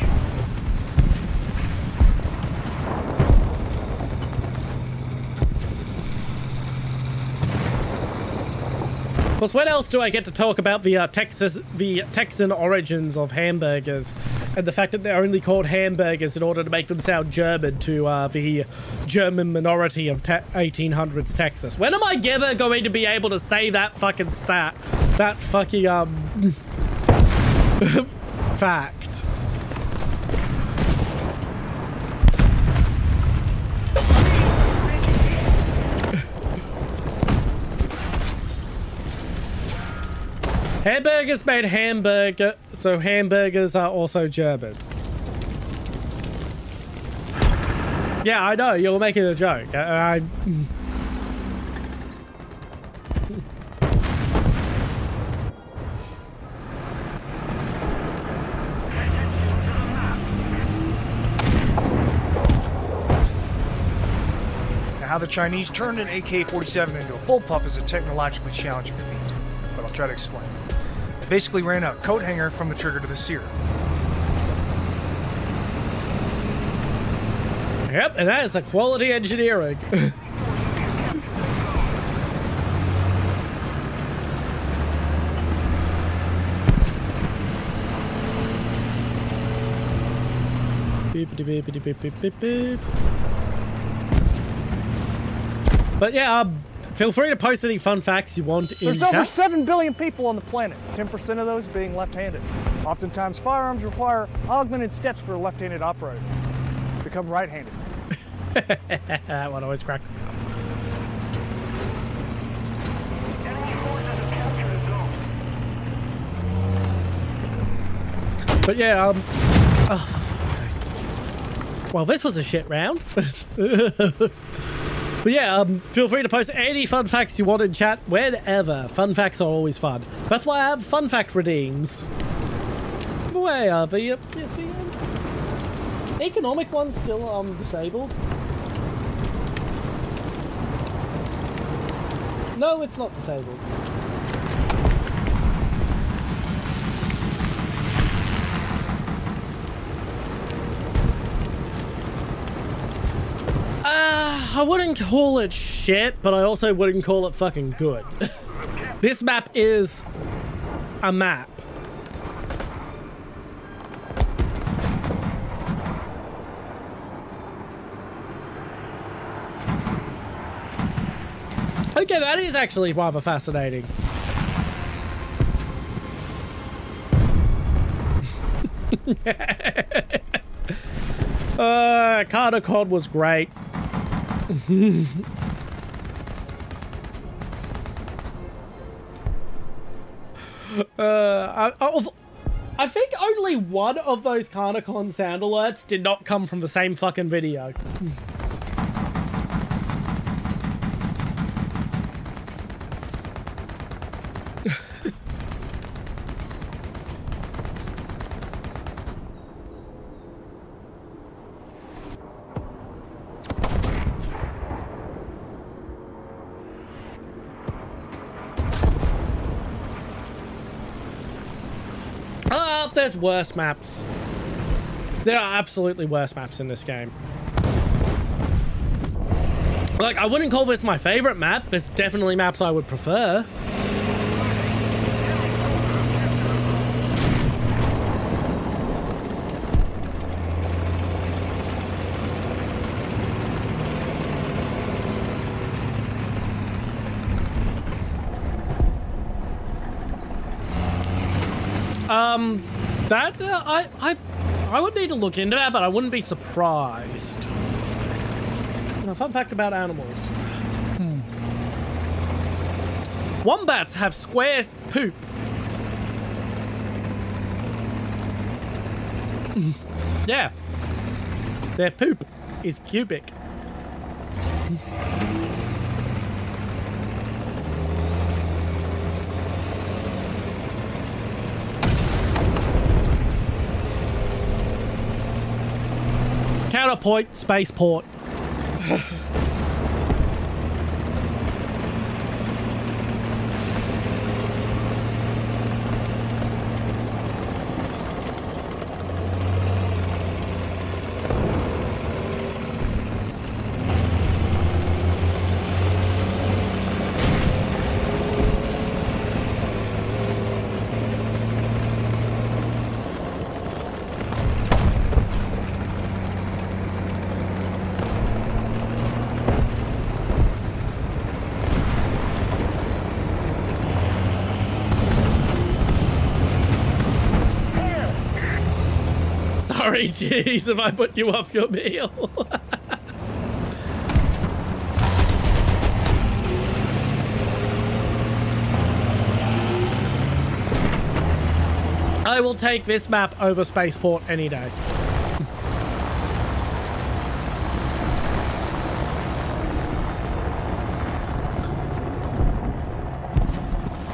Plus, when else do I get to talk about the Texan origins of hamburgers and the fact that they're only called hamburgers in order to make them sound German to the German minority of 1800s Texas? When am I ever going to be able to say that fucking that fucking fact? Hamburgers made hamburger, so hamburgers are also German. Yeah, I know, you're making a joke. Now, how the Chinese turned an AK-47 into a bullpup is a technologically challenging feat, but I'll try to explain. They basically ran a coat hanger from the trigger to the sear. Yep, and that is a quality engineering. Beepity beepity beep beep beep beep. But yeah, feel free to post any fun facts you want in There's chat. over 7 billion people on the planet, 10% of those being left-handed. Oftentimes, firearms require augmented steps for a left-handed operator. Become right-handed. That one always cracks me up. Enemy forces have captured a zone. But yeah, oh, for fuck's sake. Well, this was a shit round. But yeah, feel free to post any fun facts you want in chat whenever. Fun facts are always fun. That's why I have fun fact redeems. Where are the economic ones still disabled? No, it's not disabled. I wouldn't call it shit, but I also wouldn't call it fucking good. This map is a map. Okay, that is actually rather fascinating. Carter COD was great. I think only one of those Carnicon sound alerts did not come from the same fucking video. There's worse maps. There are absolutely worse maps in this game. Like, I wouldn't call this my favorite map. There's definitely maps I would prefer. That, I would need to look into that, but I wouldn't be surprised. A fun fact about animals. Wombats have square poop. Yeah. Their poop is cubic. Counterpoint, spaceport. Sorry, jeez, if I put you off your meal. I will take this map over Spaceport any day.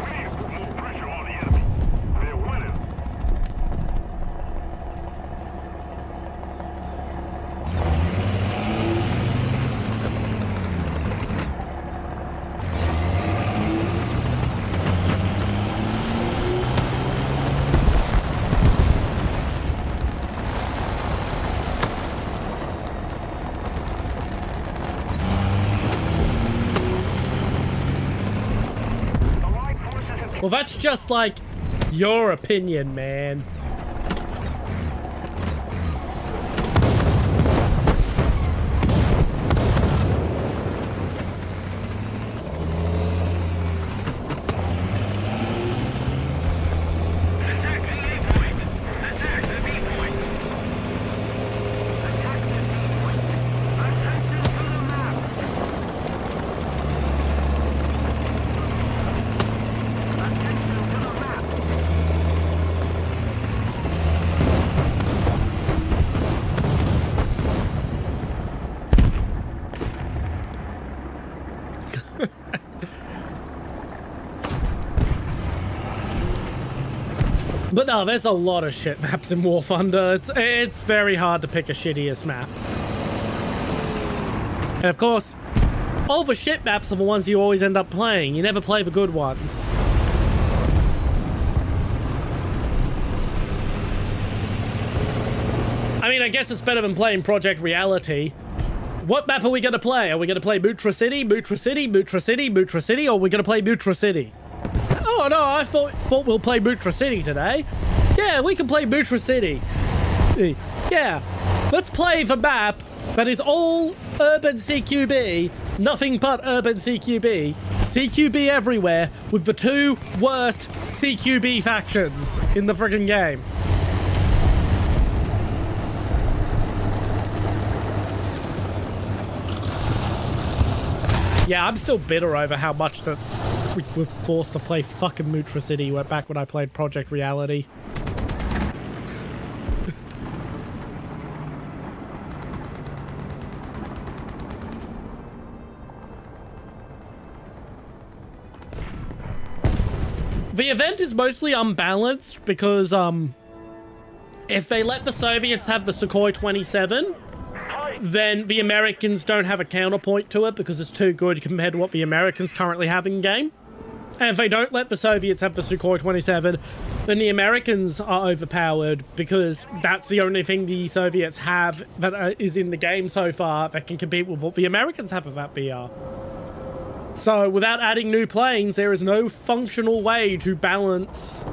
We need to put more pressure on the enemy. They're winning. Well, that's just like your opinion, man. Attack the A point. Attack the B point. Attack the B point. Attention to the map. Attention to the map. But no, there's a lot of shit maps in Warthunder. It's very hard to pick a shittiest map. And of course, all the shit maps are the ones you always end up playing. You never play the good ones. I mean, I guess it's better than playing Project Reality. What map are we going to play? Are we going to play Mutra City, Mutra City, Mutra City, Mutra City, or are we going to play Mutra City? Oh no, I thought we'll play Mutra City today. Yeah, we can play Mutra City. Yeah, let's play the map that is all urban CQB, nothing but urban CQB. CQB everywhere, with the two worst CQB factions in the friggin' game. Yeah, I'm still bitter over how much that we were forced to play fucking Mutra City back when I played Project Reality. The event is mostly unbalanced because, if they let the Soviets have the Sukhoi 27, then the Americans don't have a counterpoint to it because it's too good compared to what the Americans currently have in game. And if they don't let the Soviets have the Sukhoi 27, then the Americans are overpowered because that's the only thing the Soviets have that is in the game so far that can compete with what the Americans have of that BR. So without adding new planes, there is no functional way to balance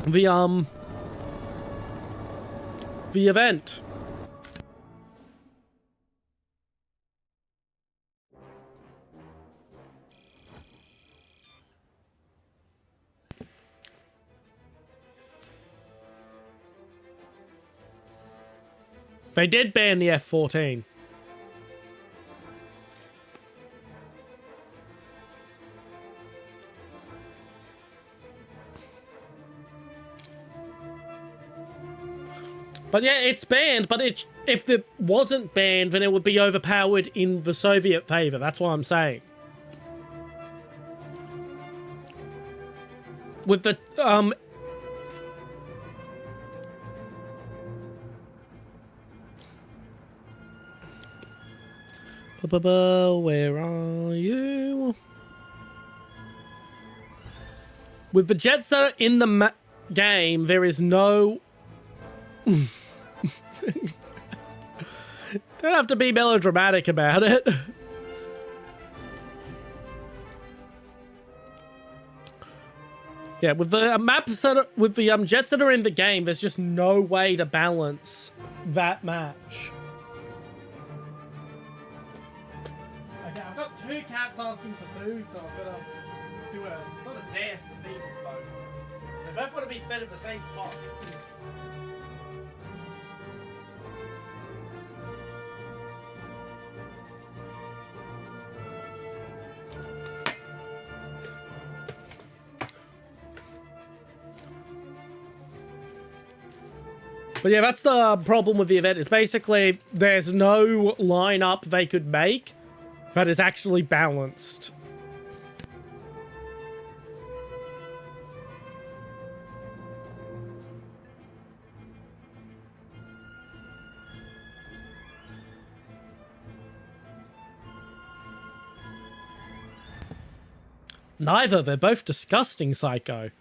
the event. They did ban the F-14. But yeah, it's banned, but if it wasn't banned, then it would be overpowered in the Soviet favor. That's what I'm saying. With the, where are you? With the jets that are in the game, there is no... Don't have to be melodramatic about it. Yeah, with the maps that are, with the jets that are in the game, there's just no way to balance that match. Okay, I've got two cats asking for food, so I've got to do a sort of dance to feed them both. They both want to be fed at the same spot. But yeah, that's the problem with the event. Is basically there's no lineup they could make that is actually balanced. Neither. They're both disgusting, Psycho.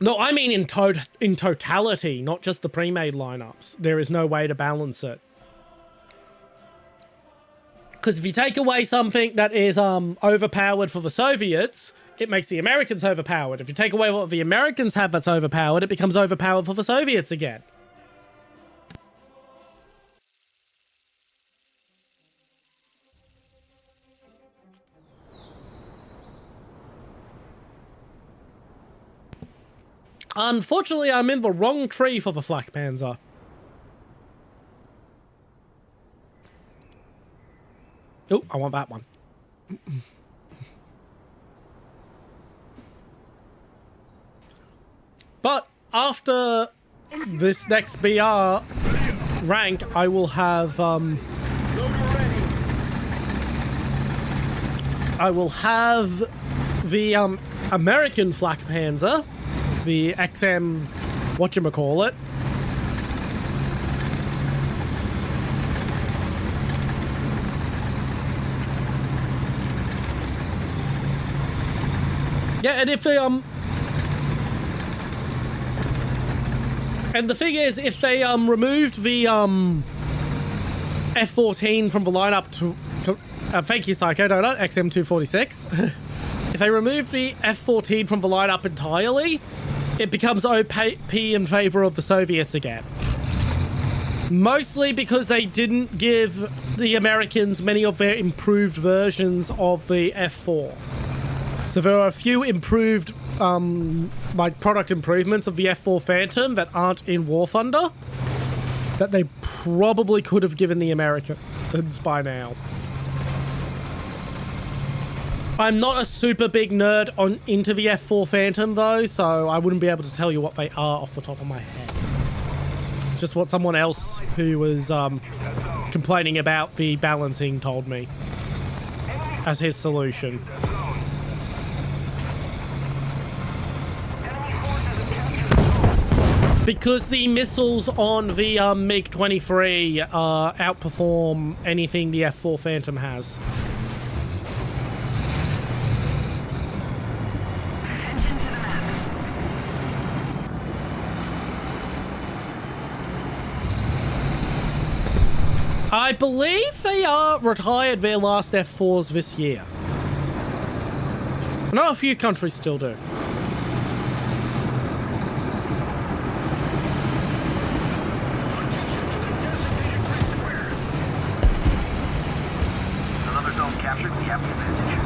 No, I mean in totality, not just the pre-made lineups. There is no way to balance it. Because if you take away something that is overpowered for the Soviets, it makes the Americans overpowered. If you take away what the Americans have that's overpowered, it becomes overpowered for the Soviets again. Unfortunately, I'm in the wrong tree for the Flak Panzer. Oh, I want that one. But after this next BR rank, I will have the American Flak Panzer. The XM, whatchamacallit. Yeah, and if they, and the thing is, if they, removed the, F-14 from the lineup to, thank you, Psycho Donut, XM246. If they remove the F-14 from the lineup entirely, it becomes OP in favor of the Soviets again. Mostly because they didn't give the Americans many of their improved versions of the F-4. So there are a few improved, like product improvements of the F4 Phantom that aren't in Warthunder that they probably could have given the Americans by now. I'm not a super big nerd into the F4 Phantom though, so I wouldn't be able to tell you what they are off the top of my head. Just what someone else who was complaining about the balancing told me as his solution. Because the missiles on the MiG-23 outperform anything the F4 Phantom has. I believe they retired their last F4s this year. I know a few countries still do. Another zone captured. We have the advantage.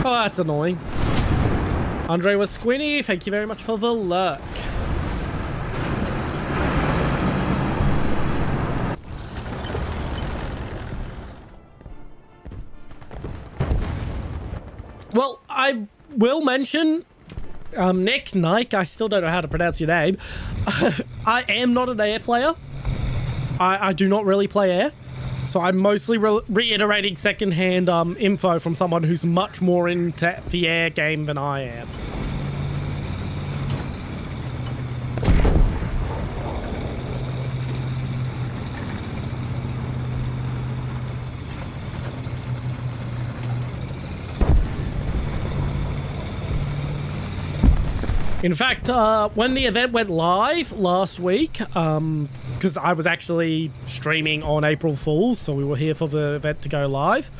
Oh, that's annoying. Andre was squinty. Thank you very much for the lurk. Well, I will mention, Nike, I still don't know how to pronounce your name. I am not an air player. I do not really play air. So I'm mostly reiterating secondhand info from someone who's much more into the air game than I am. In fact, when the event went live last week, because I was actually streaming on April Fool's, so we were here for the event to go live,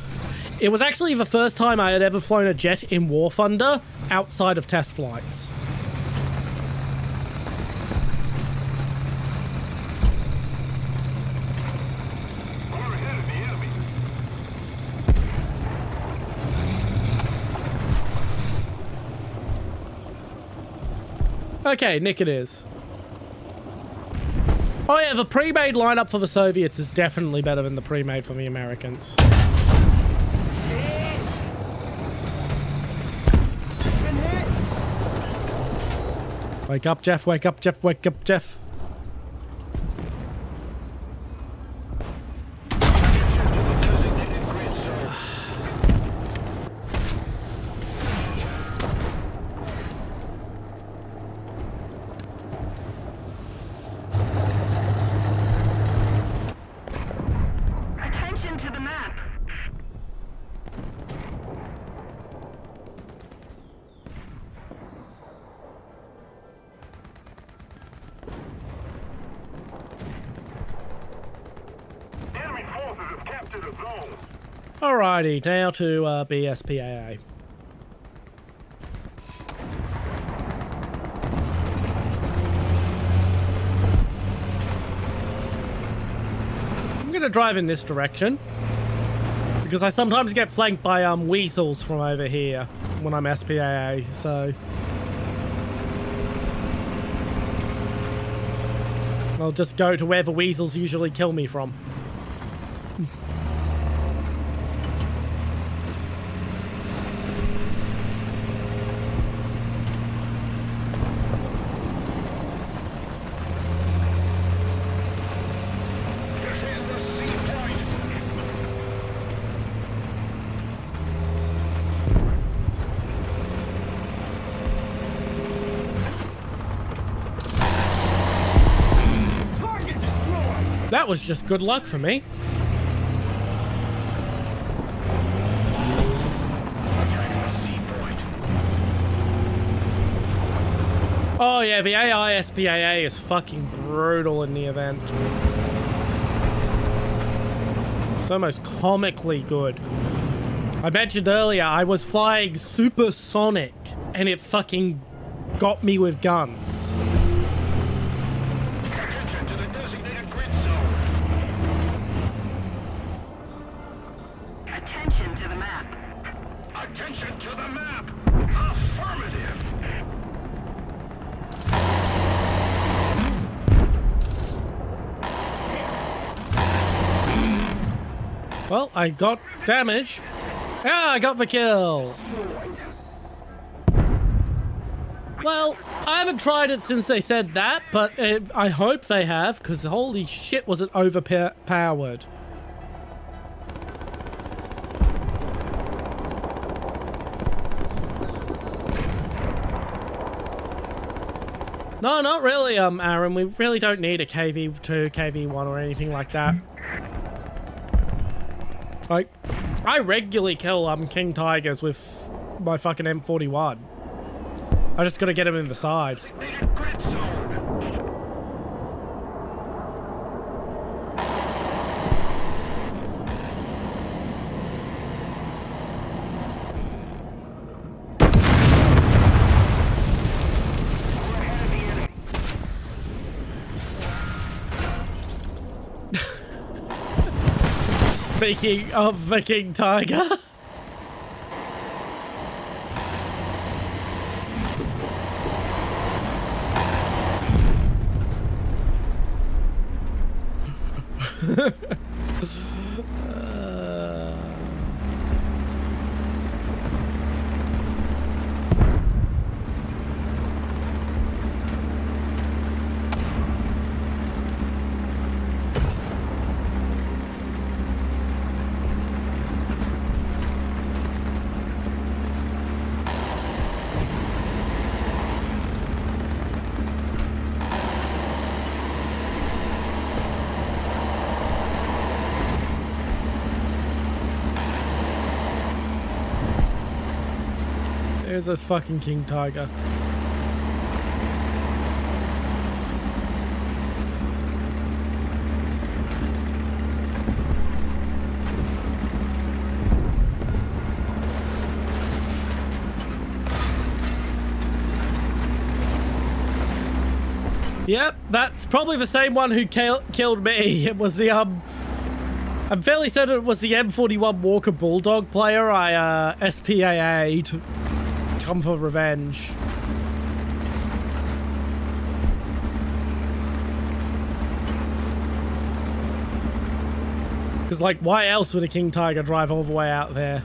it was actually the first time I had ever flown a jet in Warthunder outside of test flights. Okay, Nick it is. Oh yeah, the pre-made lineup for the Soviets is definitely better than the pre-made for the Americans. Wake up, Jeff, wake up, Jeff, wake up, Jeff. Alrighty, now to BSPAA. I'm gonna drive in this direction because I sometimes get flanked by weasels from over here when I'm SPAA, so I'll just go to where the weasels usually kill me from. That was just good luck for me. Oh yeah, the AI SPAA is fucking brutal in the event. It's almost comically good. I mentioned earlier I was flying supersonic and it fucking got me with guns. Well, I got damage. Yeah, I got the kill. Well, I haven't tried it since they said that, but I hope they have, because holy shit was it overpowered. No, not really, Aaron. We really don't need a KV2, KV1 or anything like that. Like, I regularly kill King Tigers with my fucking M41. I just gotta get him in the side. Speaking of the King Tiger. There's this fucking King Tiger. Yep, that's probably the same one who killed me. It was the, I'm fairly certain it was the M41 Walker Bulldog player I, SPAA'd. Come for revenge. Because, like, why else would a King Tiger drive all the way out there?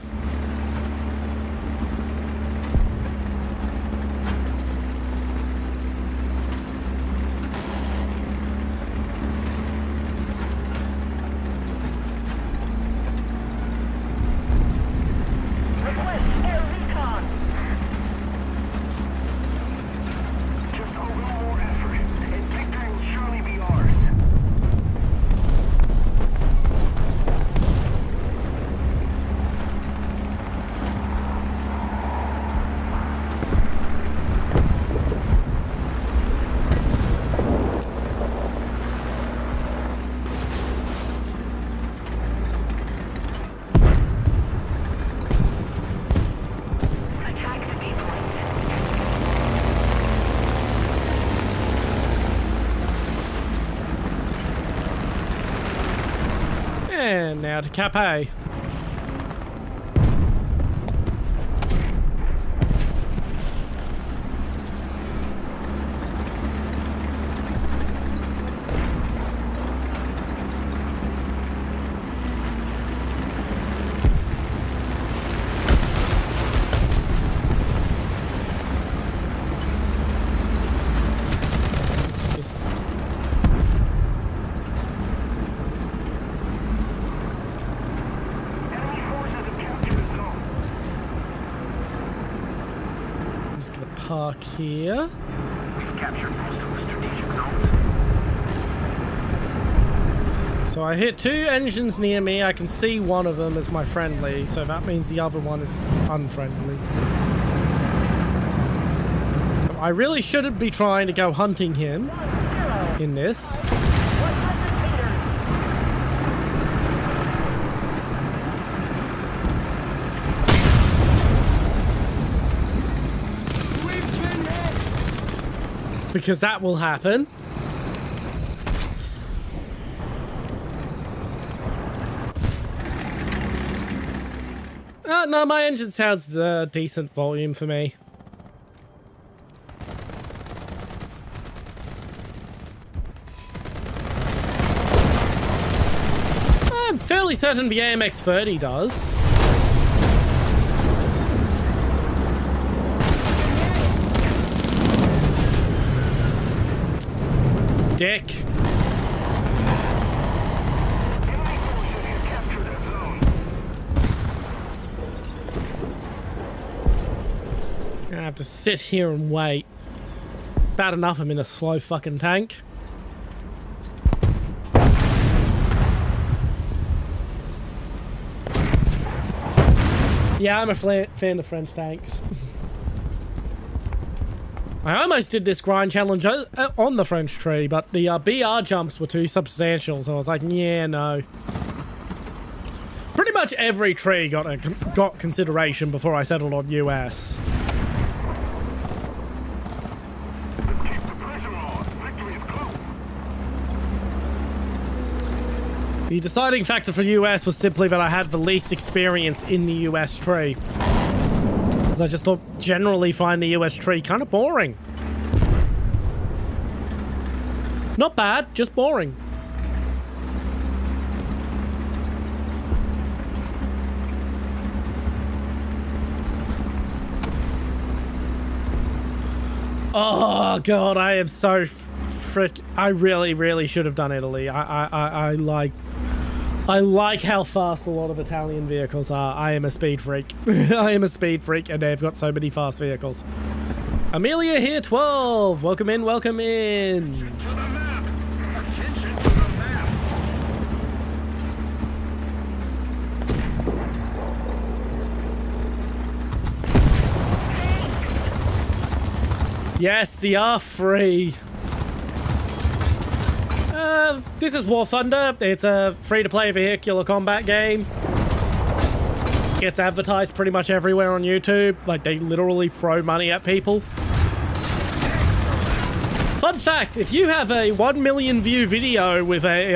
And now to Cap A. Park here. So I hit two engines near me. I can see one of them as my friendly, so that means the other one is unfriendly. I really shouldn't be trying to go hunting him in this. Because that will happen. No, my engine sounds decent volume for me. I'm fairly fairly certain the AMX-30 does. Dick. I have to sit here and wait. It's bad enough I'm in a slow fucking tank. Yeah, I'm a fan of French tanks. I almost did this grind challenge on the French tree, but the BR jumps were too substantial, so I was like, yeah, no. Pretty much every tree got consideration before I settled on US. Keep the pressure on. Victory is close. The deciding factor for US was simply that I had the least experience in the US tree. Because I just generally find the US tree kind of boring. Not bad, just boring. Oh god, I am so I really should have done Italy. I like how fast a lot of Italian vehicles are. I am a speed freak. I am a speed freak, and they've got so many fast vehicles. Amelia here, 12. Welcome in, welcome in. To the map. Attention to the map. Yes, the R3. This is Warthunder. It's a free-to-play vehicular combat game. Gets advertised pretty much everywhere on YouTube. Like, they literally throw money at people. Fun fact, if you have a 1 million view video with a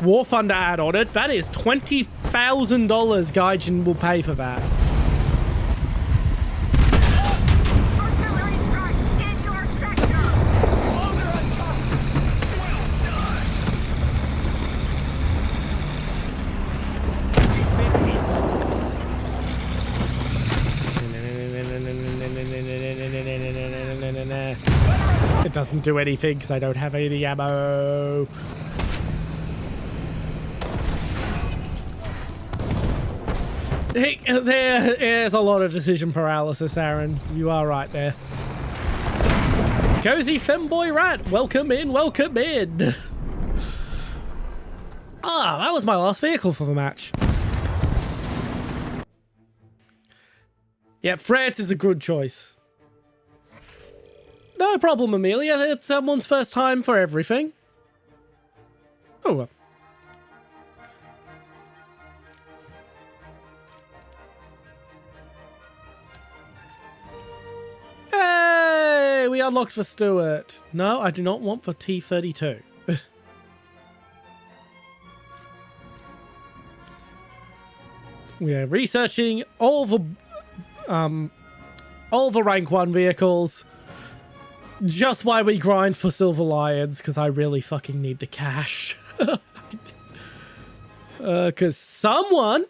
Warthunder ad on it, that is $20,000 Gaijin will pay for that. Artillery strike in your sector! Under attack! Well done! It doesn't do anything because I don't have any ammo. Hey, there's a lot of decision paralysis, Aaron. You are right there. Cozy Femboy Rat, welcome in, welcome in. Ah, that was my last vehicle for the match. Yeah, France is a good choice. No problem, Amelia. It's someone's first time for everything. Oh, well. Hey, we unlocked for Stuart. No, I do not want for T32. We are researching all the rank 1 vehicles. Just why we grind for Silver Lions, because I really fucking need the cash. Because someone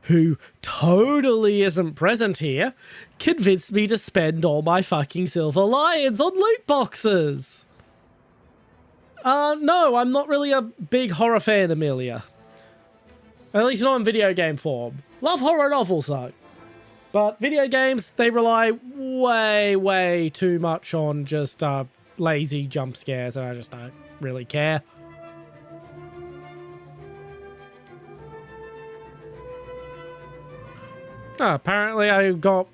who totally isn't present here convinced me to spend all my fucking Silver Lions on loot boxes. No, I'm not really a big horror fan, Amelia. At least not in video game form. Love horror novels, though. But video games, they rely way too much on just lazy jump scares, and I just don't really care. Oh, apparently I got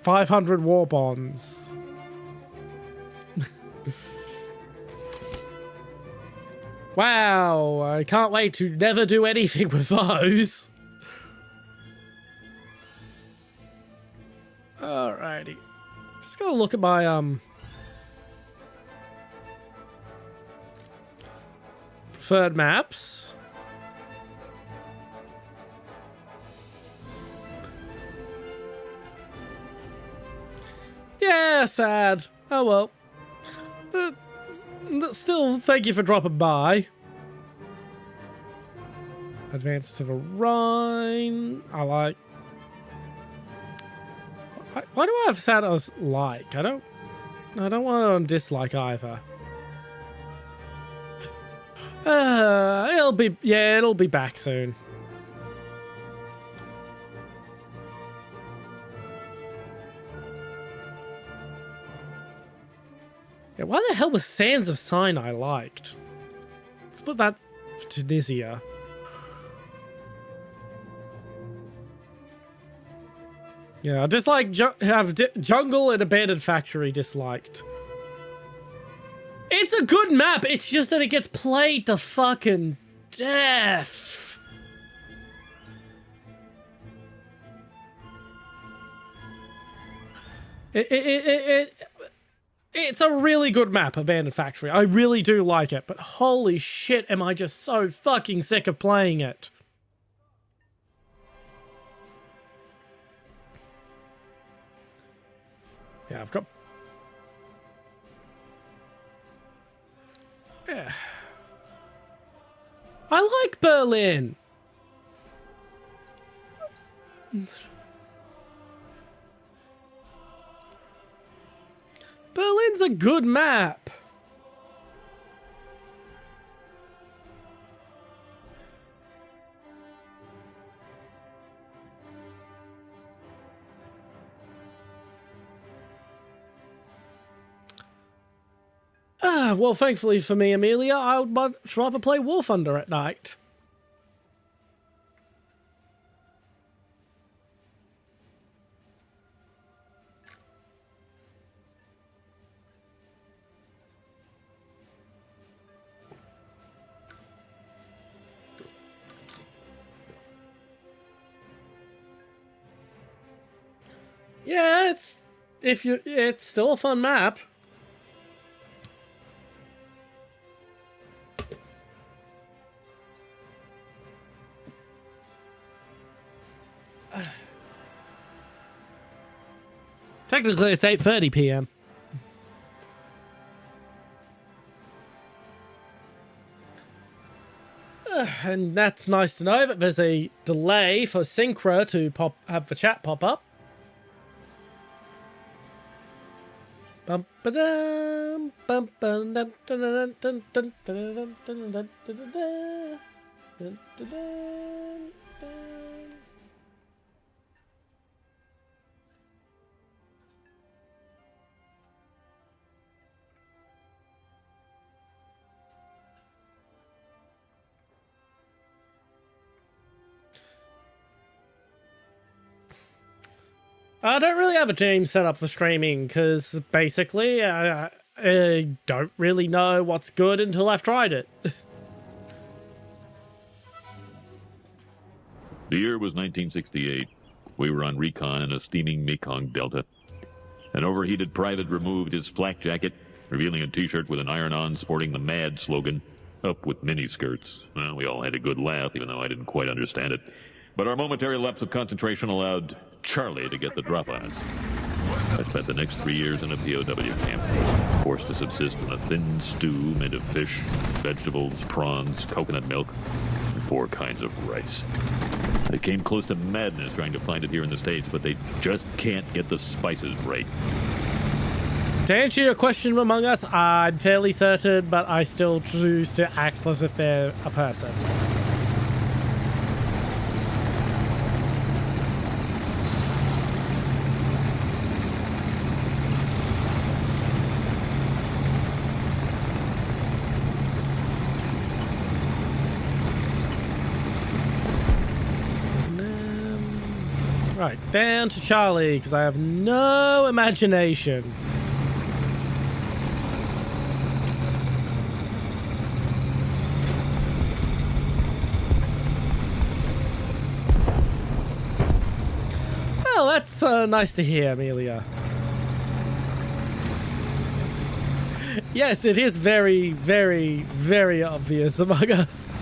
500 war bonds. Wow, I can't wait to never do anything with those. Alrighty. Just gonna look at my preferred maps. Yeah, sad. Oh well. Still, thank you for dropping by. Advance to the Rhine. I like... Why do I have set as like? I don't want it on dislike either. It'll be back soon. Yeah, why the hell was Sands of Sinai liked? Let's put that to Tunisia. Yeah, I dislike Jungle and Abandoned Factory disliked. It's a good map, it's just that it gets played to fucking death. It's a really good map, Abandoned Factory. I really do like it, but holy shit, am I just so fucking sick of playing it. Yeah, I've got... Yeah. I like Berlin. Berlin's a good map. Well, thankfully for me, Amelia, I would much rather play Warthunder at night. Yeah, it's still a fun map. Technically, it's 8:30 p.m. And that's nice to know that there's a delay for Synchro to have the chat pop up. Bum ba dum bum dun dun dun dun dun dun dun dun dun dun dun. I don't really have a team set up for streaming because basically I don't really know what's good until I've tried it. The year was 1968. We were on recon in a steaming Mekong Delta. An overheated private removed his flak jacket, revealing a t-shirt with an iron-on sporting the MAD slogan, "Up with miniskirts." Well, we all had a good laugh, even though I didn't quite understand it. But our momentary lapse of concentration allowed Charlie to get the drop on us. I spent the next 3 years in a POW camp, forced to subsist on a thin stew made of fish, vegetables, prawns, coconut milk, and 4 kinds of rice. I came close to madness trying to find it here in the States, but they just can't get the spices right. To answer your question, Among Us, I'm fairly certain, but I still choose to act as if they're a person. Right, down to Charlie, because I have no imagination. Well, that's nice to hear, Amelia. Yes, it is very, very, very obvious Among Us.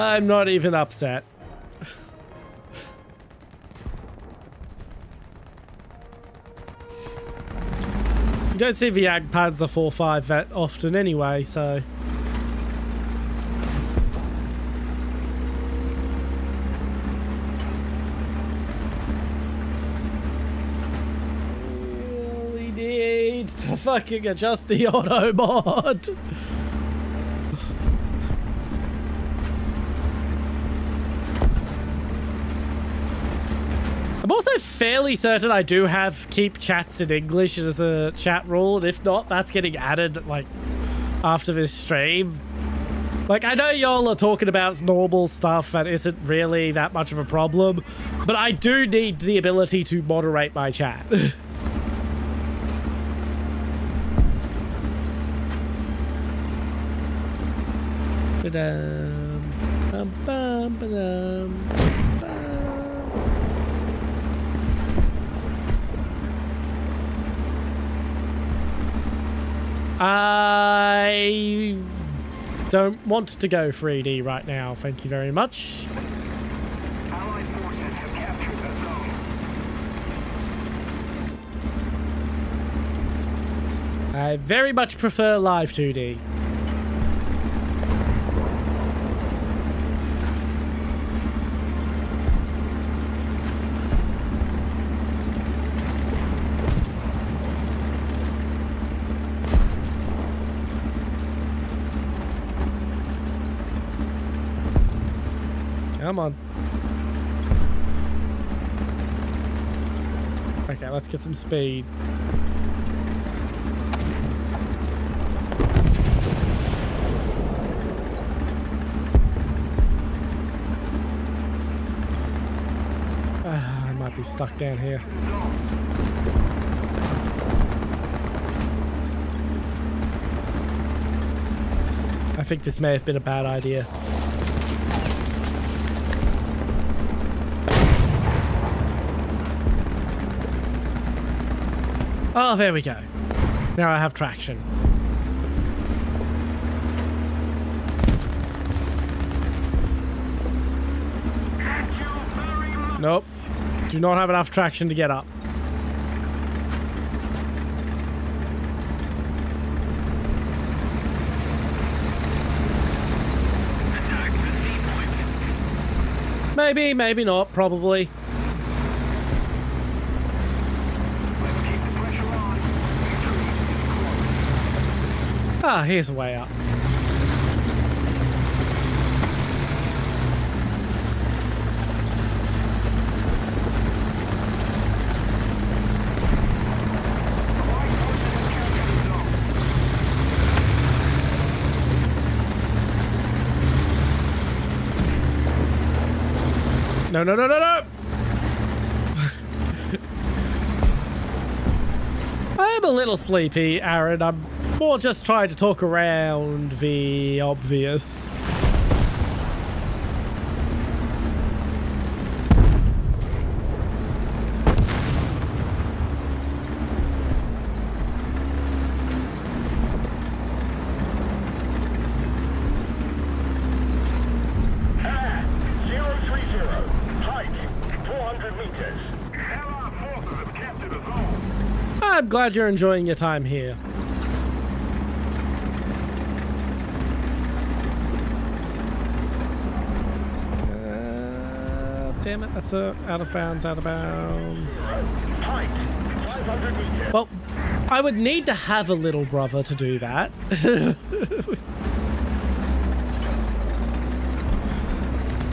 I'm not even upset. You don't see the Jagdpanzer 4.5 that often anyway, so... We need to fucking adjust the auto mod. I'm also fairly certain I do have keep chats in English as a chat rule, and if not, that's getting added, like, after this stream. Like, I know y'all are talking about normal stuff that isn't really that much of a problem, but I do need the ability to moderate my chat. Ba-dum, bum, ba-dum, bum. I don't want to go 3D right now, thank you very much. Allied forces have captured the zone. I very much prefer live 2D. Come on. Okay, let's get some speed. I might be stuck down here. I think this may have been a bad idea. Oh, there we go. Now I have traction. Nope. Do not have enough traction to get up. Maybe, maybe not, probably. Ah, here's a way up. No, no, no, no, no! I'm a little sleepy, Aaron. I'm more just trying to talk around the obvious. I'm glad you're enjoying your time here. Damn it, that's a out of bounds, out of bounds. Well, I would need to have a little brother to do that.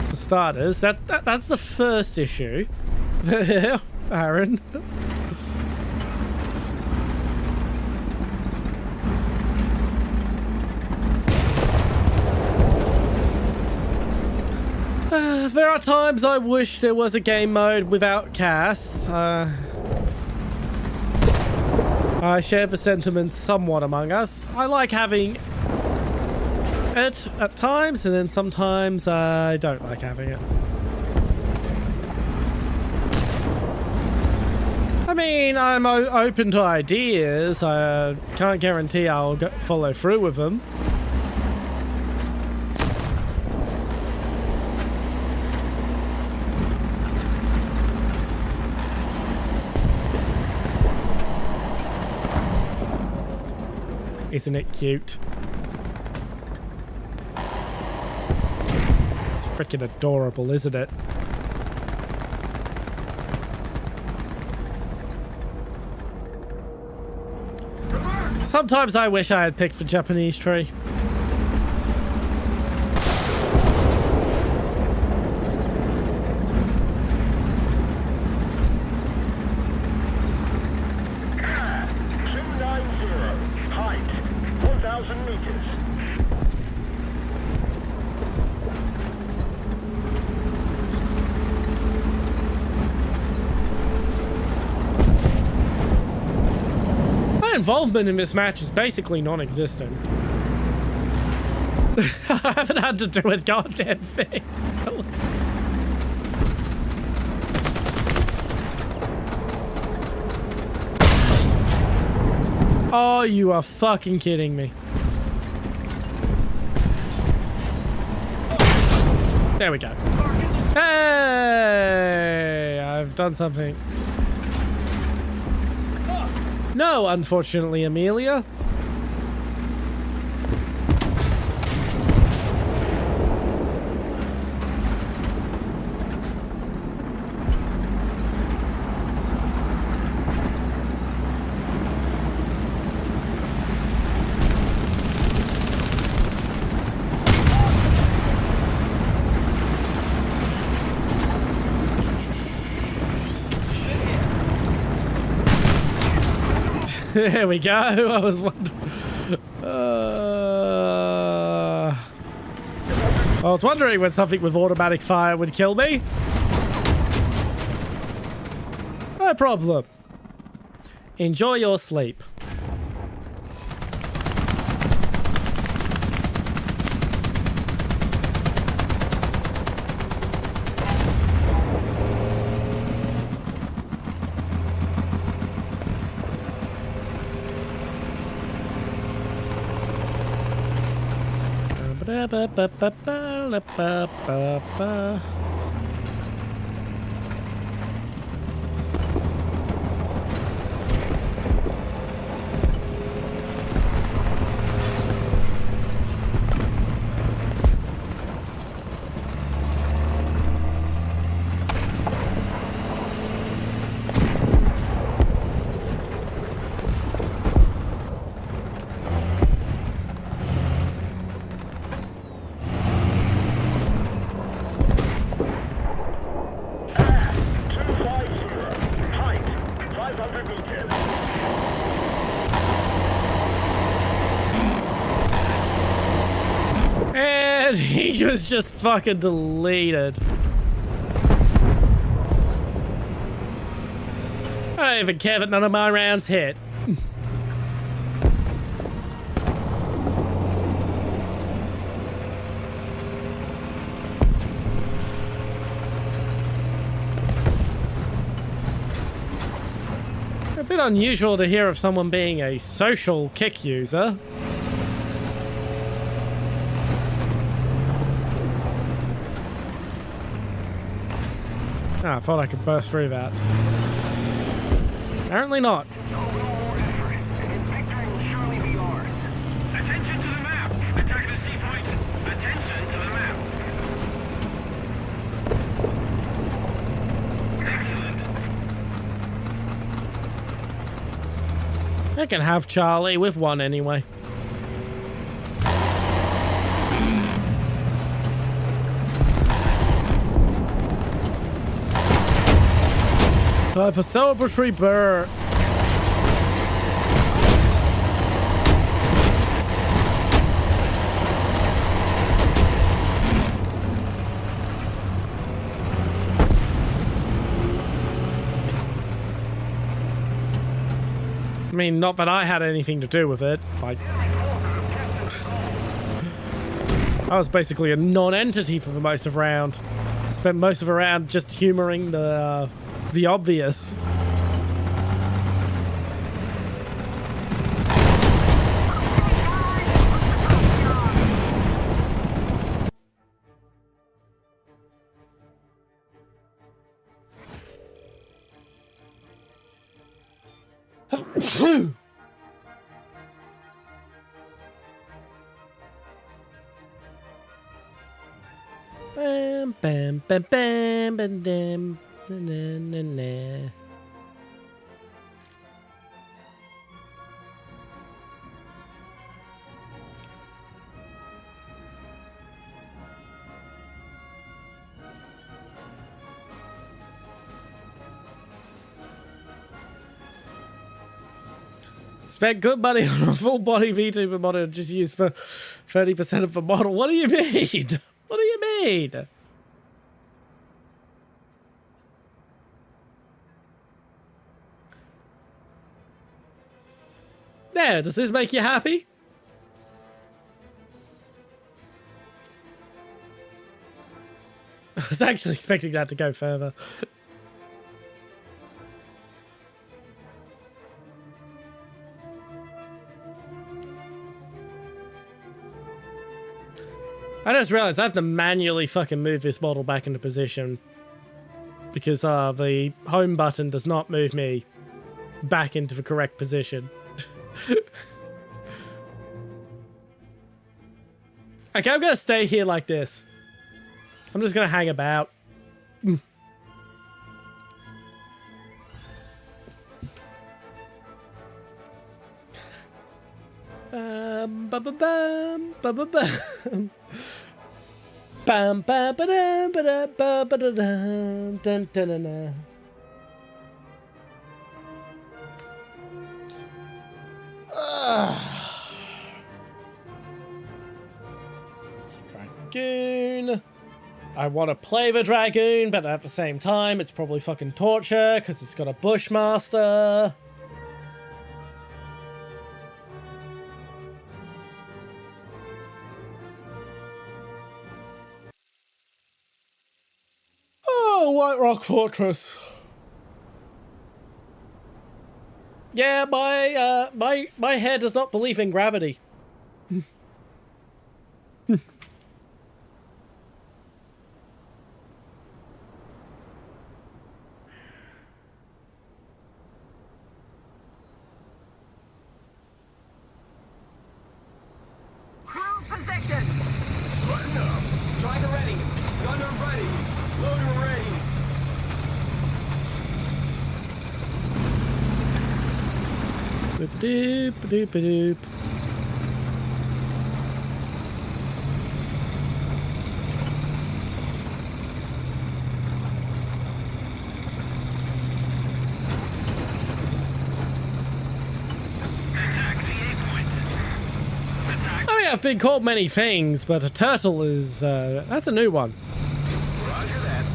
For starters, that's the first issue. Aaron. There are times I wish there was a game mode without Cass. I share the sentiments somewhat among us. I like having it at times, and then sometimes I don't like having it. I mean, I'm open to ideas. I can't guarantee I'll follow through with them. Isn't it cute? It's freaking adorable, isn't it? Sometimes I wish I had picked the Japanese tree. Involvement in this match is basically non-existent. I haven't had to do a goddamn thing. Oh, you are fucking kidding me. There we go. Hey, I've done something. No, unfortunately, Amelia. There we go. I was wondering when something with automatic fire would kill me. No problem. Enjoy your sleep. Ba-ba-ba-ba-ba-ba-ba. And he was just fucking deleted. I don't even care that none of my rounds hit. A bit unusual to hear of someone being a social kick user. Ah, I thought I could burst through that. Apparently not. No more effort, and victory will surely be ours. Attention to the map! Attack the sea point! Attention to the map! Excellent. I can have Charlie with one anyway. Time for celebratory burr. I mean, not that I had anything to do with it. Like, I was basically a non-entity for the most of the round. Spent most of the round just humoring the obvious. Bam, bam, bam, bam, na, na, na, na. Spent good money on a full body Vtuber model and just used for 30% of the model. What do you mean? What do you mean? There, does this make you happy? I was actually expecting that to go further. I just realized I have to manually fucking move this model back into position because the home button does not move me back into the correct position. Okay, I'm gonna stay here like this. I'm just gonna hang about. Bum ba ba bum ba ba bum. Bum ba ba dum ba da ba ba da dum dun dun dun dun. It's a dragoon. I want to play the dragoon, but at the same time, it's probably fucking torture because it's got a bushmaster. Oh, White Rock Fortress. Yeah, my head does not believe in gravity. Ground position. Button up. Driver ready. Gunner ready. Loader ready. Boop doop doop doop. I mean, I've been called many things, but a turtle is, that's a new one. Roger that.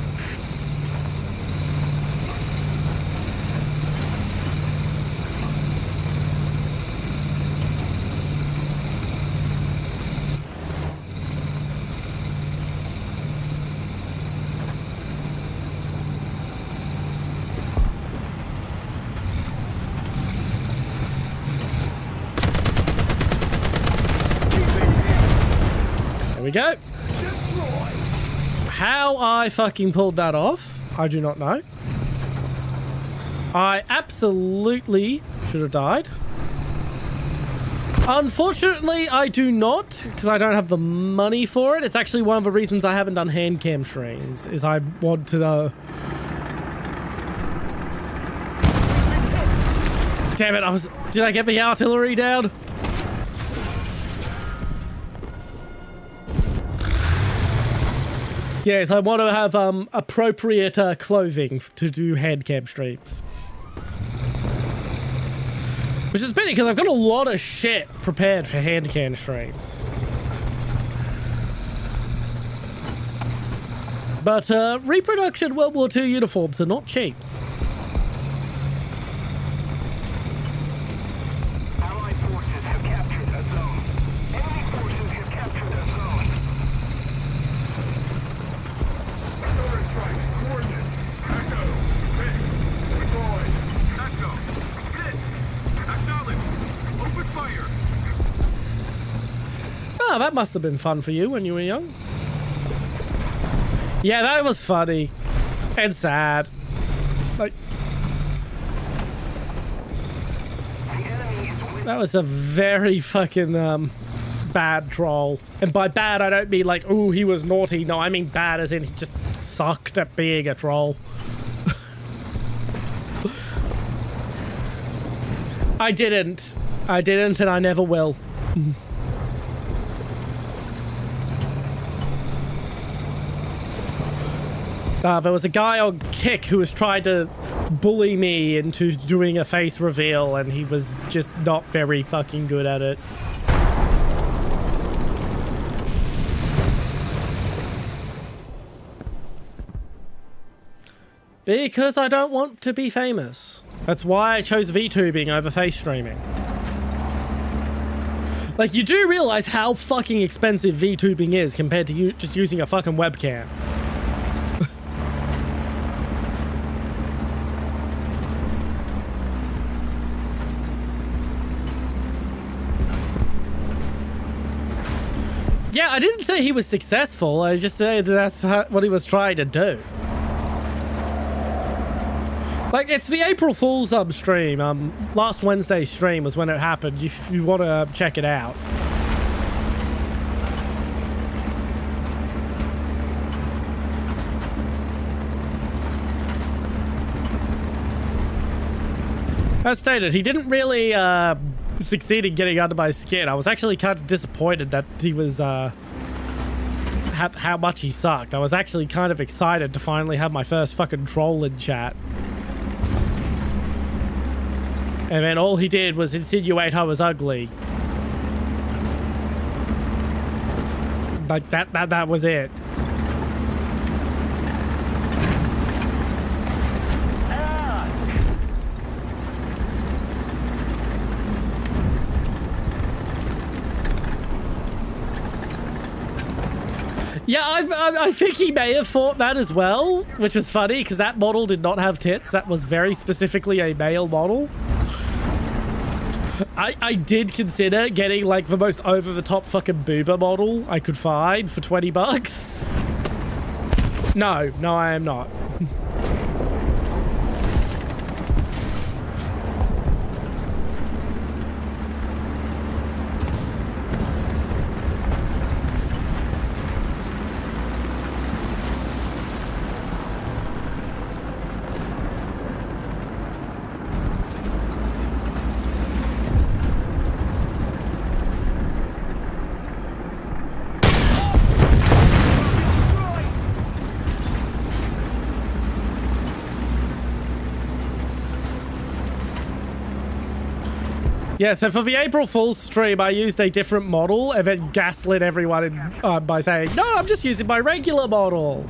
There we go. How I fucking pulled that off, I do not know. I absolutely should have died. Unfortunately, I do not, because I don't have the money for it. It's actually one of the reasons I haven't done hand cam streams, is I want to know. Damn it, did I get the artillery down? Yes, I want to have appropriate clothing to do hand cam streams. Which is pity because I've got a lot of shit prepared for hand cam streams. But reproduction World War II uniforms are not cheap. Allied forces have captured a zone. Enemy forces have captured a zone. Artillery strike. Coordinates. Echo. 6. Destroyed. Echo. 6. Acknowledge. Open fire. Oh, that must have been fun for you when you were young. Yeah, that was funny. And sad. Like, The enemy is with that was a very fucking bad troll. And by bad, I don't mean like, ooh, he was naughty. No, I mean bad as in he just sucked at being a troll. I didn't, and I never will. There was a guy on Kick who was trying to bully me into doing a face reveal, and he was just not very fucking good at it. Because I don't want to be famous. That's why I chose VTubing over face streaming. Like, you do realize how fucking expensive VTubing is compared to you just using a fucking webcam. Yeah, I didn't say he was successful. I just said that's what he was trying to do. Like, it's the April Fool's stream. Last Wednesday's stream was when it happened. If you want to check it out. As stated, he didn't really succeed in getting under my skin. I was actually kind of disappointed that he was how much he sucked. I was actually kind of excited to finally have my first fucking troll in chat. And then all he did was insinuate I was ugly. Like that was it. Yeah, I think he may have thought that as well, which was funny because that model did not have tits. That was very specifically a male model. I did consider getting like the most over-the-top fucking boober model I could find for 20 bucks. No, I am not. Yeah, so for the April Fool's stream, I used a different model and then gaslit everyone by saying, no, I'm just using my regular model.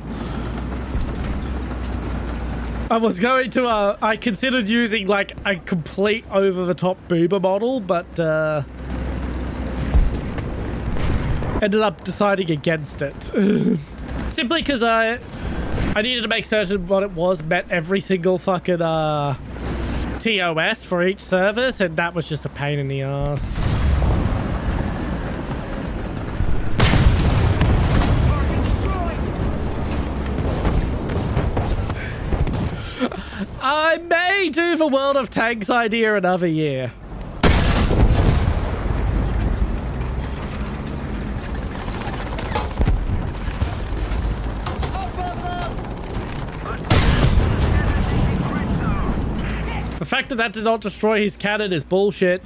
I was going to, I considered using like a complete over-the-top boober model, but ended up deciding against it. Simply because I needed to make certain what it was met every single fucking TOS for each service, and that was just a pain in the ass. I may do the World of Tanks idea another year. The fact that did not destroy his cannon is bullshit.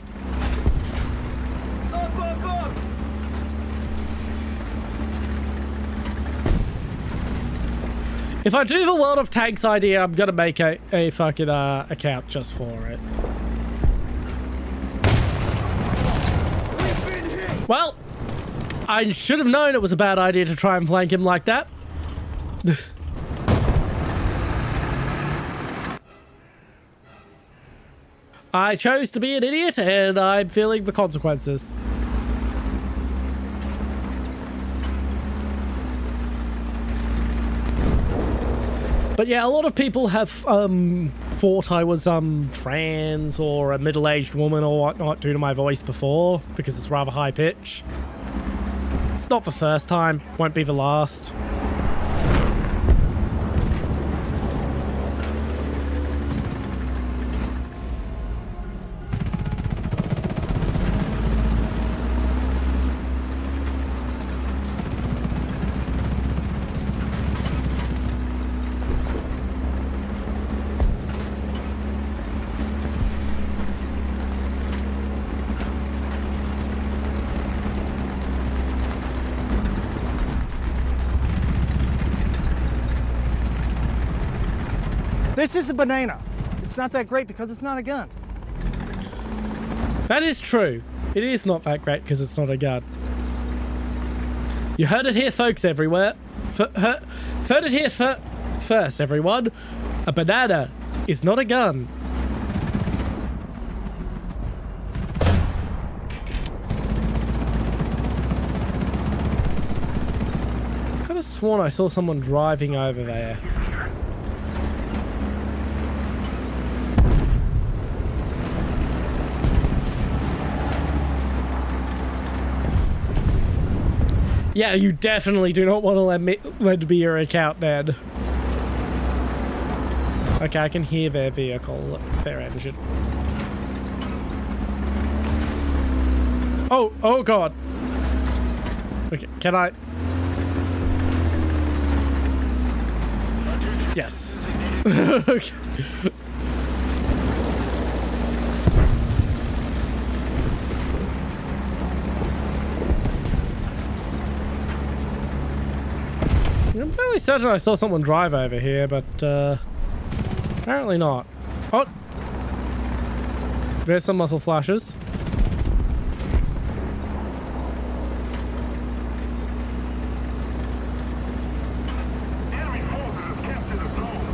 If I do the World of Tanks idea, I'm gonna make a fucking account just for it. Well, I should have known it was a bad idea to try and flank him like that. I chose to be an idiot, and I'm feeling the consequences. But yeah, a lot of people have thought I was trans or a middle-aged woman or whatnot due to my voice before, because it's rather high pitch. It's not the first time, won't be the last. This is a banana. It's not that great because it's not a gun. That is true. It is not that great because it's not a gun. You heard it here, folks, everywhere. Heard it here first, everyone. A banana is not a gun. I could have sworn I saw someone driving over there. Yeah, you definitely do not want to let me your account, Ned. Okay, I can hear their vehicle, their engine. Oh god. Okay, can I? Yes. Okay. I'm fairly certain I saw someone drive over here, but apparently not. Oh! There's some muzzle flashes. Enemy forces have captured the zone.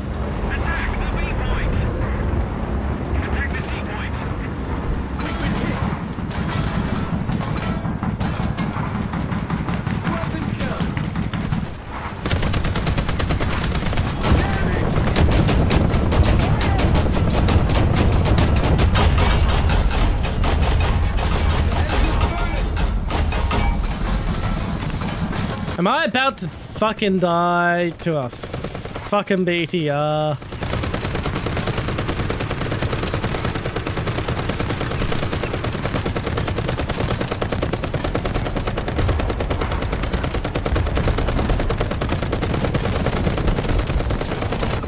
Attack the B point. Attack the C point. Weapon kill. Am I about to fucking die to a fucking BTR?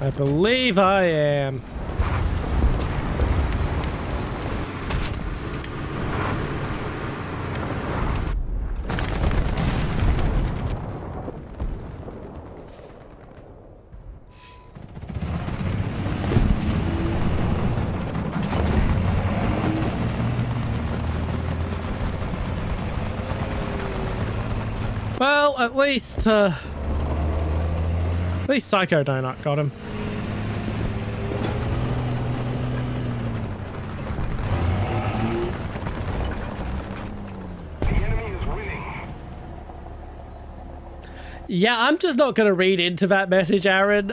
I believe I am. Well, at least Psycho Donut got him. The enemy is winning. Yeah, I'm just not gonna read into that message, Aaron.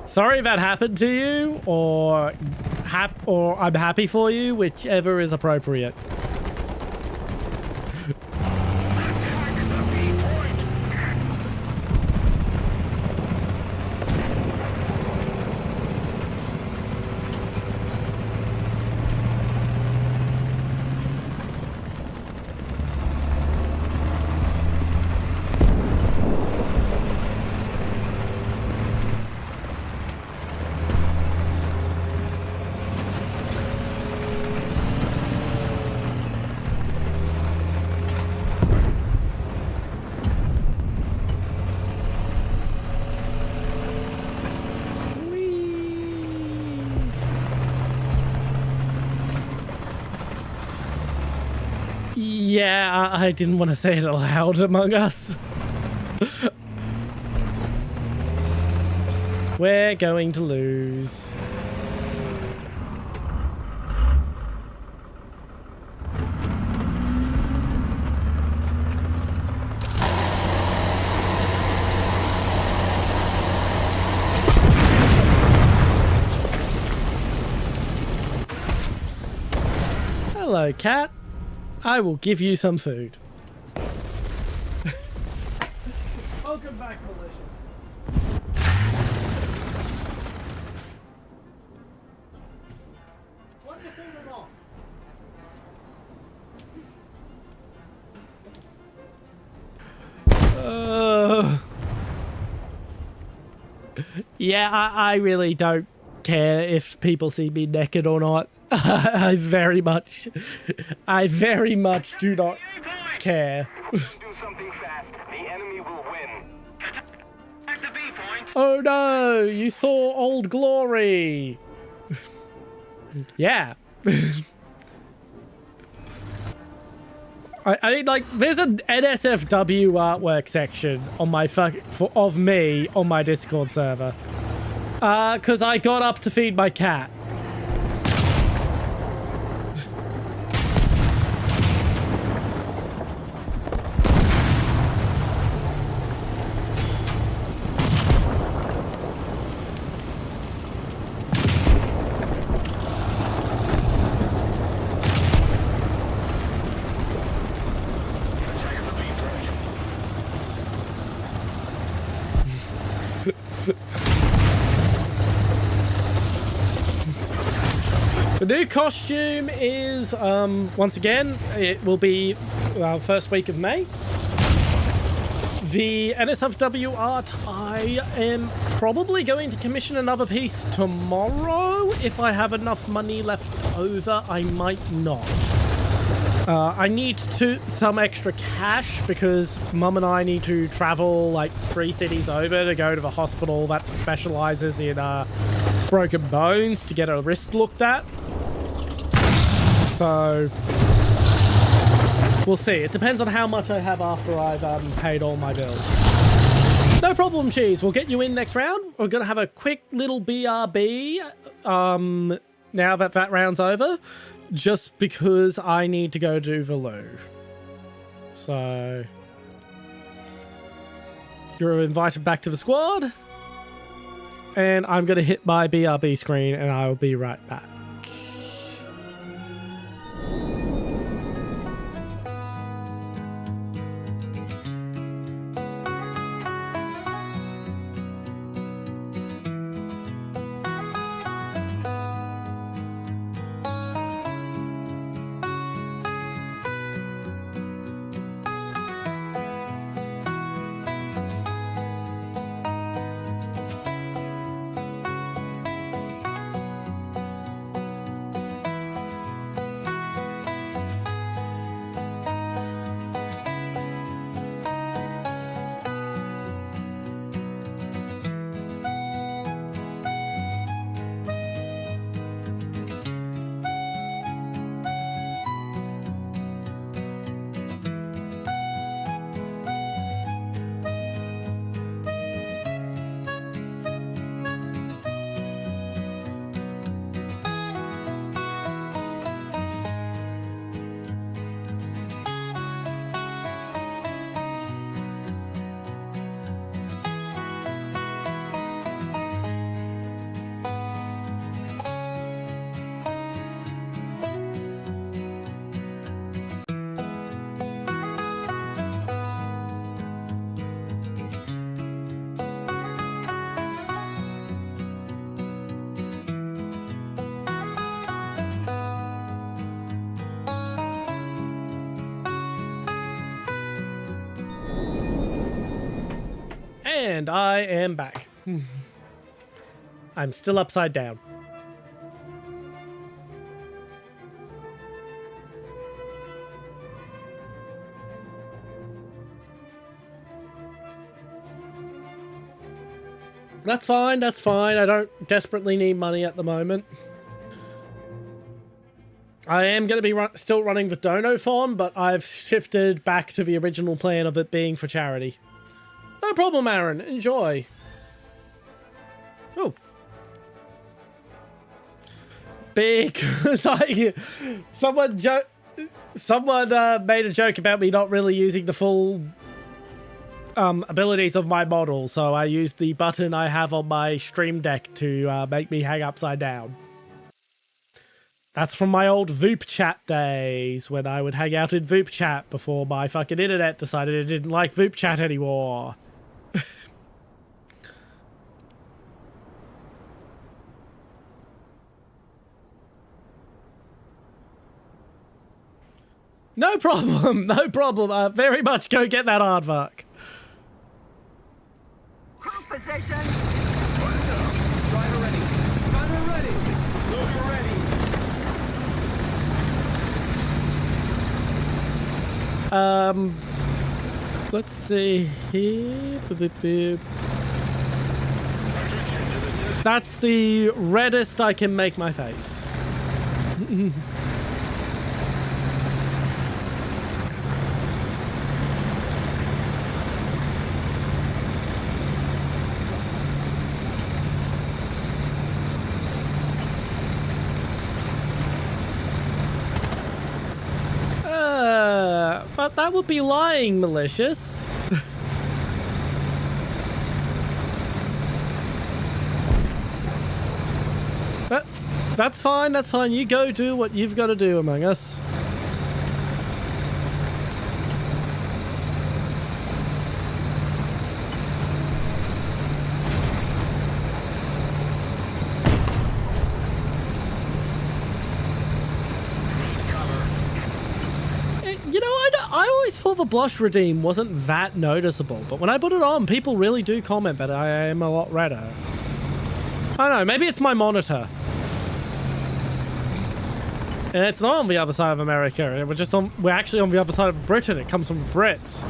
Sorry that happened to you, or I'm happy for you, whichever is appropriate. Yeah, I didn't want to say it aloud among us. We're going to lose. Hello, cat. I will give you some food. Welcome back, Malicious. What do you think of all? Yeah, I really don't care if people see me naked or not. I very much do not care. Do something fast. The enemy will win. Attack the B point. Oh no, you saw Old Glory. Yeah. I mean, like, there's an NSFW artwork section on my of me on my Discord server. Because I got up to feed my cat. The new costume is, once again, it will be first week of May. The NSFW art, I am probably going to commission another piece tomorrow. If I have enough money left over, I might not. I need some extra cash because Mum and I need to travel like 3 cities over to go to the hospital that specializes in broken bones to get a wrist looked at. So we'll see. It depends on how much I have after I've paid all my bills. No problem, Cheese. We'll get you in next round. We're going to have a quick little BRB now that that round's over, just because I need to go do the loo. So you're invited back to the squad. And I'm going to hit my BRB screen and I will be right back. And I am back. I'm still upside down. That's fine, that's fine. I don't desperately need money at the moment. I am going to be still running the Donophon, but I've shifted back to the original plan of it being for charity. No problem, Aaron. Enjoy. Oh. Because someone made a joke about me not really using the full abilities of my model, so I used the button I have on my stream deck to make me hang upside down. That's from my old Voop chat days, when I would hang out in Voop chat before my fucking internet decided it didn't like Voop chat anymore. No problem, no problem. Very much go get that aardvark. Crew position. Driver ready. Gunner ready. Loader ready. Let's see here. Boop, boop, boop. That's the reddest I can make my face. But that would be lying, malicious. That's fine, that's fine. You go do what you've got to do, Among Us. You know, I always thought the blush redeem wasn't that noticeable, but when I put it on, people really do comment that I am a lot redder. I don't know, maybe it's my monitor. And it's not on the other side of America. We're actually on the other side of Britain. It comes from the Brits.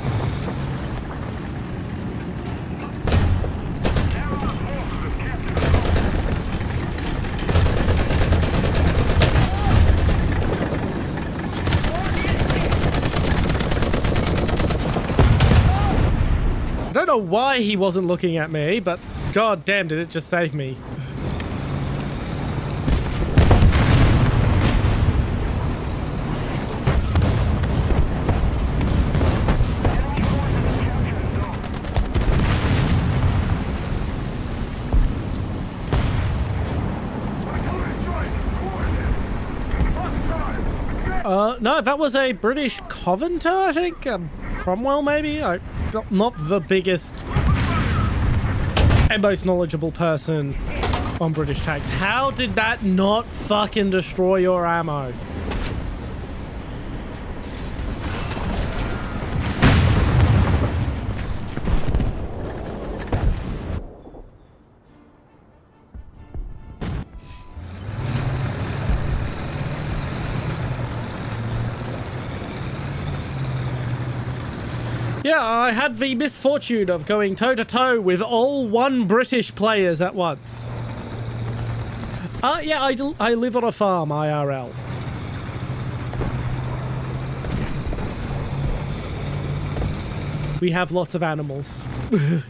I don't know why he wasn't looking at me, but god damn, did it just save me. No, that was a British Coventer, I think. Cromwell, maybe? Not the biggest and most knowledgeable person on British tanks. How did that not fucking destroy your ammo? Yeah, I had the misfortune of going toe-to-toe with all one British players at once. Yeah, I live on a farm, IRL. We have lots of animals. Allied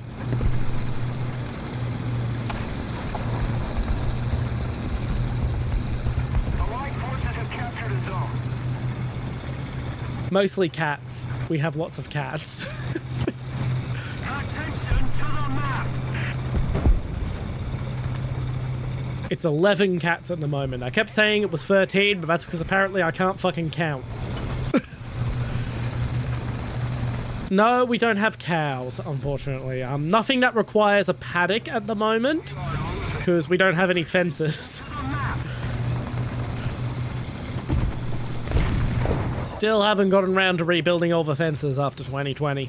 forces have captured a zone. Mostly cats. We have lots of cats. Attention to the map. It's 11 cats at the moment. I kept saying it was 13, but that's because apparently I can't fucking count. No, we don't have cows, unfortunately. Nothing that requires a paddock at the moment, because we don't have any fences. Still haven't gotten around to rebuilding all the fences after 2020.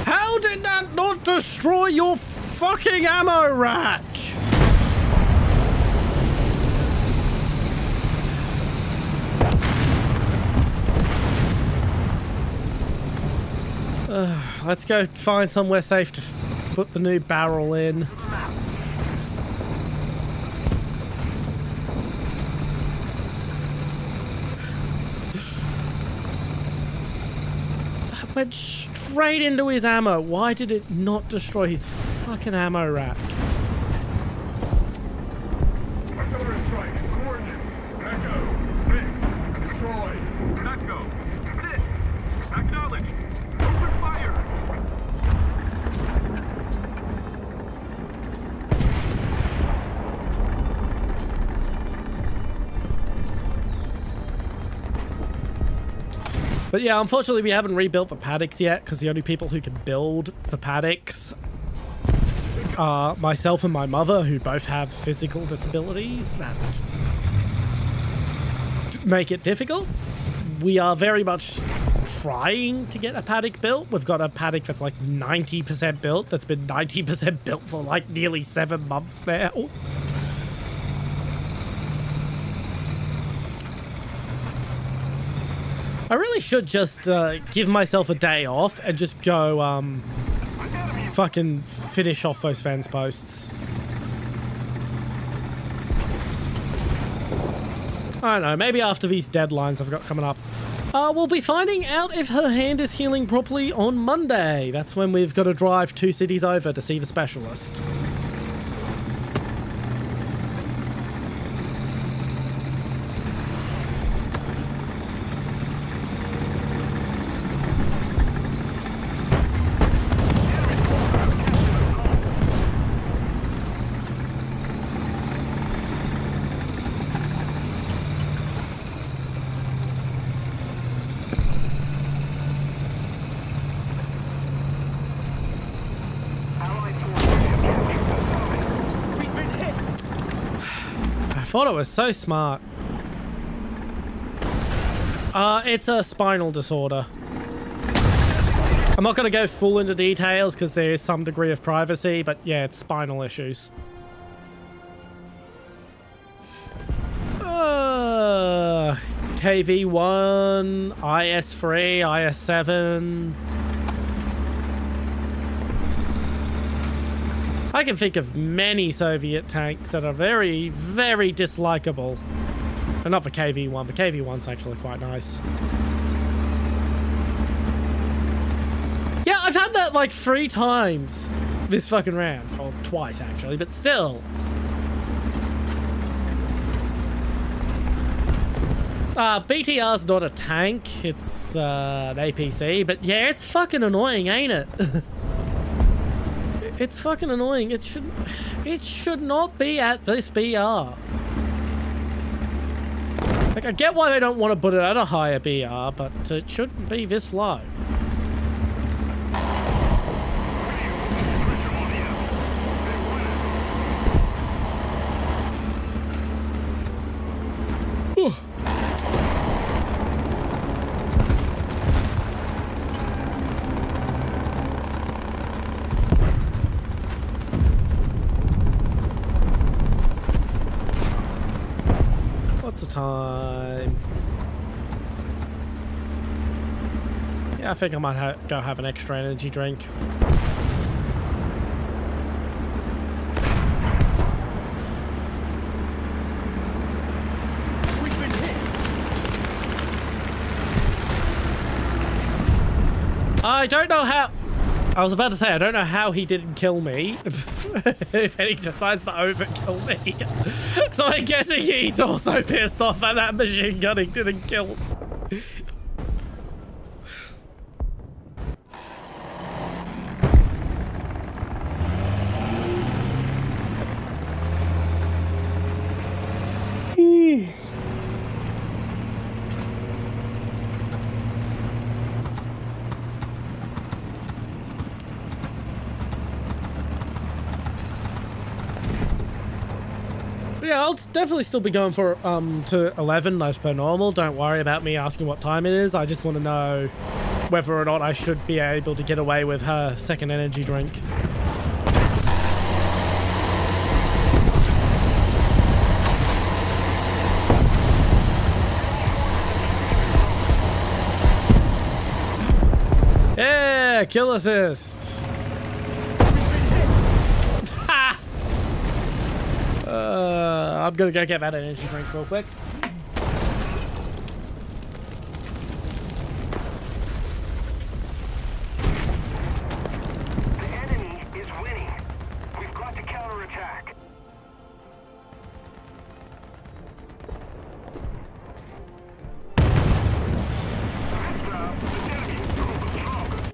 How did that not destroy your fucking ammo rack? Let's go find somewhere safe to put the new barrel in. That went straight into his ammo. Why did it not destroy his fucking ammo rack? Artillery strike. Coordinates. Echo. 6. Destroy. Echo 6. Acknowledge. Open fire. But yeah, unfortunately we haven't rebuilt the paddocks yet, because the only people who can build the paddocks are myself and my mother, who both have physical disabilities that make it difficult. We are very much trying to get a paddock built. We've got a paddock that's like 90% built. That's been 90% built for like nearly 7 months now. I really should just give myself a day off and just go fucking finish off those fence posts. I don't know, maybe after these deadlines I've got coming up. We'll be finding out if her hand is healing properly on Monday. That's when we've got to drive 2 cities over to see the specialist. I thought it was so smart. It's a spinal disorder. I'm not going to go full into details because there is some degree of privacy, but yeah, it's spinal issues. KV1, IS3, IS7. I can think of many Soviet tanks that are very, very dislikable. And not the KV1, but KV1's actually quite nice. Yeah, I've had that like 3 times this fucking round. Or twice, actually, but still. BTR's not a tank, it's an APC, but yeah, it's fucking annoying, ain't it? It's fucking annoying. It should not be at this BR. Like, I get why they don't want to put it at a higher BR, but it shouldn't be this low. Whew. What's the time? Yeah, I think I might go have an extra energy drink. We've been hit. I don't know how... I was about to say, I don't know how he didn't kill me. If he decides to overkill me. So I'm guessing he's also pissed off that that machine gunning didn't kill him. Yeah, I'll definitely still be going for to 11 as per normal. Don't worry about me asking what time it is. I just want to know whether or not I should be able to get away with her second energy drink. Yeah, kill assist. I'm gonna go get that energy drink real quick. The enemy is winning. We've got to counterattack. The enemy is proving stronger.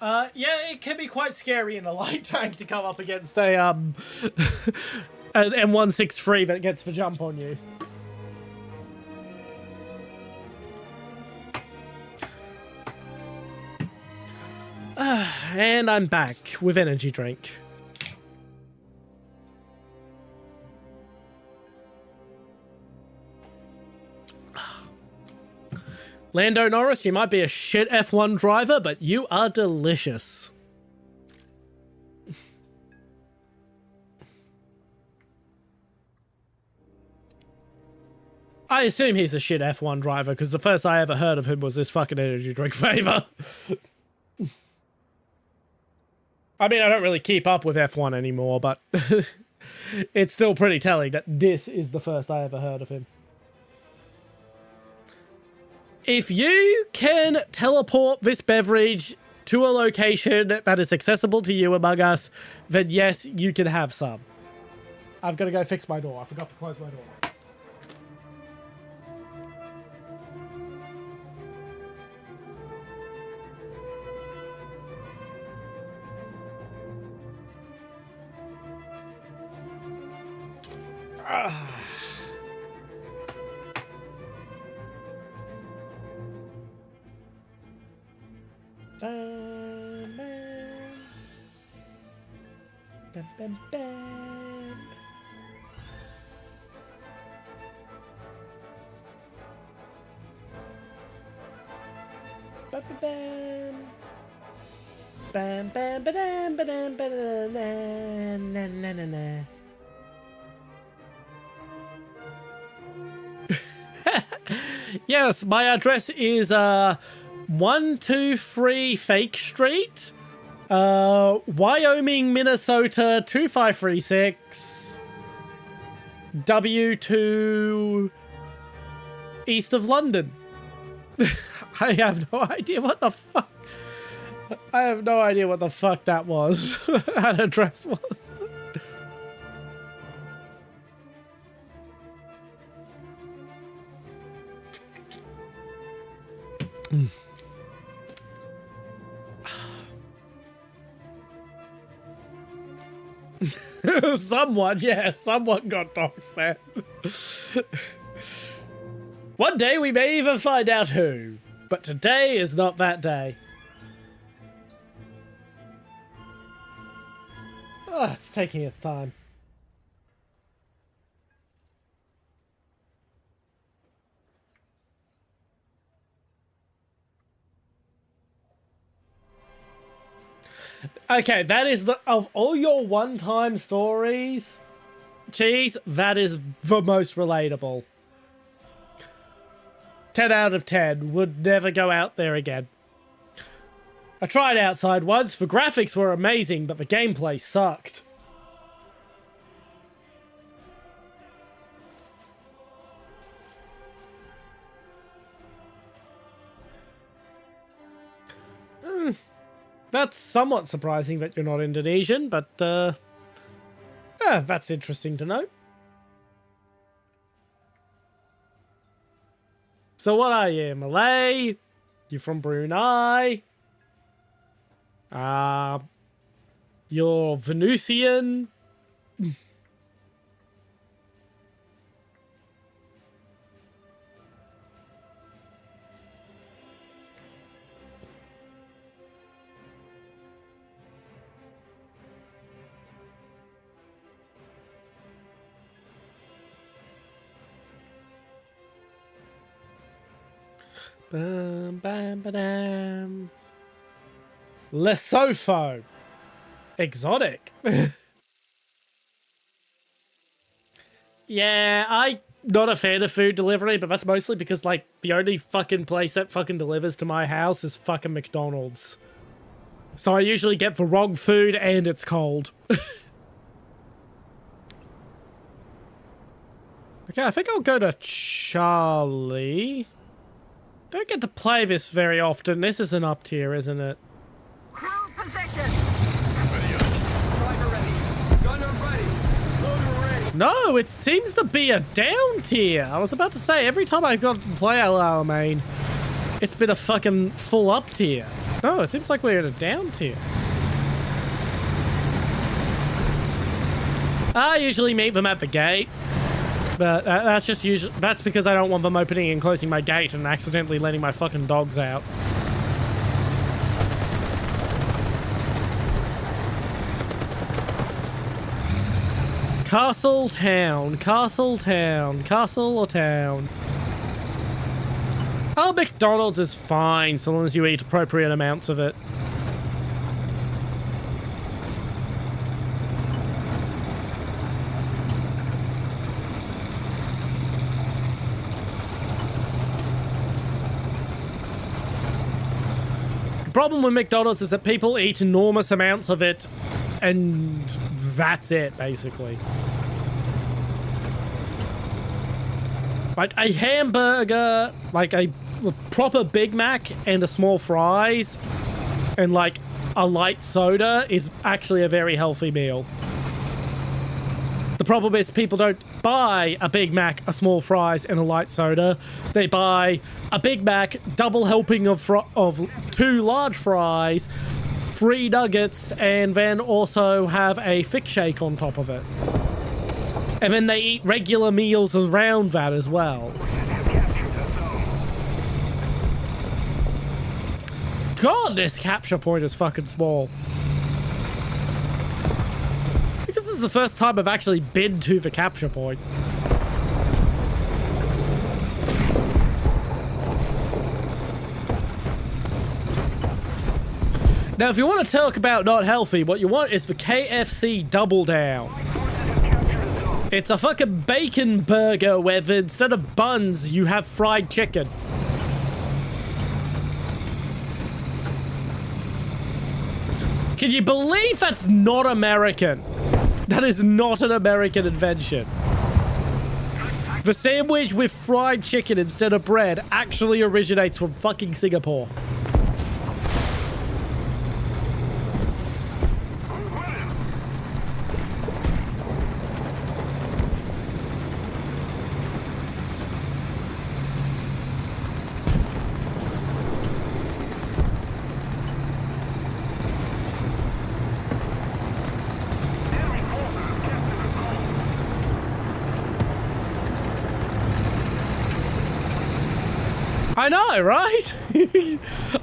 Yeah, it can be quite scary in a light tank to come up against a an M163 that gets the jump on you. And I'm back with energy drink. Lando Norris, you might be a shit F1 driver, but you are delicious. I assume he's a shit F1 driver, because the first I ever heard of him was this fucking energy drink flavor. I mean, I don't really keep up with F1 anymore, but it's still pretty telling that this is the first I ever heard of him. If you can teleport this beverage to a location that is accessible to you among us, then yes, you can have some. I've got to go fix my door. I forgot to close my door. Bam, bam. Bam, bam, bam. Bam, bam, bam. Bam, bam, ba-dam, ba-dam, ba-dam, na, na, na, na. Yes, my address is 123 Fake Street, Wyoming, Minnesota 2536, W2 east of London. I have no idea what the fuck. I have no idea what the fuck that was. That address was. Someone got doxxed there. One day we may even find out who, but today is not that day. Oh, it's taking its time. Okay, that is of all your one-time stories, Cheese, that is the most relatable. 10 out of 10. Would never go out there again. I tried outside once. The graphics were amazing, but the gameplay sucked. That's somewhat surprising that you're not Indonesian, but that's interesting to know. So what are you, Malay? You from Brunei? You're Venusian? Bam, bam, ba-dam. Lesotho. Exotic. Yeah, I'm not a fan of food delivery, but that's mostly because, like, the only fucking place that fucking delivers to my house is fucking McDonald's. So I usually get the wrong food and it's cold. Okay, I think I'll go to Charlie. Don't get to play this very often. This is an up tier, isn't it? Crew position. Driver ready. Gunner ready. Loader ready. No, it seems to be a down tier. I was about to say, every time I got to play Al Alamein, It's been a fucking full up tier. No, it seems like we're in a down tier. I usually meet them at the gate, but that's just usually, that's because I don't want them opening and closing my gate and accidentally letting my fucking dogs out. Castle town, castle town, castle or town. Oh, McDonald's is fine so long as you eat appropriate amounts of it. The problem with McDonald's is that people eat enormous amounts of it and that's it, basically. Like a hamburger, like a proper Big Mac and a small fries and like a light soda is actually a very healthy meal. The problem is people don't buy a Big Mac, a small fries, and a light soda. They buy a Big Mac, double helping of 2 large fries, 3 nuggets, and then also have a thick shake on top of it. And then they eat regular meals around that as well. God, this capture point is fucking small. Because this is the first time I've actually been to the capture point. Now, if you want to talk about not healthy, what you want is the KFC Double Down. It's a fucking bacon burger where instead of buns, you have fried chicken. Can you believe that's not American? That is not an American invention. The sandwich with fried chicken instead of bread actually originates from fucking Singapore. I know, right?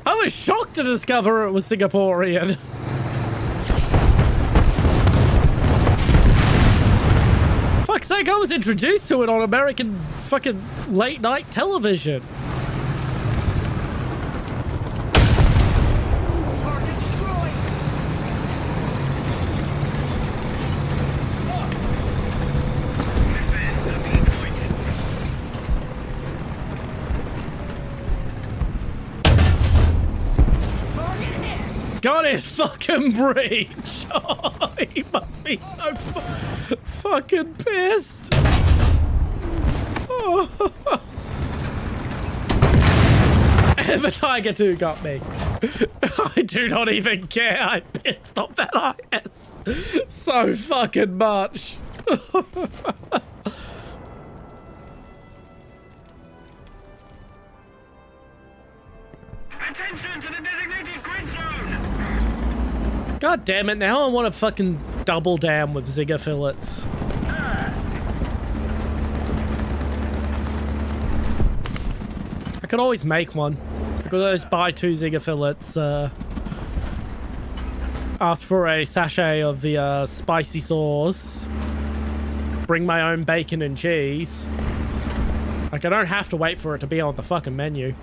I was shocked to discover it was Singaporean. Fuck's sake, I was introduced to it on American fucking late night television. Got his fucking breach. Oh, he must be so fucking pissed. Oh. And the Tiger 2 got me. I do not even care. I pissed off that IS so fucking much. Attention to the designated grid zone! God damn it, now I want to fucking double down with Zigger fillets. I could always make one. I could always buy 2 Zigger fillets, ask for a sachet of the spicy sauce, bring my own bacon and cheese. Like, I don't have to wait for it to be on the fucking menu.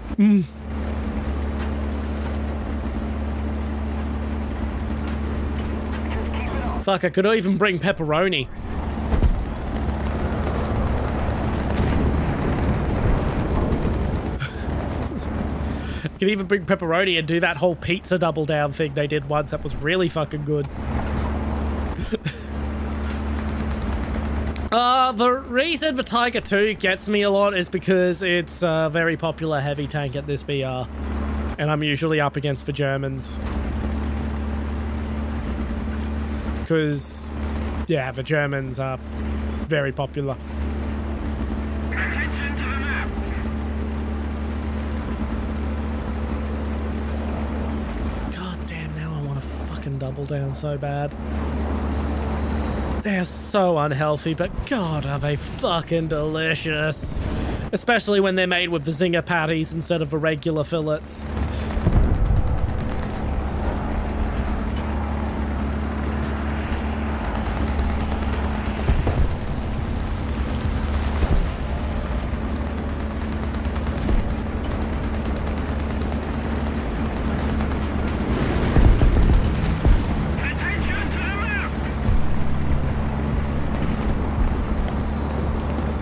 Fuck, I could even bring pepperoni. I could even bring pepperoni and do that whole pizza double down thing they did once. That was really fucking good. The reason the Tiger 2 gets me a lot is because it's a very popular heavy tank at this BR. And I'm usually up against the Germans. Because, yeah, the Germans are very popular. Attention to the map! fucking double down so bad. They're so unhealthy, but God, are they fucking delicious. Especially when they're made with the zinger patties instead of the regular fillets.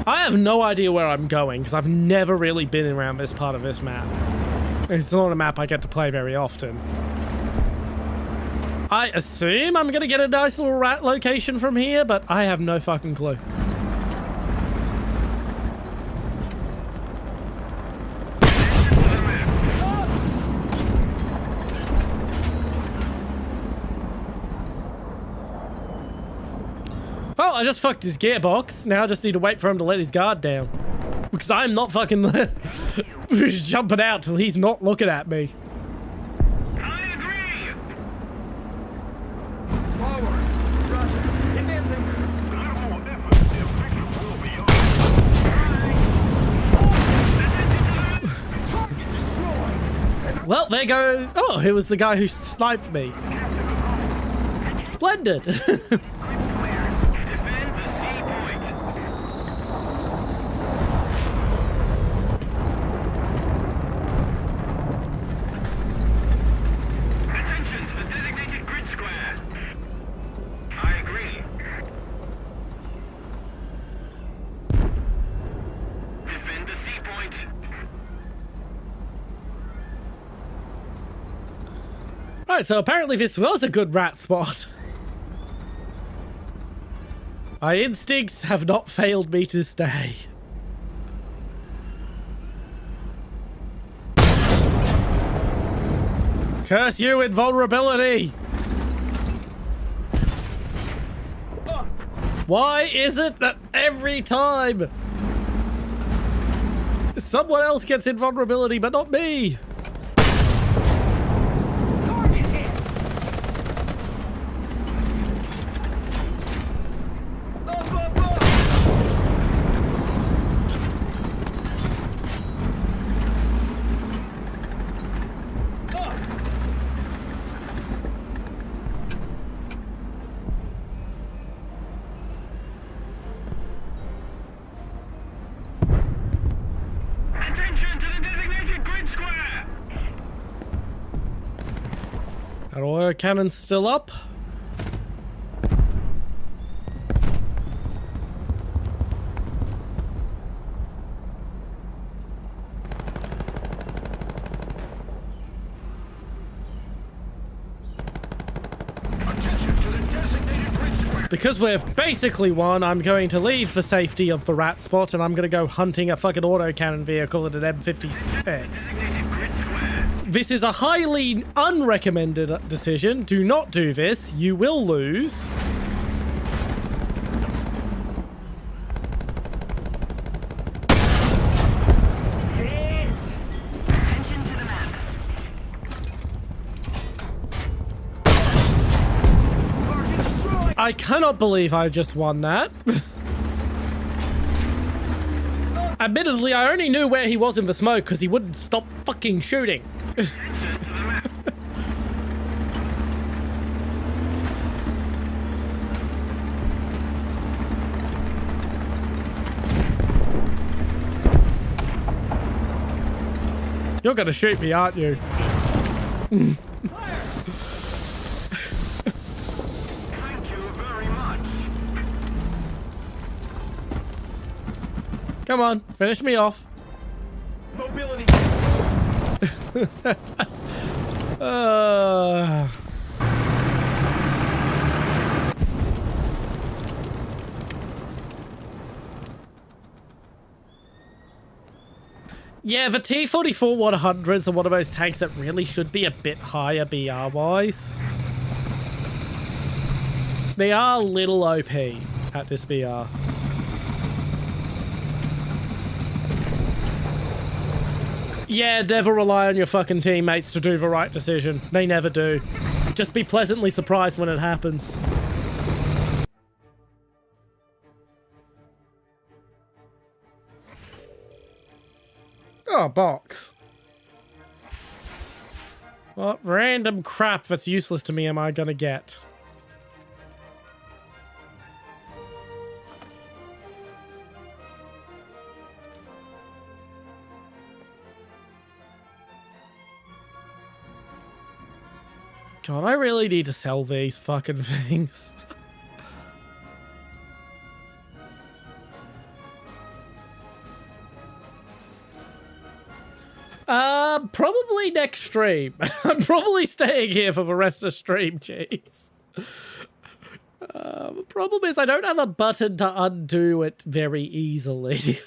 I have no idea where I'm going because I've never really been around this part of this map. It's not a map I get to play very often. I assume I'm gonna get a nice little rat location from here, but I have no fucking clue. Oh, I just fucked his gearbox. Now I just need to wait for him to let his guard down. Because I'm not fucking jumping out till he's not looking at me. I agree. Forward. Roger. Advancing. Little more effort, the objective will be ours. Target destroyed. Well, there go. Oh, it was the guy who sniped me. Splendid. Defend the C point. Attention to the designated grid square. I agree. Defend the C point. Right, so apparently this was a good rat spot. My instincts have not failed me to stay. Curse you, invulnerability! Why is it that every time someone else gets invulnerability but not me? Target hit. Up, up, up. Up. Attention to the designated grid square. Our oil cannon's still up. Attention to the designated grid square. Because we've basically won, I'm going to leave the safety of the rat spot and I'm going to go hunting a fucking autocannon vehicle at an M56. Designated grid square. This is a highly unrecommended decision. Do not do this. You will lose. Attention to the map. Target destroyed. I cannot believe I just won that. Admittedly, I only knew where he was in the smoke because he wouldn't stop fucking shooting. You're gonna shoot me, aren't you? Thank you very much. Come on, finish me off. Mobility. Yeah, the T-44 100s are one of those tanks that really should be a bit higher BR-wise. They are a little OP at this BR. Yeah, never rely on your fucking teammates to do the right decision. They never do. Just be pleasantly surprised when it happens. Oh, box. What random crap that's useless to me am I gonna get? God, I really need to sell these fucking things. Probably next stream. I'm probably staying here for the rest of stream, jeez. The problem is I don't have a button to undo it very easily.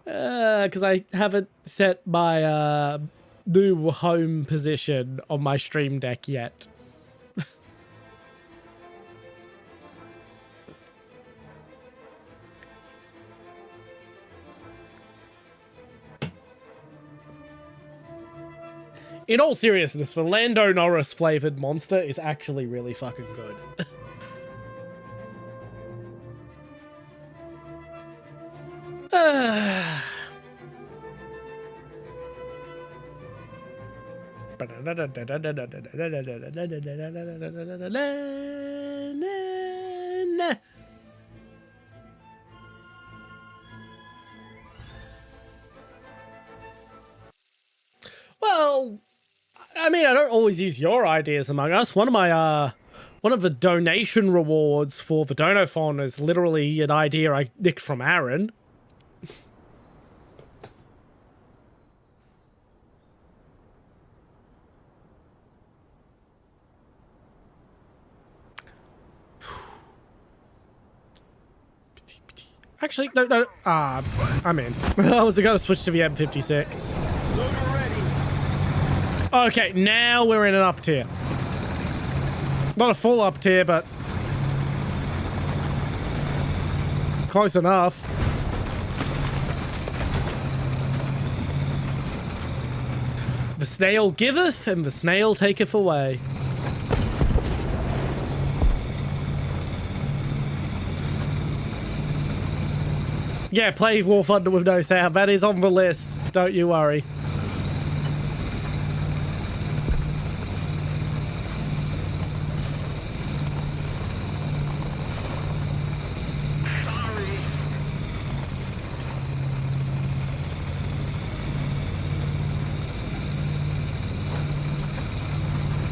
Because I haven't set my new home position on my stream deck yet. In all seriousness, the Lando Norris flavored monster is actually really fucking good. Well, I mean, I don't always use your ideas Among Us. One of the donation rewards for the Donophon is literally an idea I nicked from Aaron. Actually, no. I'm in. I was gonna switch to the M56. Okay, now we're in an up tier. Not a full up tier, but close enough. The snail giveth, and the snail taketh away. Yeah, play Warthunder with no sound. That is on the list. Don't you worry.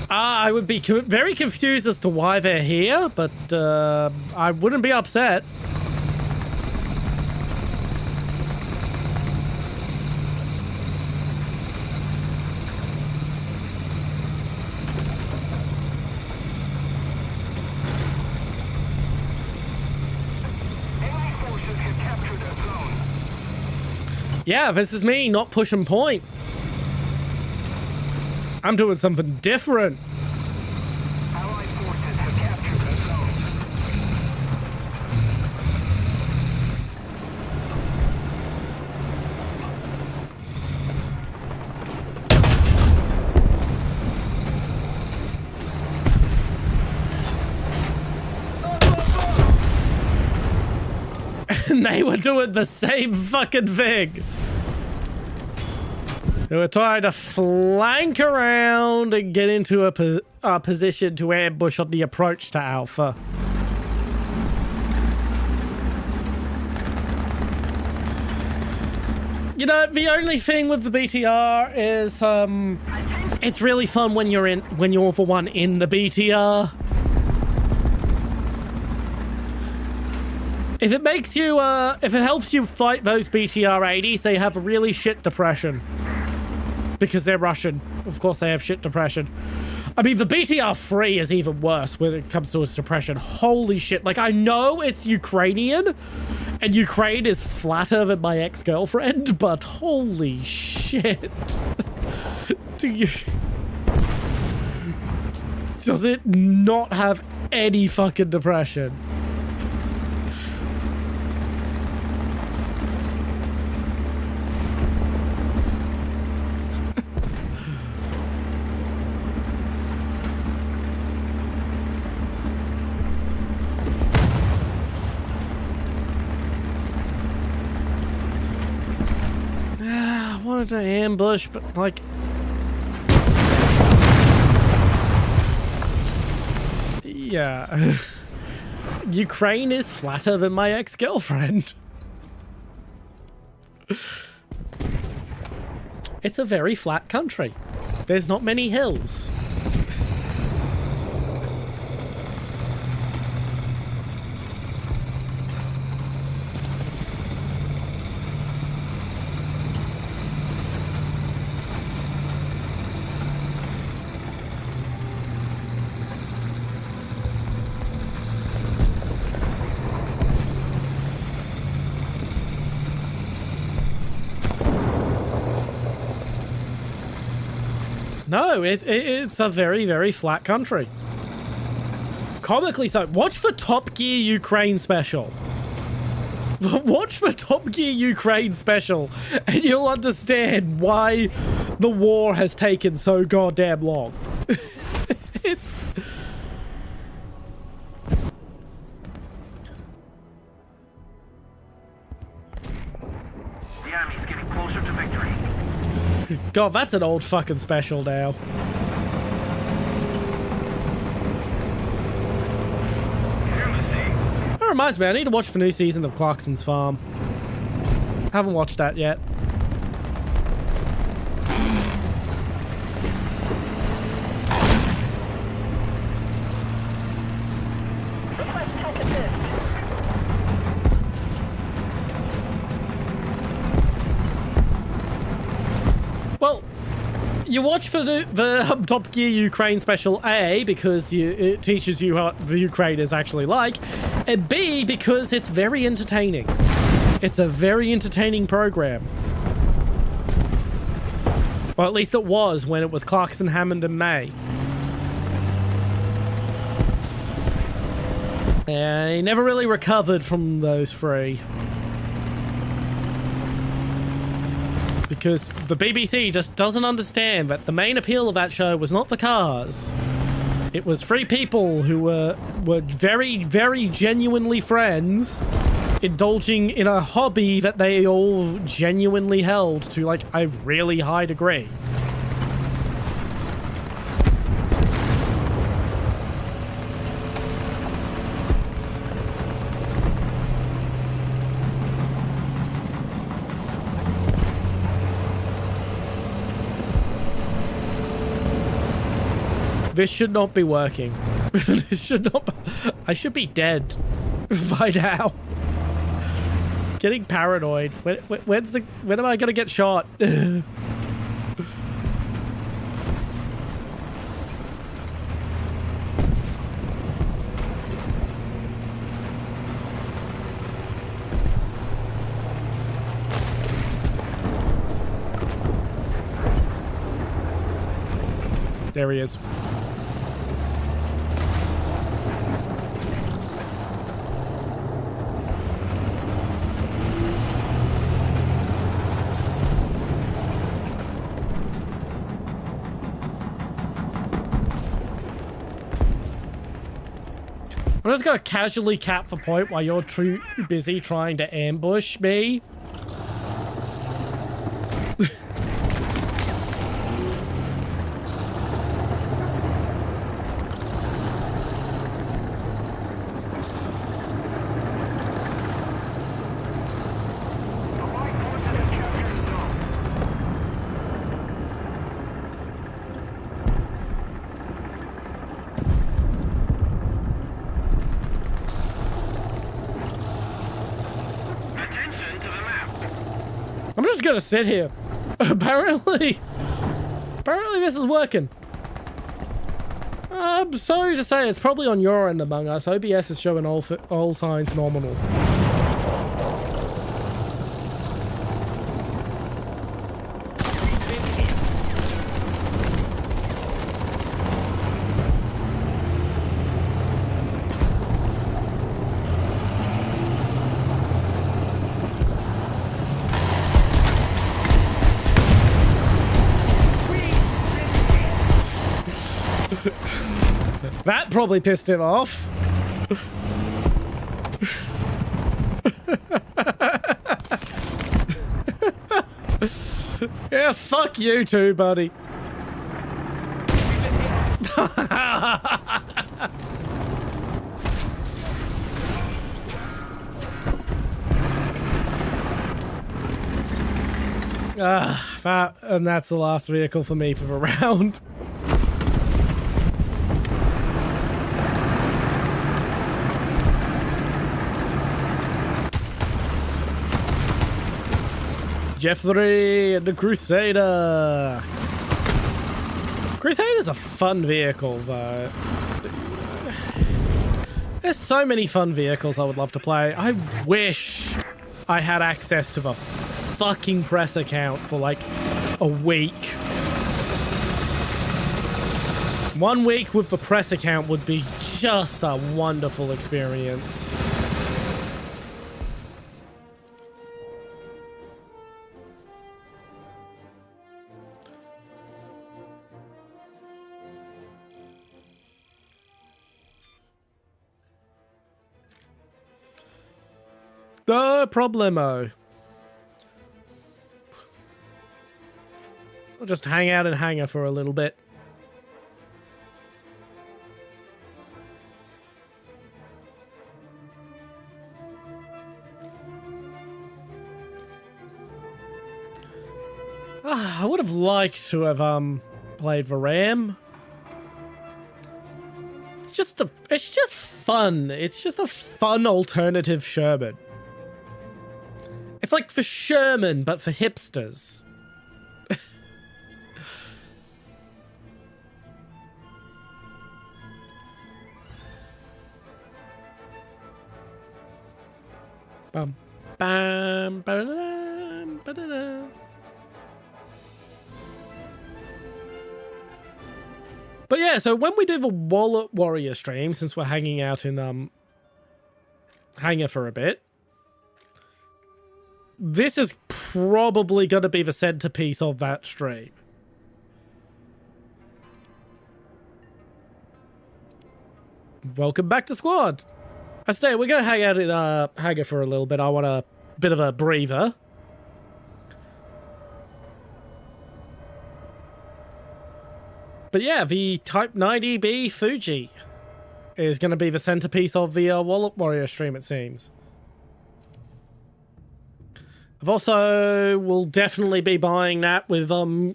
I would be very confused as to why they're here, but I wouldn't be upset. Yeah, this is me not pushing point. I'm doing something different. Allied forces have captured the zone. And they were doing the same fucking thing. They were trying to flank around and get into a position to ambush on the approach to Alpha. You know, the only thing with the BTR is, it's really fun when you're the one in the BTR. If it makes you, if it helps you fight those BTR 80s, they have a really shit depression. Because they're Russian. Of course they have shit depression. I mean, the BTR 3 is even worse when it comes to its depression. Holy shit. Like, I know it's Ukrainian, and Ukraine is flatter than my ex-girlfriend, but holy shit. Does it not have any fucking depression? wanted to ambush, but like... Yeah. Ukraine is flatter than my ex-girlfriend. It's a very flat country. There's not many hills. No, it's a very, very flat country. Comically so. Watch the Top Gear Ukraine special. Watch the Top Gear Ukraine special, and you'll understand why the war has taken so goddamn long. The enemy's getting closer to victory. God, that's an old fucking special now. That reminds me, I need to watch the new season of Clarkson's Farm. Haven't watched that yet. Well, you watch for the Top Gear Ukraine special, A, because it teaches you what the Ukraine is actually like, and B, because it's very entertaining. It's a very entertaining program. Or at least it was when it was Clarkson, Hammond, and May. And he never really recovered from those three. Because the BBC just doesn't understand that the main appeal of that show was not the cars. It was three people who were very, very genuinely friends, indulging in a hobby that they all genuinely held to, like, a really high degree. This should not be working. This should not be... I should be dead by now. Getting paranoid. When am I gonna get shot? There he is. I'm just gonna casually cap the point while you're too busy trying to ambush me. I'm just gonna sit here. Apparently this is working. I'm sorry to say, it's probably on your end among us. OBS is showing all signs nominal. That probably pissed him off. Yeah, fuck you too, buddy. And that's the last vehicle for me for the round. Jeffrey and the Crusader. Crusader's a fun vehicle, though. There's so many fun vehicles I would love to play. I wish I had access to the fucking press account for like a week. 1 week with the press account would be just a wonderful experience. No problemo. We'll just hang out in hangar for a little bit. I would have liked to have played the Ram. It's just fun. It's just a fun alternative Sherman. It's like for Sherman, but for hipsters. Bum, bam, ba-da-dam, ba-da-dam. But yeah, so when we do the Wallet Warrior stream, since we're hanging out in hangar for a bit, this is probably going to be the centerpiece of that stream. Welcome back to squad. I say we're going to hang out in hangar for a little bit. I want a bit of a breather. But yeah, the Type 90B Fuji is going to be the centerpiece of the Wallet Warrior stream, it seems. I've also will definitely be buying that with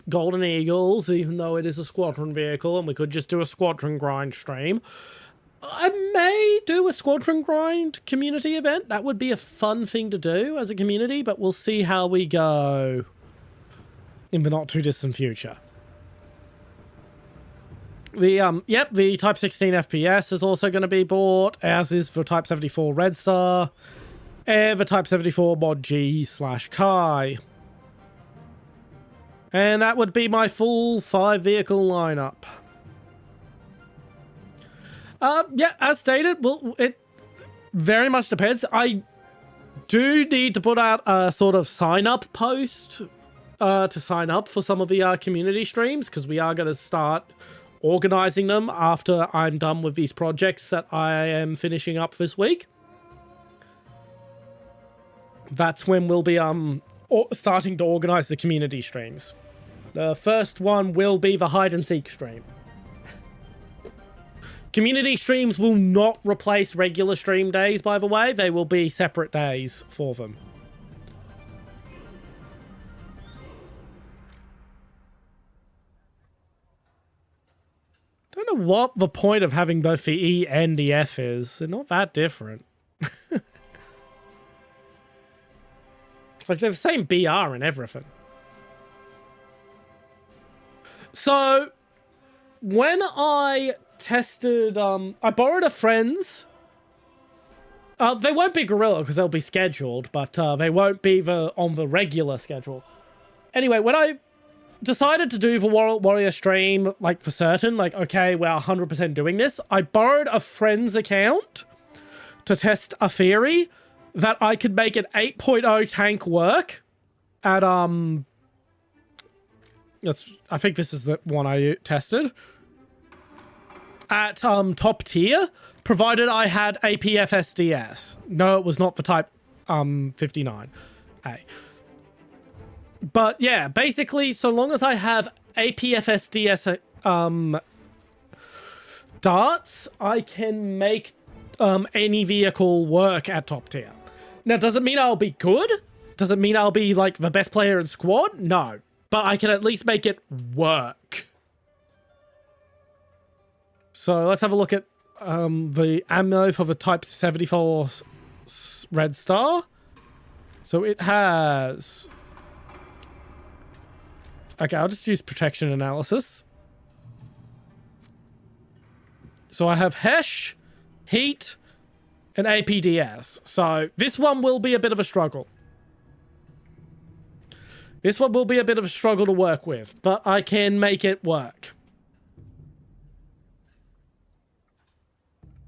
Golden Eagles, even though it is a squadron vehicle, and we could just do a squadron grind stream. I may do a squadron grind community event. That would be a fun thing to do as a community, but we'll see how we go in the not too distant future. The Type 16 FPS is also going to be bought, as is the Type 74 Red Star, and the Type 74 Mod G/Kai. And that would be my full 5-vehicle lineup. Yeah, as stated, well, it very much depends. I do need to put out a sort of sign-up post to sign up for some of the community streams, because we are going to start organizing them after I'm done with these projects that I am finishing up this week. That's when we'll be starting to organize the community streams. The first one will be the hide and seek stream. Community streams will not replace regular stream days, by the way. They will be separate days for them. Don't know what the point of having both the E and the F is. They're not that different. Like, they're the same BR and everything. So, when I tested, I borrowed a friend's. They won't be Gorilla because they'll be scheduled, but they won't be on the regular schedule. Anyway, when I decided to do the Warrior stream, like for certain, like, okay, we're 100% doing this, I borrowed a friend's account to test a theory that I could make an 8.0 tank work at, I think this is the one I tested. At top tier, provided I had APFSDS. No, it was not the Type 59A. But yeah, basically, so long as I have APFSDS darts, I can make any vehicle work at top tier. Now, does it mean I'll be good? Does it mean I'll be like the best player in squad? No. But I can at least make it work. So let's have a look at the ammo for the Type 74 Red Star. So it has... Okay, I'll just use protection analysis. So I have HESH, Heat, and APDS. So this one will be a bit of a struggle. This one will be a bit of a struggle to work with, but I can make it work.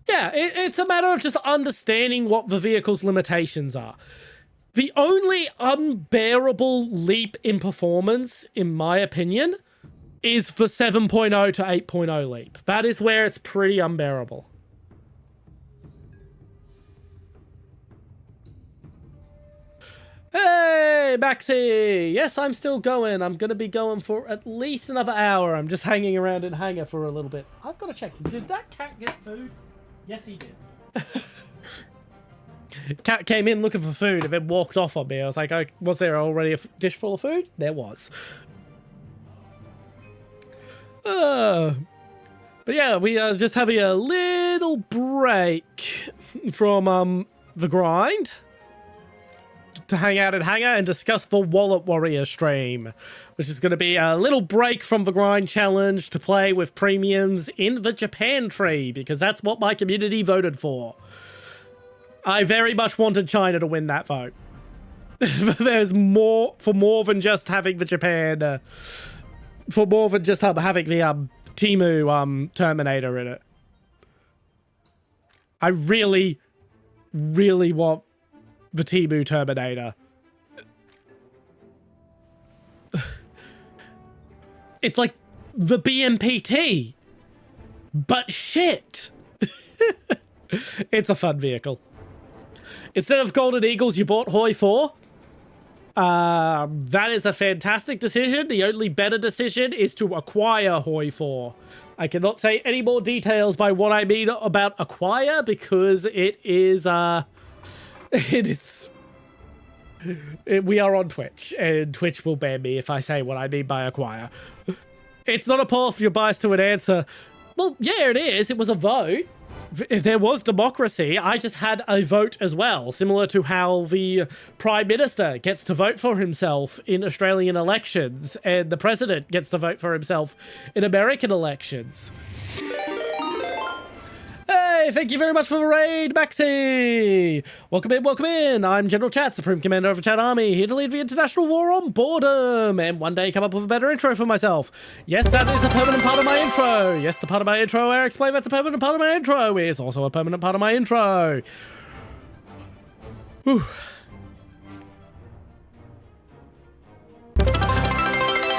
Yeah, it's a matter of just understanding what the vehicle's limitations are. The only unbearable leap in performance, in my opinion, is the 7.0 to 8.0 leap. That is where it's pretty unbearable. Hey, Maxi! Yes, I'm still going. I'm going to be going for at least another hour. I'm just hanging around in hangar for a little bit. I've got to check. Did that cat get food? Yes, he did. Cat came in looking for food and then walked off on me. I was like, oh, was there already a dish full of food? There was. But yeah, we are just having a little break from the grind to hang out in hangar and discuss the Wallet Warrior stream, which is going to be a little break from the grind challenge to play with premiums in the Japan tree, because that's what my community voted for. I very much wanted China to win that vote. There's more than just having the Japan, for more than just having the Temu Terminator in it. I really, really want the Temu Terminator. It's like the BMPT, but shit. It's a fun vehicle. Instead of Golden Eagles, you bought Hoi 4. That is a fantastic decision. The only better decision is to acquire Hoi 4. I cannot say any more details by what I mean about acquire, because it is, we are on Twitch, and Twitch will ban me if I say what I mean by acquire. It's not a poll for your bias to an answer. Well, yeah, it is. It was a vote. If there was democracy, I just had a vote as well, similar to how the Prime Minister gets to vote for himself in Australian elections, and the President gets to vote for himself in American elections. Hey, thank you very much for the raid, Maxi! Welcome in, welcome in! I'm General Chat, Supreme Commander of the Chat Army, here to lead the international war on boredom, and one day come up with a better intro for myself. Yes, that is a permanent part of my intro. Yes, the part of my intro where I explain that's a permanent part of my intro is also a permanent part of my intro. Whew.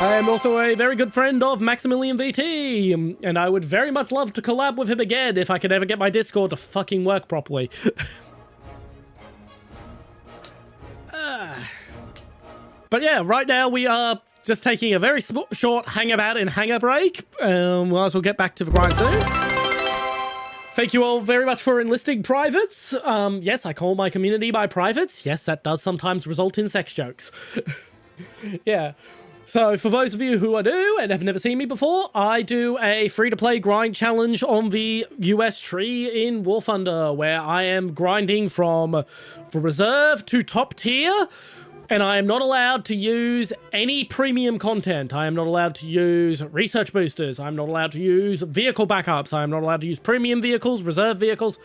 I am also a very good friend of Maximilian VT, and I would very much love to collab with him again if I could ever get my Discord to fucking work properly. But yeah, right now we are just taking a very short hangabout and hangar break. Might as well get back to the grind soon. Thank you all very much for enlisting privates. Yes, I call my community my privates. Yes, that does sometimes result in sex jokes. Yeah. So, for those of you who are new and have never seen me before, I do a free-to-play grind challenge on the US tree in Warthunder, where I am grinding from the reserve to top tier, and I am not allowed to use any premium content. I am not allowed to use research boosters. I'm not allowed to use vehicle backups. I am not allowed to use premium vehicles, reserve vehicles.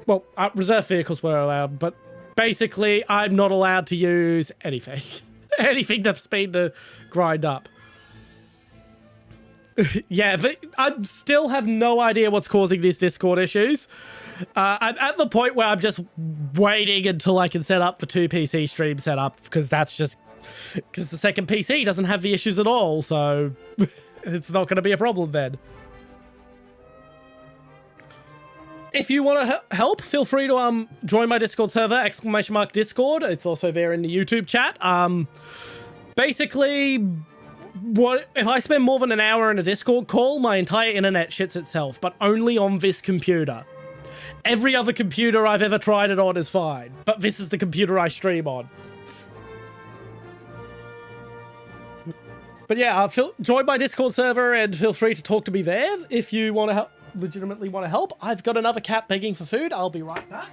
Well, reserve vehicles were allowed, but basically, I'm not allowed to use anything. Anything that's been to grind up. Yeah, I still have no idea what's causing these Discord issues. I'm at the point where I'm just waiting until I can set up the 2 PC stream setup, because that's just... because the second PC doesn't have the issues at all, so it's not going to be a problem then. If you want to help, feel free to join my Discord server, !Discord. It's also there in the YouTube chat. Basically, what if I spend more than an hour in a Discord call, my entire internet shits itself, but only on this computer. Every other computer I've ever tried it on is fine, but this is the computer I stream on. But yeah, join my Discord server and feel free to talk to me there if you want to help, legitimately want to help. I've got another cat begging for food. I'll be right back.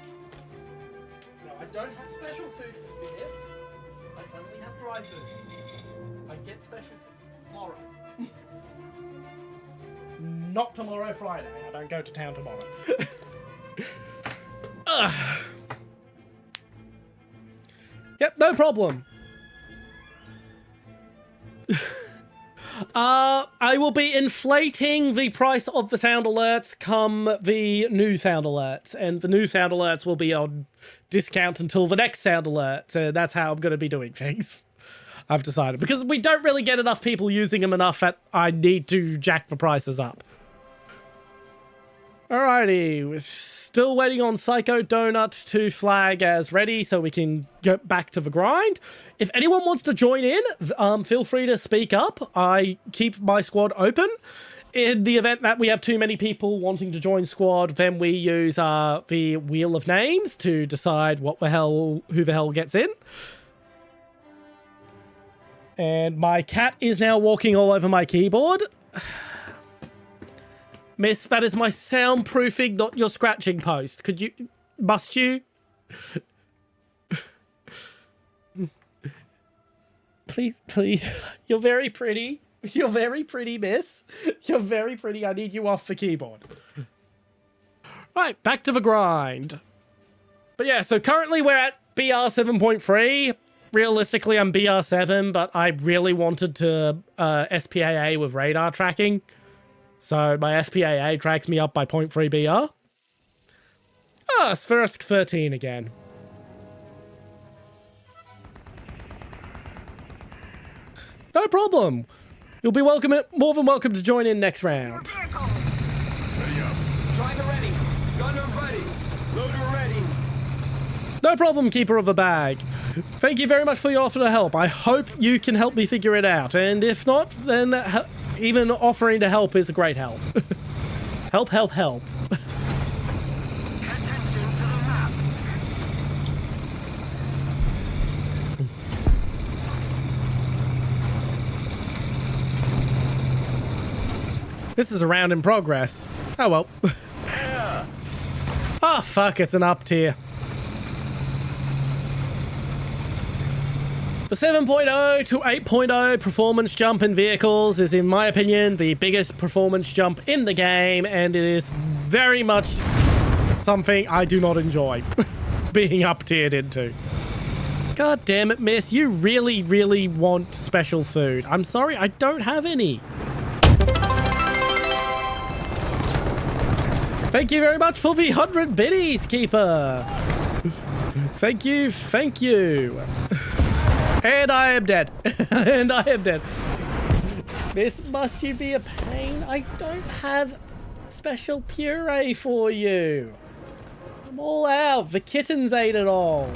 No, I don't have special food for this. I only have dry food. I get special food tomorrow. Not tomorrow, Friday. I don't go to town tomorrow. Yep, no problem. I will be inflating the price of the sound alerts come the new sound alerts, and the new sound alerts will be on discount until the next sound alert. So that's how I'm going to be doing things. I've decided, because we don't really get enough people using them enough that I need to jack the prices up. Alrighty, we're still waiting on Psycho Donut to flag as ready so we can get back to the grind. If anyone wants to join in, feel free to speak up. I keep my squad open. In the event that we have too many people wanting to join squad, then we use the wheel of names to decide who the hell gets in. And my cat is now walking all over my keyboard. Miss, that is my soundproofing, not your scratching post. Must you? Please. You're very pretty. You're very pretty, miss. You're very pretty. I need you off the keyboard. Right, back to the grind. But yeah, so currently we're at BR 7.3. Realistically, I'm BR 7, but I really wanted to SPAA with radar tracking. So my SPAA tracks me up by 0.3 BR. Spherisk 13 again. No problem. You'll be more than welcome to join in next round. Ready up. Driver ready. Gunner ready. Loader ready. No problem, keeper of the bag. Thank you very much for your offer to help. I hope you can help me figure it out. And if not, then even offering to help is a great help. Help. Attention to the map. This is a round in progress. Oh well. Oh fuck, it's an up tier. The 7.0 to 8.0 performance jump in vehicles is, in my opinion, the biggest performance jump in the game, and it is very much something I do not enjoy being up-tiered into. God damn it, miss. You really, really want special food. I'm sorry, I don't have any. Thank you very much for the 100 biddies, Keeper. Thank you. And I am dead. This must you be a pain. I don't have special puree for you. I'm all out. The kittens ate it all.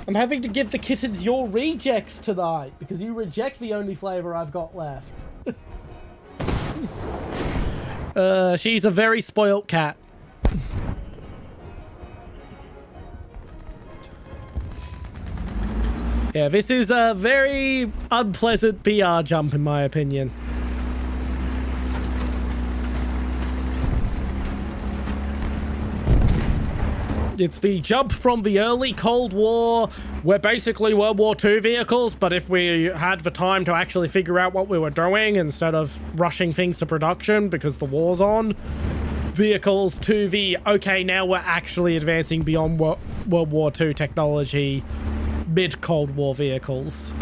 I'm having to give the kittens your rejects tonight because you reject the only flavor I've got left. She's a very spoilt cat. Yeah, this is a very unpleasant BR jump in my opinion. It's the jump from the early Cold War. We're basically World War II vehicles, but if we had the time to actually figure out what we were doing instead of rushing things to production because the war's on, vehicles to the, okay, now we're actually advancing beyond World War II technology, mid-Cold War vehicles.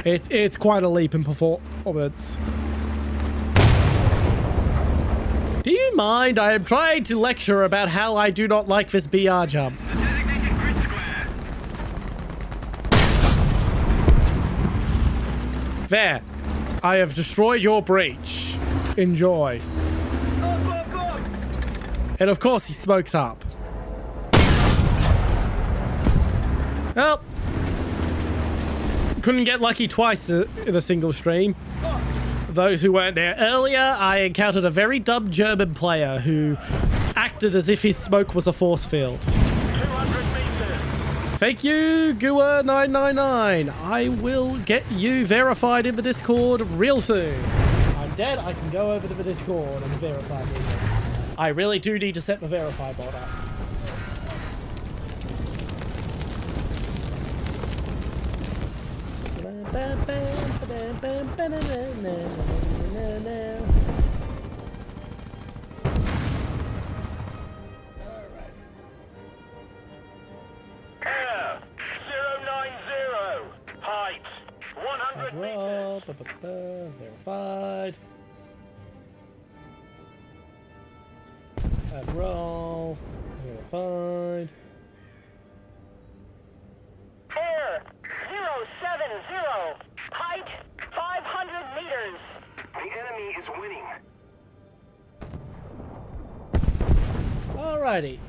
It's quite a leap in performance. Do you mind? I am trying to lecture about how I do not like this BR jump. The designated grid square. There. I have destroyed your breach. Enjoy. Up. And of course he smokes up. Well, couldn't get lucky twice in a single stream. Those who weren't there earlier, I encountered a very dumb German player who acted as if his smoke was a force field. 200 meters. Thank you, Gua999. I will get you verified in the Discord real soon. I'm dead. I can go over to the Discord and verify me. I really do need to set the verify bot up. Air 090. Height 100 meters. Verified. Roll. Verified. Air 070. Height 500 meters. The enemy is winning. Alrighty.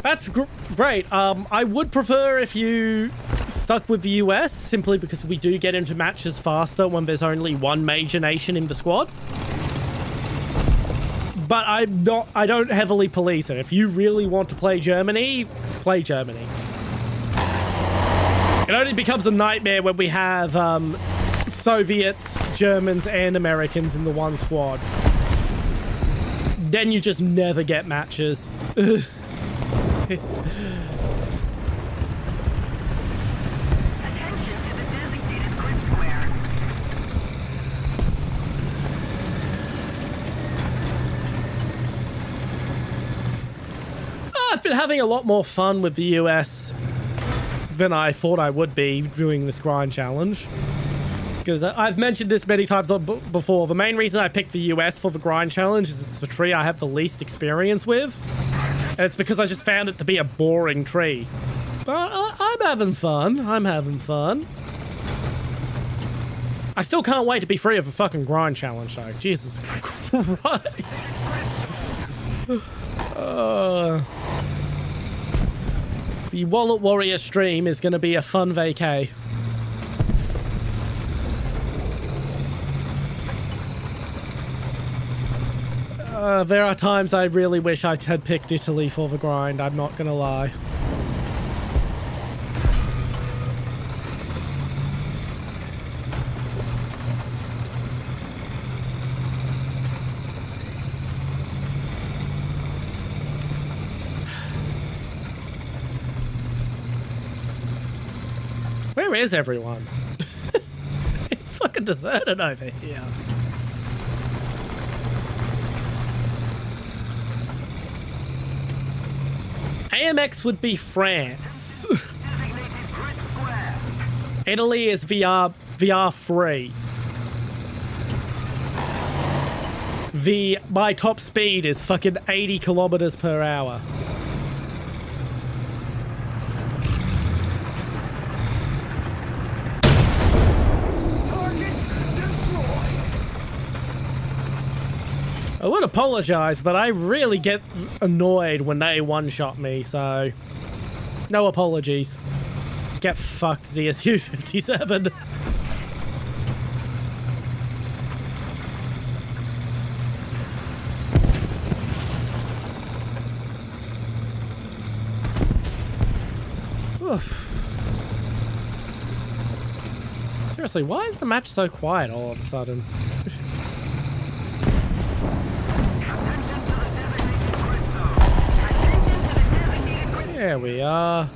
That's great. I would prefer if you stuck with the US, simply because we do get into matches faster when there's only one major nation in the squad. But I don't heavily police it. If you really want to play Germany, play Germany. It only becomes a nightmare when we have Soviets, Germans, and Americans in the one squad. Then you just never get matches. I've been having a lot more fun with the US than I thought I would be doing this grind challenge. Because I've mentioned this many times before. The main reason I picked the US for the grind challenge is it's the tree I have the least experience with. And it's because I just found it to be a boring tree. But I'm having fun. I'm having fun. I still can't wait to be free of the fucking grind challenge, though. Jesus Christ. The Wallet Warrior stream is going to be a fun vacay. There are times I really wish I had picked Italy for the grind, I'm not going to lie. Where is everyone? It's fucking deserted over here. AMX would be France. Italy is VR free. My top speed is fucking 80 kilometers per hour. I would apologize, but I really get annoyed when they one-shot me, so no apologies. Get fucked, ZSU 57. Oof. Seriously, why is the match so quiet all of a sudden? There we are.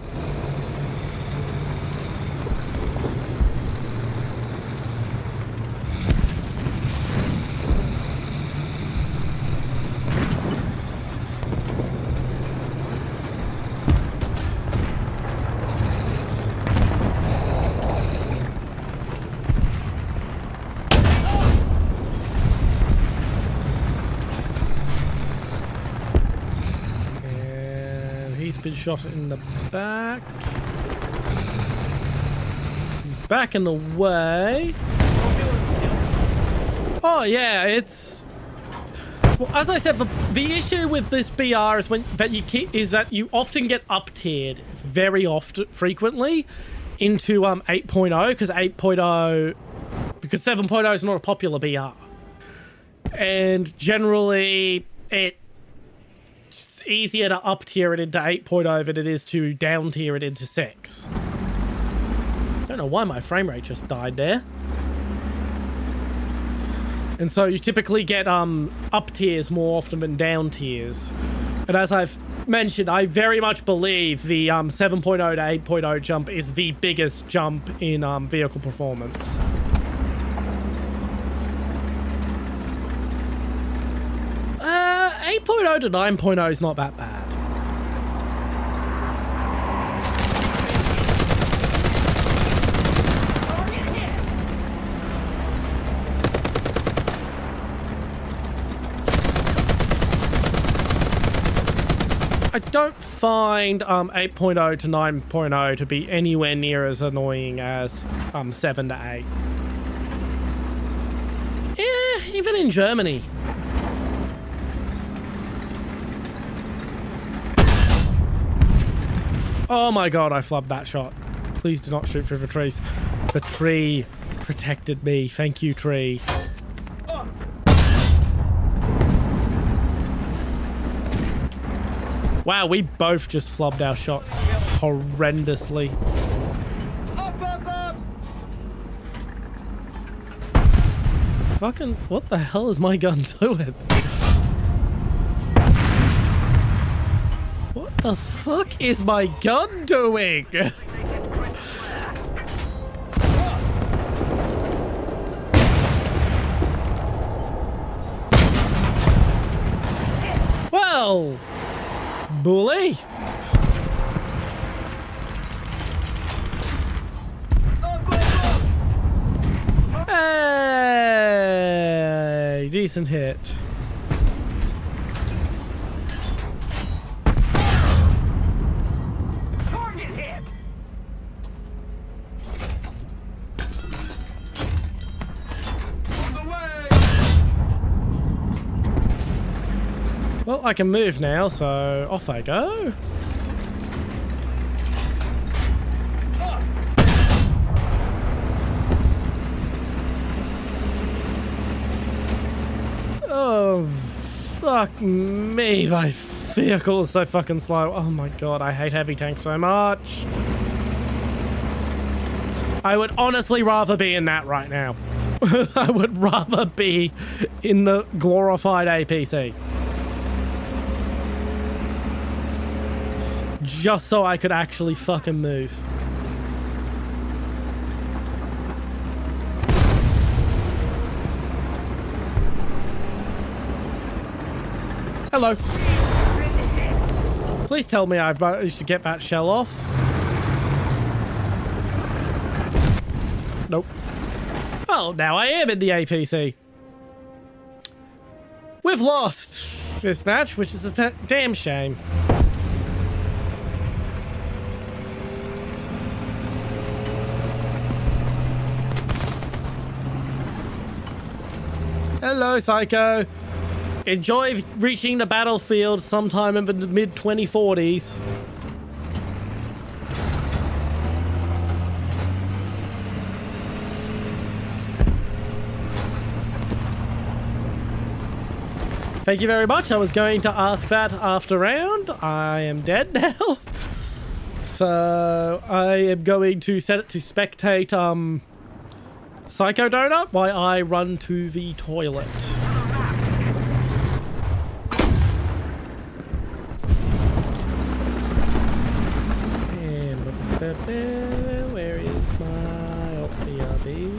Been shot in the back. He's backing away. Oh yeah, it's Well, as I said, the issue with this BR is that you often get up-tiered very often, frequently, into 8.0 because 7.0 is not a popular BR, and generally it's easier to up-tier it into 8.0 than it is to down-tier it into 6. Don't know why my frame rate just died there. And so you typically get up tiers more often than down tiers. And as I've mentioned, I very much believe the 7.0 to 8.0 jump is the biggest jump in vehicle performance. Uh, 8.0 to 9.0 is not that bad. I don't find 8.0 to 9.0 to be anywhere near as annoying as 7 to 8. Yeah, even in Germany. Oh my god, I flubbed that shot. Please do not shoot through the trees. The tree protected me. Thank you, tree. Wow, we both just flubbed our shots horrendously. Up! Fucking, what the hell is my gun doing? What the fuck is my gun doing? Well, bully. Hey, decent hit. Target hit! On the way! Well, I can move now, so off I go. Oh, fuck me. My vehicle is so fucking slow. Oh my god, I hate heavy tanks so much. I would honestly rather be in that right now. I would rather be in the glorified APC. Just so I could actually fucking move. Hello. Please tell me I managed to get that shell off. Nope. Well, now I am in the APC. We've lost this match, which is a damn shame. Hello, Psycho. Enjoy reaching the battlefield sometime in the mid-2040s. Thank you very much. I was going to ask that after round. I am dead now. So I am going to set it to spectate Psycho Donut while I run to the toilet. Where is my BRB?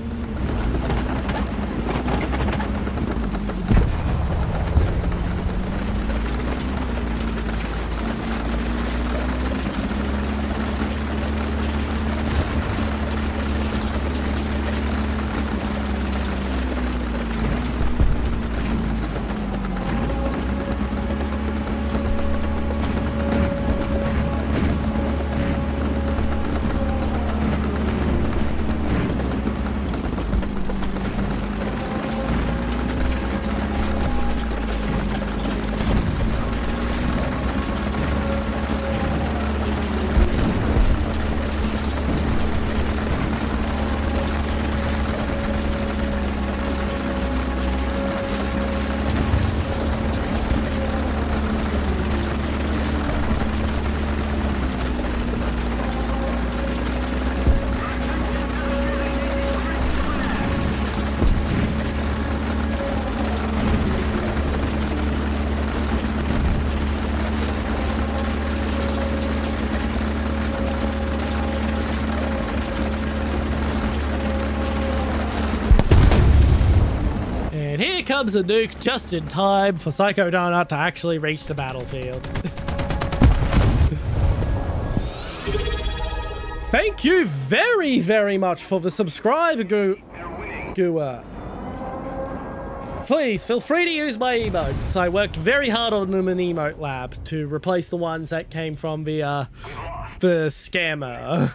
comes a nuke just in time for Psycho Donut to actually reach the battlefield. Thank you very, very much for the subscribe, Gua. Please, feel free to use my emotes. I worked very hard on them in Emote Lab to replace the ones that came from the scammer.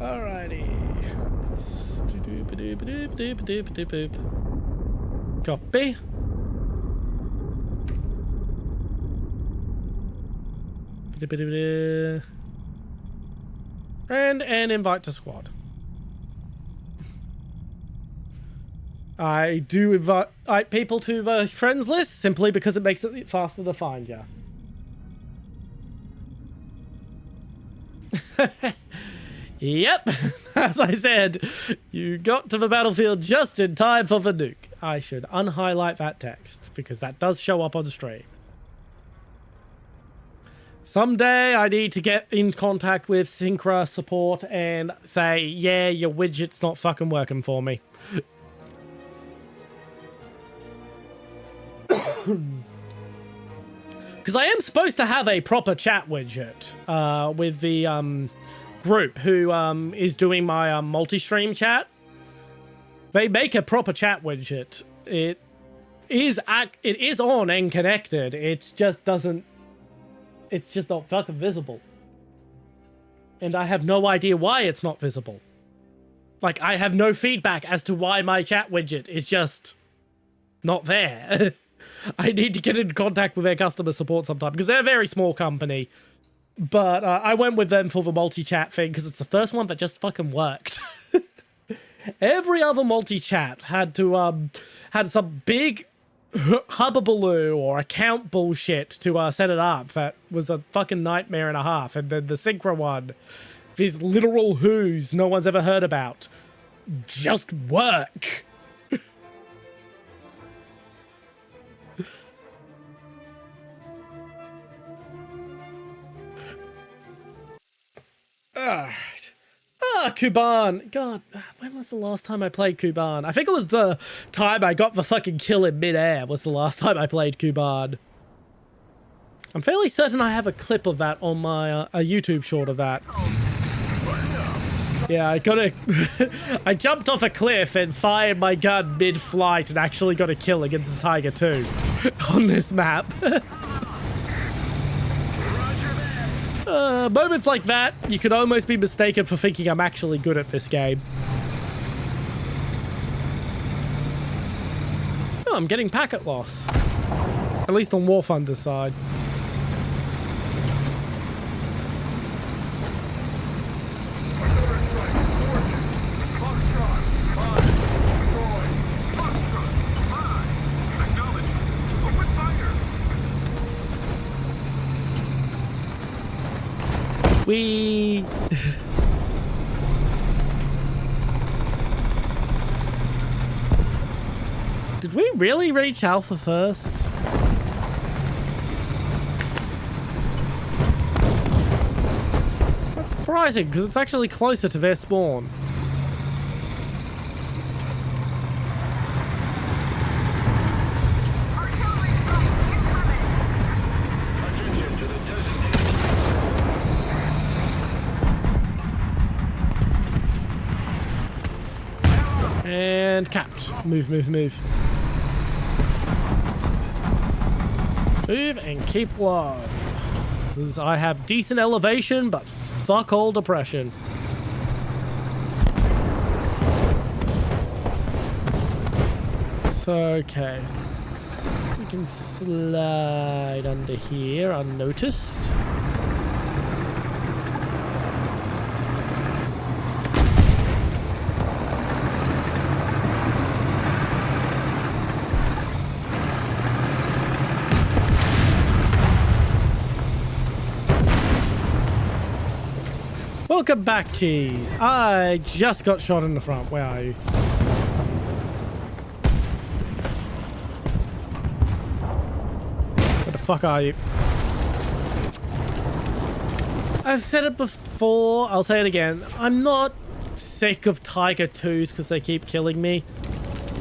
Alrighty. Copy. And invite to squad. I do invite people to the friends list simply because it makes it faster to find you. Yep, as I said, you got to the battlefield just in time for the nuke. I should unhighlight that text because that does show up on the stream. Someday I need to get in contact with Synchra support and say, yeah, your widget's not fucking working for me. Because I am supposed to have a proper chat widget with the group who is doing my multi-stream chat. They make a proper chat widget. It is on and connected. It just doesn't. It's just not fucking visible. And I have no idea why it's not visible. Like, I have no feedback as to why my chat widget is just not there. I need to get in contact with their customer support sometime, because they're a very small company. But I went with them for the multi-chat thing, because it's the first one that just fucking worked. Every other multi-chat had to, had some big hubbubaloo or account bullshit to set it up. That was a fucking nightmare and a half. And then the Synchro one, these literal who's no one's ever heard about, just work. Kuban. God, when was the last time I played Kuban? I think it was the time I got the fucking kill in midair was the last time I played Kuban. I'm fairly certain I have a clip of that on my a YouTube short of that. Yeah, I jumped off a cliff and fired my gun mid-flight and actually got a kill against the Tiger 2 on this map. Moments like that, you could almost be mistaken for thinking I'm actually good at this game. Oh, I'm getting packet loss. At least on Warthunder's side. We... Did we really reach Alpha first? That's surprising, because it's actually closer to their spawn. And capped. Move, move, move. Move and keep low. I have decent elevation, but fuck all depression. So, okay. We can slide under here unnoticed. Welcome back, Cheese. I just got shot in the front. Where are you? Where the fuck are you? I've said it before, I'll say it again. I'm not sick of Tiger 2s because they keep killing me.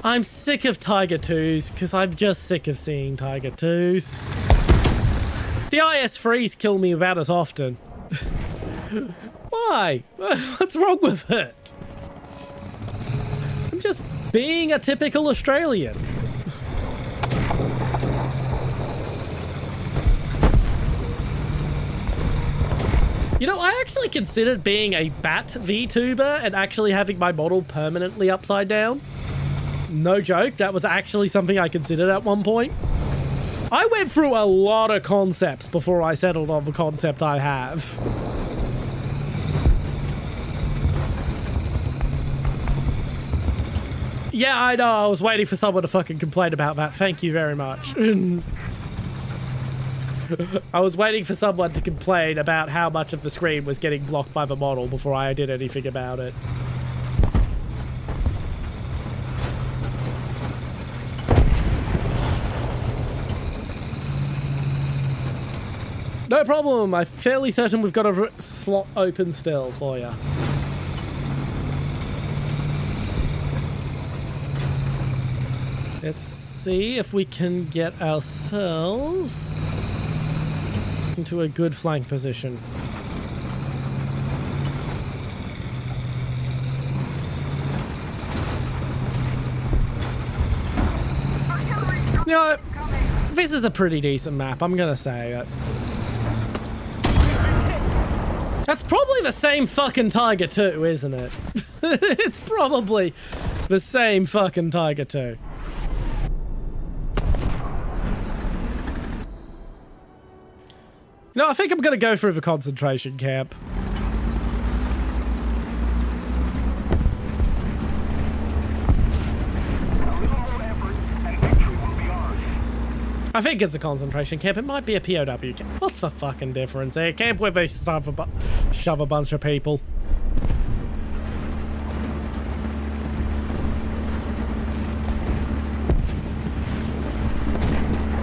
I'm sick of Tiger 2s because I'm just sick of seeing Tiger 2s. The IS-3s kill me about as often. Why? What's wrong with it? I'm just being a typical Australian. You know, I actually considered being a bat Vtuber and actually having my model permanently upside down. No joke, that was actually something I considered at one point. I went through a lot of concepts before I settled on the concept I have. Yeah, I know, I was waiting for someone to fucking complain about that. Thank you very much. I was waiting for someone to complain about how much of the screen was getting blocked by the model before I did anything about it. No problem. I'm fairly certain we've got a slot open still for you. Let's see if we can get ourselves into a good flank position. You know, this is a pretty decent map, I'm gonna say it. That's probably the same fucking Tiger 2, isn't it? It's probably the same fucking Tiger 2. No, I think I'm gonna go through the concentration camp. I think it's a concentration camp. It might be a POW camp. What's the fucking difference here? Camp where they shove a bunch of people.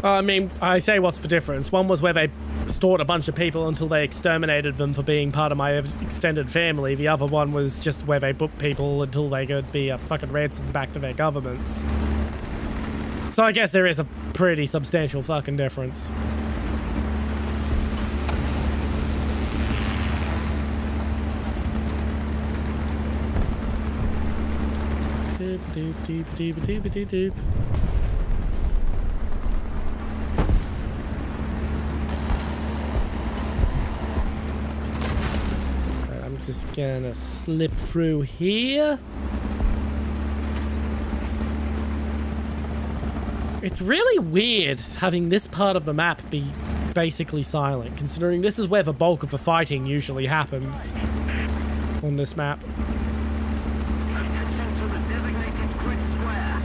I mean, I say what's the difference. One was where they stored a bunch of people until they exterminated them for being part of my extended family. The other one was just where they booked people until they could be a fucking ransom back to their governments. So I guess there is a pretty substantial fucking difference. Doop doop doop doop doop doop doop. I'm just gonna slip through here. It's really weird having this part of the map be basically silent, considering this is where the bulk of the fighting usually happens on this map. Attention to the designated grid square.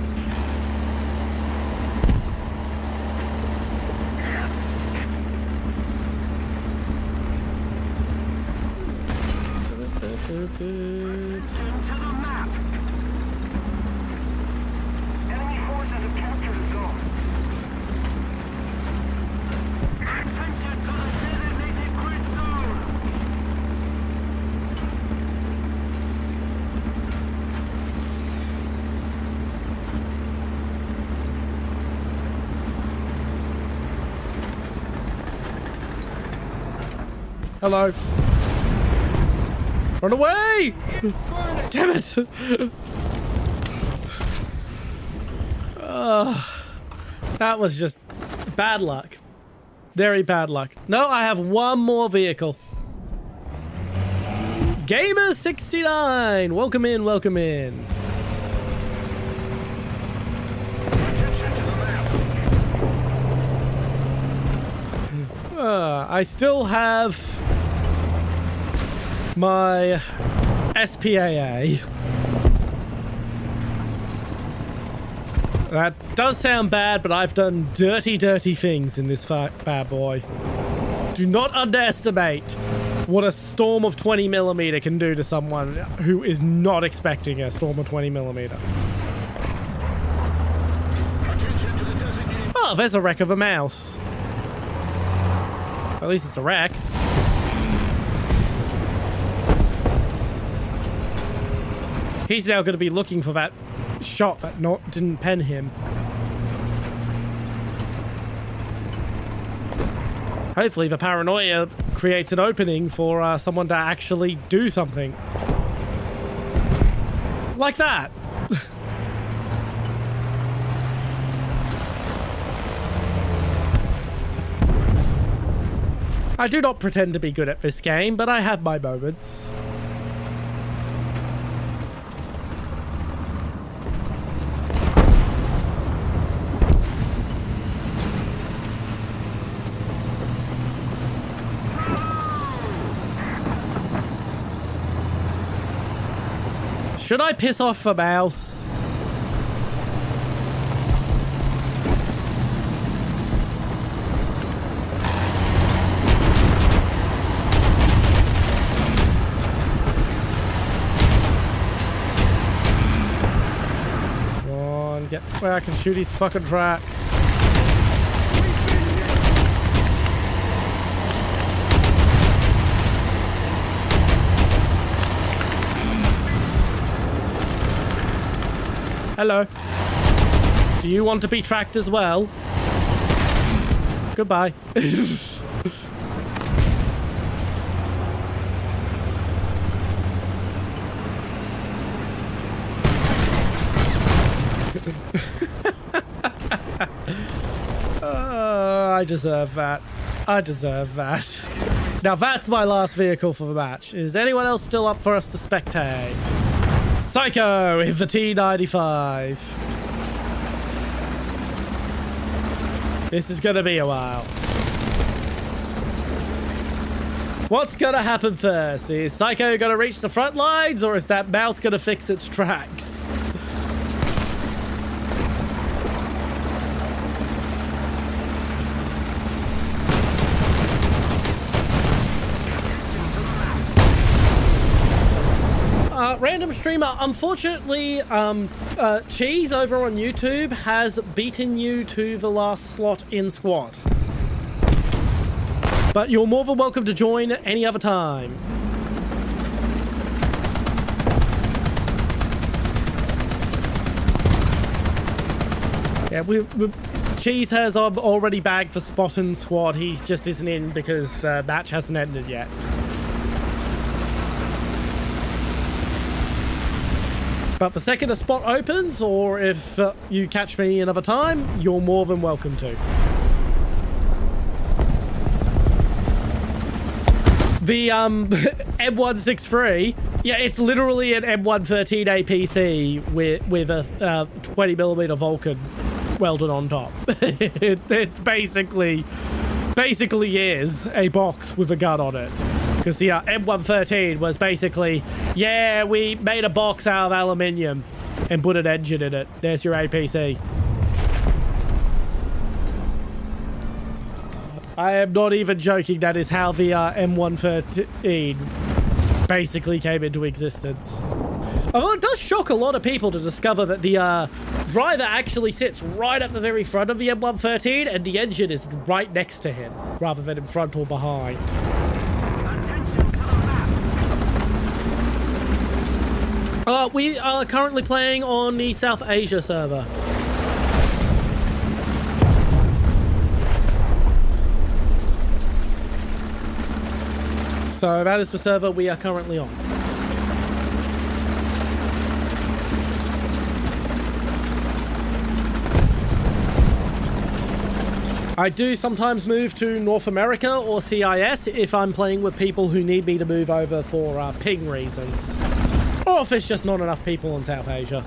Attention to the map. Enemy forces have captured a zone. Attention to the designated grid zone. Hello. Run away! Damn it! That was just bad luck. Very bad luck. No, I have one more vehicle. Gamer69! Welcome in, welcome in. I still have my SPAA. That does sound bad, but I've done dirty, dirty things in this bad boy. Do not underestimate what a storm of 20mm can do to someone who is not expecting a storm of 20mm. Oh, there's a wreck of a mouse. At least it's a wreck. He's now going to be looking for that shot that didn't pen him. Hopefully the paranoia creates an opening for someone to actually do something. Like that. I do not pretend to be good at this game, but I have my moments. Should I piss off a mouse? Come on, get where I can shoot these fucking tracks. Hello. Do you want to be tracked as well? Goodbye. I deserve that. I deserve that. Now that's my last vehicle for the match. Is anyone else still up for us to spectate? Psycho with the T95. This is gonna be a while. What's gonna happen first? Is Psycho gonna reach the front lines, or is that mouse gonna fix its tracks? Random streamer, unfortunately, Cheese over on YouTube has beaten you to the last slot in squad. But you're more than welcome to join any other time. Yeah, Cheese has already bagged for spot in squad. He just isn't in because the match hasn't ended yet. But the second a spot opens, or if you catch me another time, you're more than welcome to. The M163, yeah, it's literally an M113 APC with a 20mm Vulcan welded on top. It's basically is a box with a gun on it. Because the M113 was basically, yeah, we made a box out of aluminium and put an engine in it. There's your APC. I am not even joking. That is how the M113 basically came into existence. Although it does shock a lot of people to discover that the driver actually sits right at the very front of the M113 and the engine is right next to him rather than in front or behind. We are currently playing on the South Asia server. So that is the server we are currently on. I do sometimes move to North America or CIS if I'm playing with people who need me to move over for ping reasons. Or if there's just not enough people in South Asia.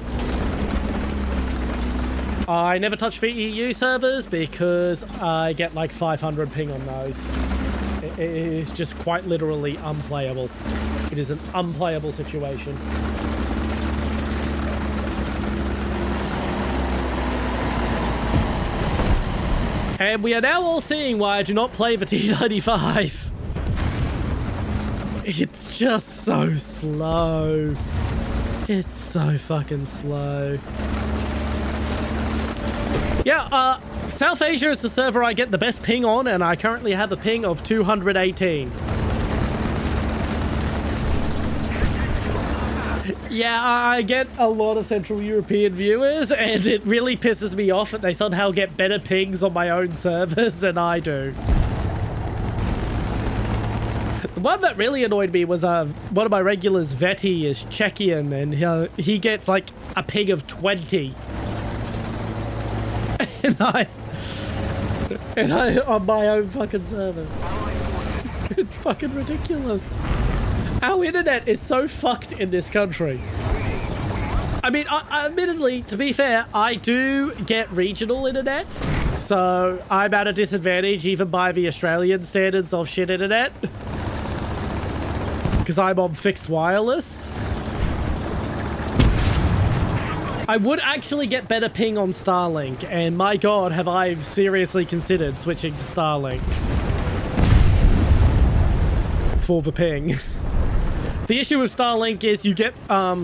I never touch the EU servers because I get like 500 ping on those. It is just quite literally unplayable. It is an unplayable situation. And we are now all seeing why I do not play the T95. It's just so slow. It's so fucking slow. Yeah, South Asia is the server I get the best ping on, and I currently have a ping of 218. Yeah, I get a lot of Central European viewers, and it really pisses me off that they somehow get better pings on my own servers than I do. The one that really annoyed me was one of my regulars, Veti, is Czechian, and he gets like a ping of 20. And I on my own fucking server. It's fucking ridiculous. Our internet is so fucked in this country. I mean, admittedly, to be fair, I do get regional internet, so I'm at a disadvantage even by the Australian standards of shit internet. Because I'm on fixed wireless. I would actually get better ping on Starlink, and my god, have I seriously considered switching to Starlink for the ping. The issue with Starlink is you get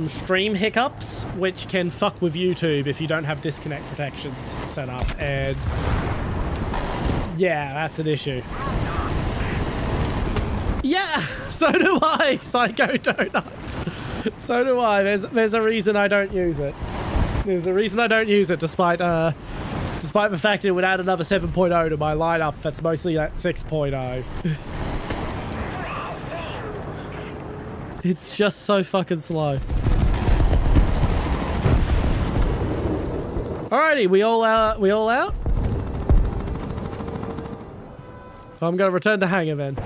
stream hiccups, which can fuck with YouTube if you don't have disconnect protections set up, and yeah, that's an issue. Yeah, so do I, Psycho Donut. So do I. There's a reason I don't use it. There's a reason I don't use it, despite the fact it would add another 7.0 to my lineup that's mostly at 6.0. It's just so fucking slow. Alrighty, we all out? I'm gonna return to hangar then.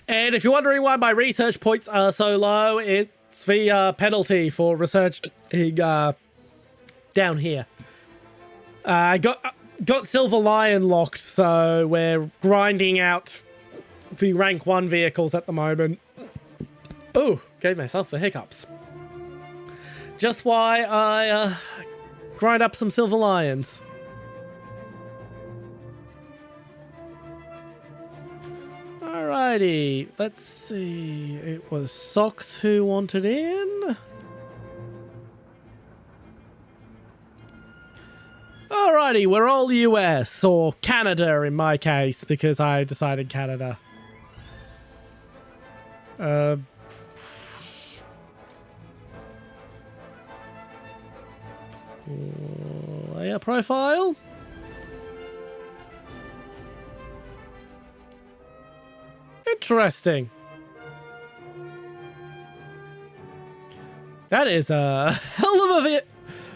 And if you're wondering why my research points are so low, it's the penalty for researching down here. I got Silver Lion locked, so we're grinding out the rank 1 vehicles at the moment. Oh, gave myself the hiccups. Just why I grind up some Silver Lions. Alrighty, let's see. It was Socks who wanted in. Alrighty, we're all US, or Canada in my case, because I decided Canada. Layer profile. Interesting. That is a hell of a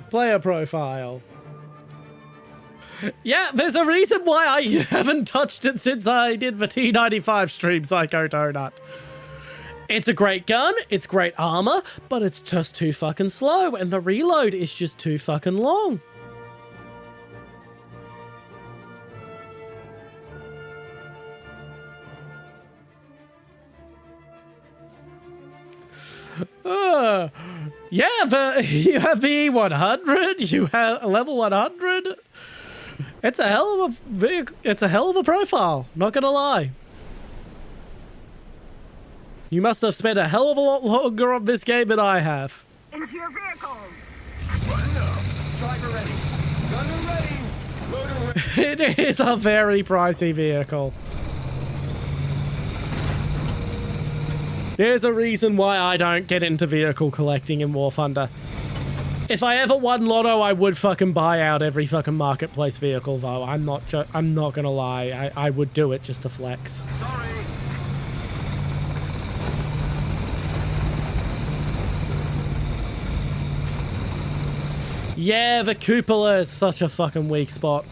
player profile. Yeah, there's a reason why I haven't touched it since I did the T95 stream, Psycho Donut. It's a great gun, it's great armor, but it's just too fucking slow, and the reload is just too fucking long. Yeah, you have the 100, you have level 100. It's a hell of a profile, not gonna lie. You must have spent a hell of a lot longer on this game than I have. Into your vehicles! Button up. Driver ready. Gunner ready. Loader ready. It is a very pricey vehicle. There's a reason why I don't get into vehicle collecting in War Thunder. If I ever won Lotto, I would fucking buy out every fucking marketplace vehicle, though. I'm not gonna lie. I would do it just to flex. Sorry! Yeah, the cupola is such a fucking weak spot.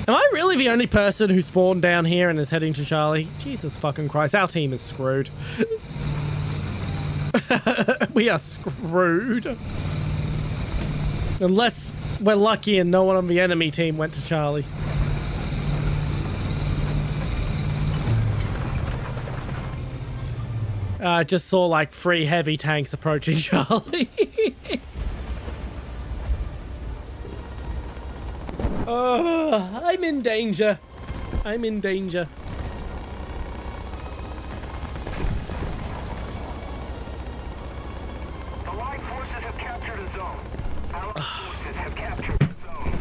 Am I really the only person who spawned down here and is heading to Charlie? Jesus fucking Christ, our team is screwed. We are screwed. Unless we're lucky and no one on the enemy team went to Charlie. I just saw like 3 heavy tanks approaching Charlie. Oh, I'm in danger. I'm in danger. Allied forces have captured a zone. Allied forces have captured a zone.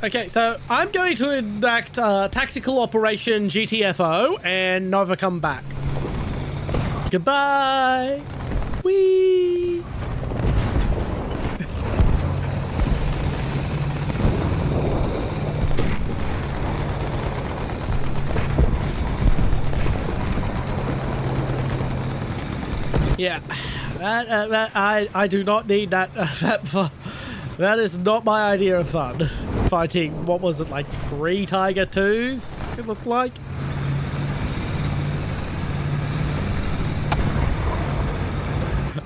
Okay, so I'm going to enact Tactical Operation GTFO and never come back. Goodbye. Whee. Yeah, I do not need that. That is not my idea of fun. Fighting, what was it, like 3 Tiger 2s, it looked like?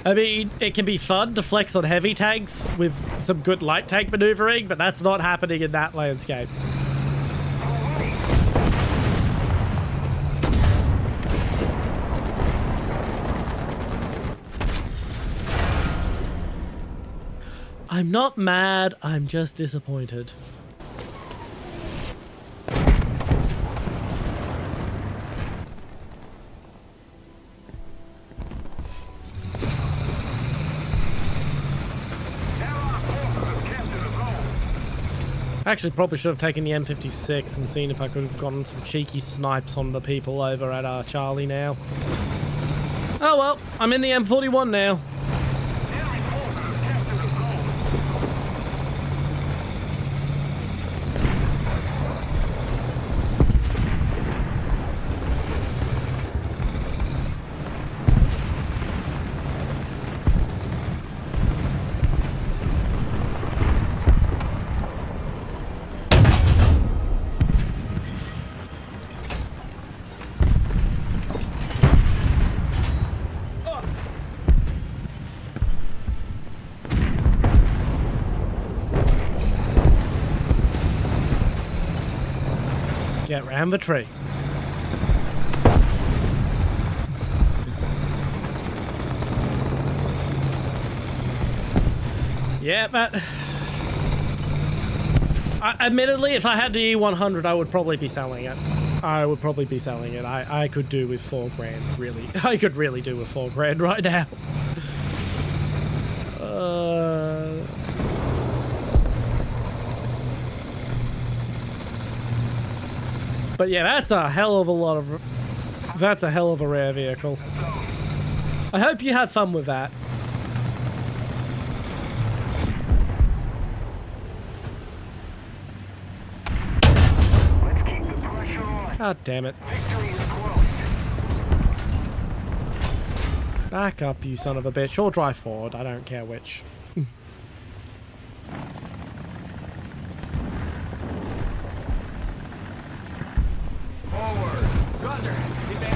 I mean, it can be fun to flex on heavy tanks with some good light tank maneuvering, but that's not happening in that landscape. I'm not mad, I'm just disappointed. Actually, probably should have taken the M56 and seen if I could have gotten some cheeky snipes on the people over at Charlie now. Oh well, I'm in the M41 now. Get round the tree. Yeah, but admittedly, if I had the E100, I would probably be selling it. I could do with 4 grand, really. I could really do with 4 grand right now. But yeah, that's a hell of a lot of... That's a hell of a rare vehicle. I hope you had fun with that. Let's keep the pressure on. God damn it. Victory is close. Back up, you son of a bitch. Or drive forward. I don't care which. Forward. Roger. Get back.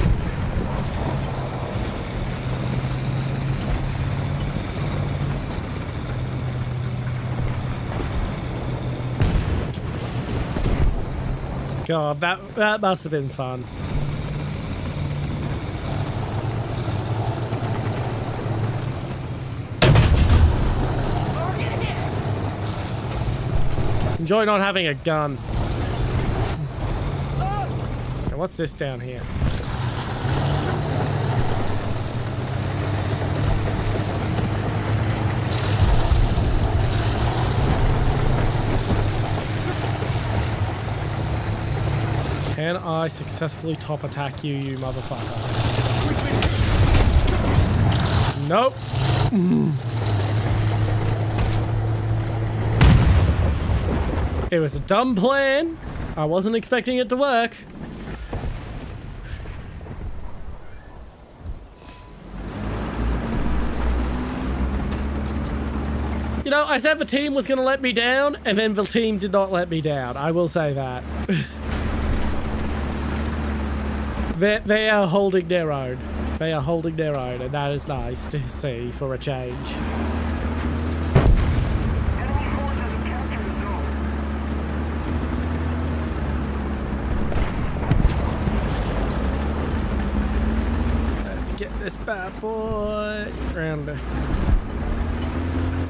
God, that must have been fun. Enjoy not having a gun. Now, what's this down here? Can I successfully top attack you, you motherfucker? Nope. It was a dumb plan. I wasn't expecting it to work. You know, I said the team was going to let me down, and then the team did not let me down. I will say that. They are holding their own. They are holding their own, and that is nice to see for a change. Enemy forces have captured the zone. Let's get this bad boy around. Let's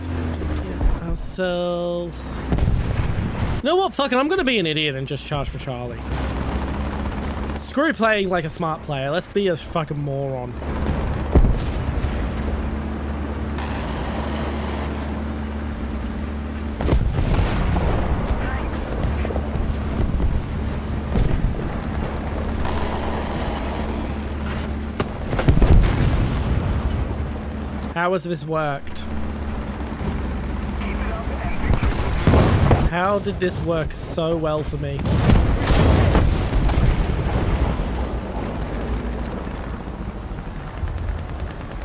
get ourselves. You know what? Fuck it. I'm going to be an idiot and just charge for Charlie. Screw playing like a smart player. Let's be a fucking moron. How has this worked? How did this work so well for me?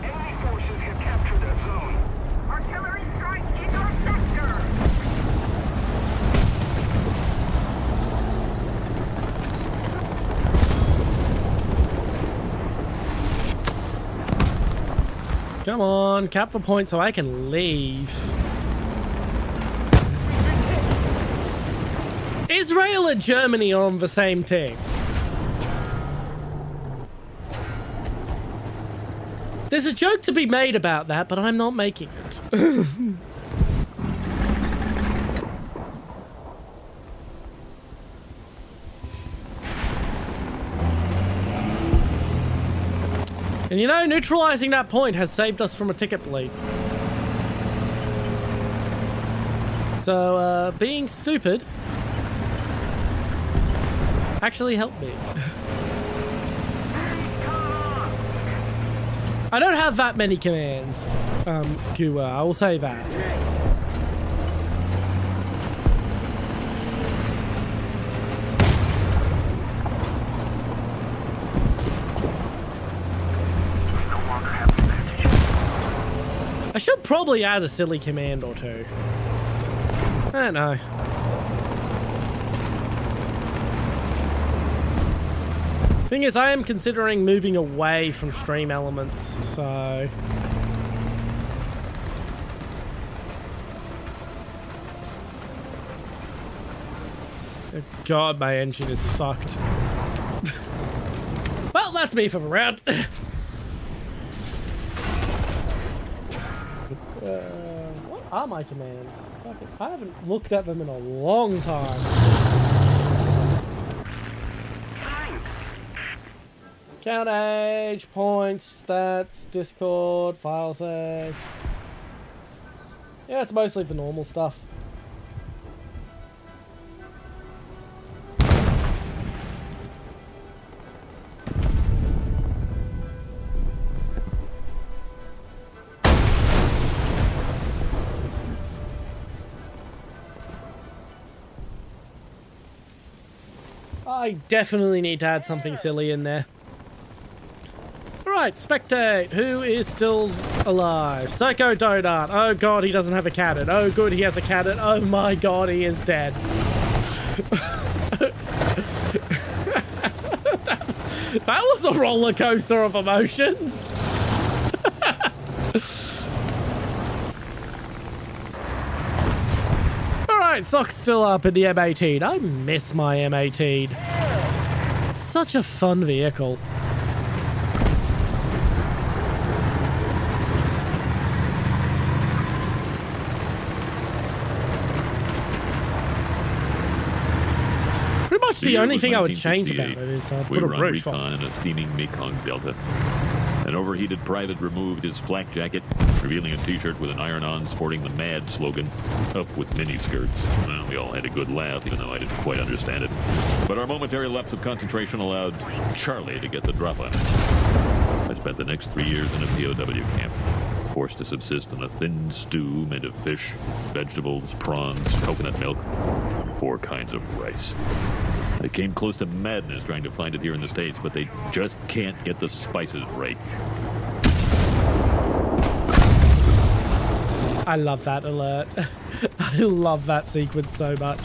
Enemy forces have captured that zone. Artillery strike in your sector. Come on, cap the point so I can leave. Israel and Germany are on the same team. There's a joke to be made about that, but I'm not making it. And you know, neutralizing that point has saved us from a ticket bleed. So, being stupid actually helped me. I don't have that many commands, Gua, I will say that. I should probably add a silly command or two. I don't know. Thing is, I am considering moving away from stream elements, so... God, my engine is fucked. Well, that's me for the round. What are my commands? I haven't looked at them in a long time. Count age, points, stats, Discord, file save. Yeah, it's mostly the normal stuff. I definitely need to add something silly in there. Alright, spectate. Who is still alive? Psycho Donut. Oh god, he doesn't have a cannon. Oh good, he has a cannon. Oh my god, he is dead. That was a roller coaster of emotions. Alright, Sock's still up in the M18. I miss my M18. It's such a fun vehicle. Pretty much the only thing I would change about it is we put a were on roof recon on. in a steaming Mekong Delta. An overheated private removed his flak jacket, revealing a t-shirt with an iron-on sporting the MAD slogan, "Up with miniskirts." Well, we all had a good laugh, even though I didn't quite understand it. But our momentary lapse of concentration allowed Charlie to get the drop on it. I spent the next 3 years in a POW camp, forced to subsist on a thin stew made of fish, vegetables, prawns, coconut milk, and 4 kinds of rice. I came close to madness trying to find it here in the States, but they just can't get the spices right. I love that alert. I love that sequence so much.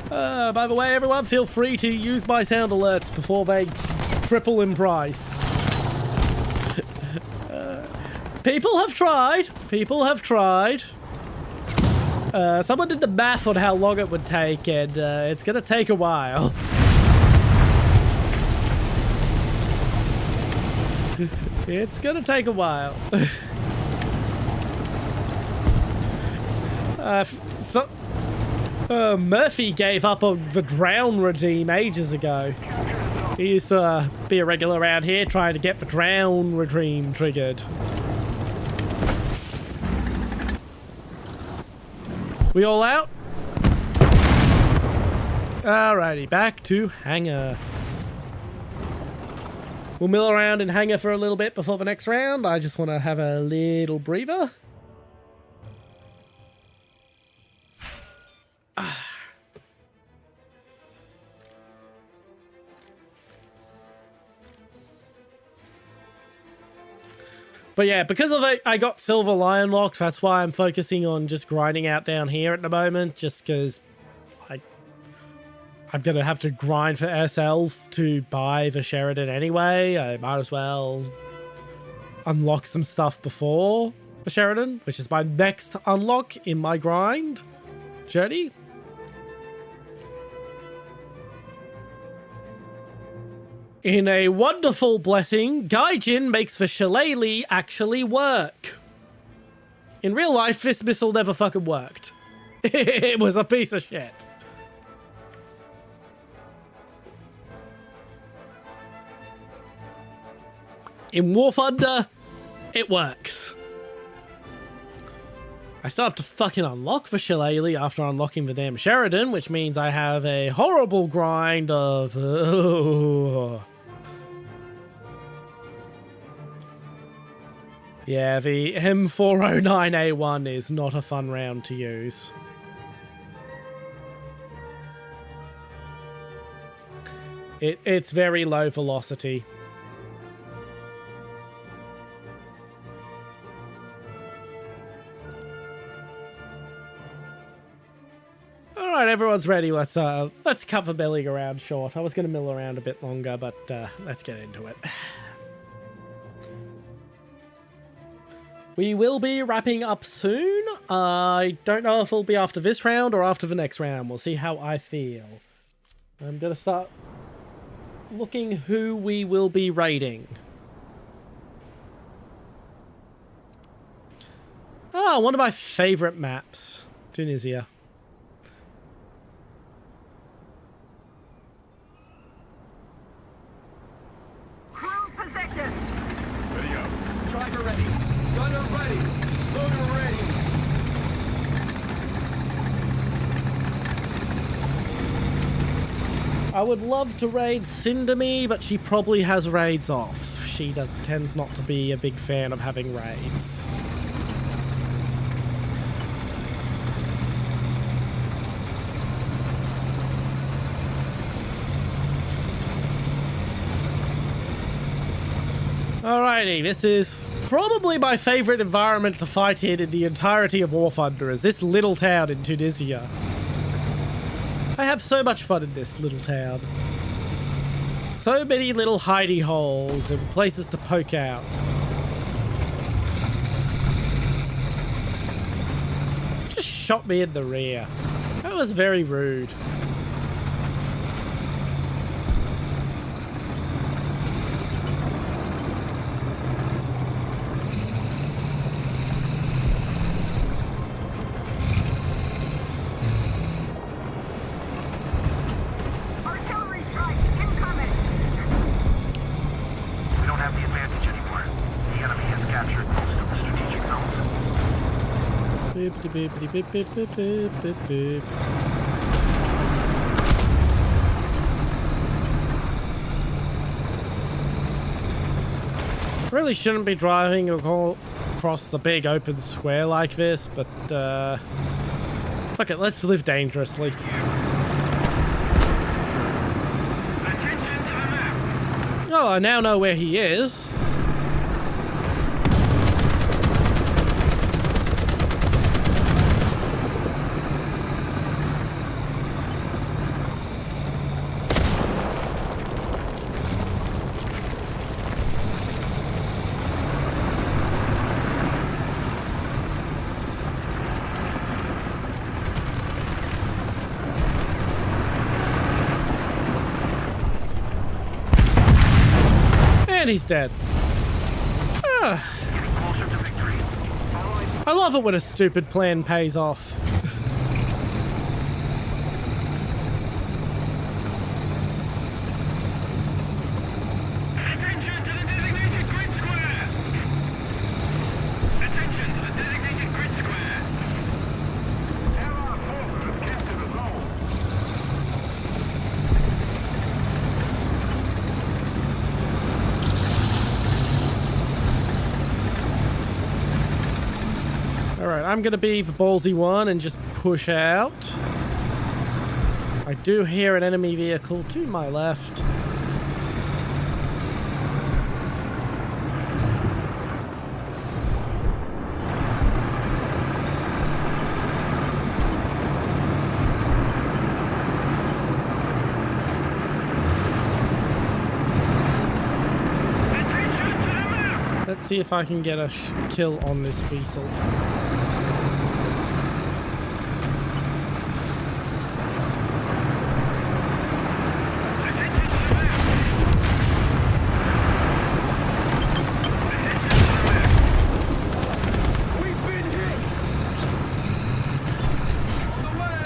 By the way, everyone, feel free to use my sound alerts before they triple in price. People have tried. People have tried. Someone did the math on how long it would take, and it's gonna take a while. It's gonna take a while. Murphy gave up on the drown redeem ages ago. He used to be a regular around here trying to get the drown redeem triggered. We all out? Alrighty, back to hangar. We'll mill around in hangar for a little bit before the next round. I just want to have a little breather. But yeah, because of it, I got silver lion locks. That's why I'm focusing on just grinding out down here at the moment, just because I'm going to have to grind for SL to buy the Sheridan anyway. I might as well unlock some stuff before the Sheridan, which is my next unlock in my grind journey. In a wonderful blessing, Gaijin makes the shillelagh actually work. In real life, this missile never fucking worked. It was a piece of shit. In Warthunder, it works. I still have to fucking unlock the shillelagh after unlocking the damn Sheridan, which means I have a horrible grind of... Yeah, the M409A1 is not a fun round to use. It's very low velocity. Alright, everyone's ready. Let's cut the milling around short. I was going to mill around a bit longer, but let's get into it. We will be wrapping up soon. I don't know if it'll be after this round or after the next round. We'll see how I feel. I'm going to start looking who we will be raiding. Ah, one of my favorite maps. Tunisia. Crew position. Ready up. Driver ready. Gunner ready. Loader ready. I would love to raid Cinderme, but she probably has raids off. She tends not to be a big fan of having raids. Alrighty, this is probably my favorite environment to fight in the entirety of Warthunder, is this little town in Tunisia. I have so much fun in this little town. So many little hidey holes and places to poke out. Just shot me in the rear. That was very rude. Artillery strike incoming. We don't have the advantage anymore. The enemy has captured most of the strategic zones. Beep, beep, beep, beep, beep, beep, beep, beep, beep. Really shouldn't be driving across the big open square like this, but fuck it, let's live dangerously. Attention to the map. Oh, I now know where he is. And he's dead. Ah. Getting closer to victory. I love it when a stupid plan pays off. Attention to the designated grid square. Attention to the designated grid square. Allied forces have captured the zone. I'm gonna be the ballsy one and just push out. I do hear an enemy vehicle to my left. Let's see if I can get a kill on this weasel. We've been hit. On the way.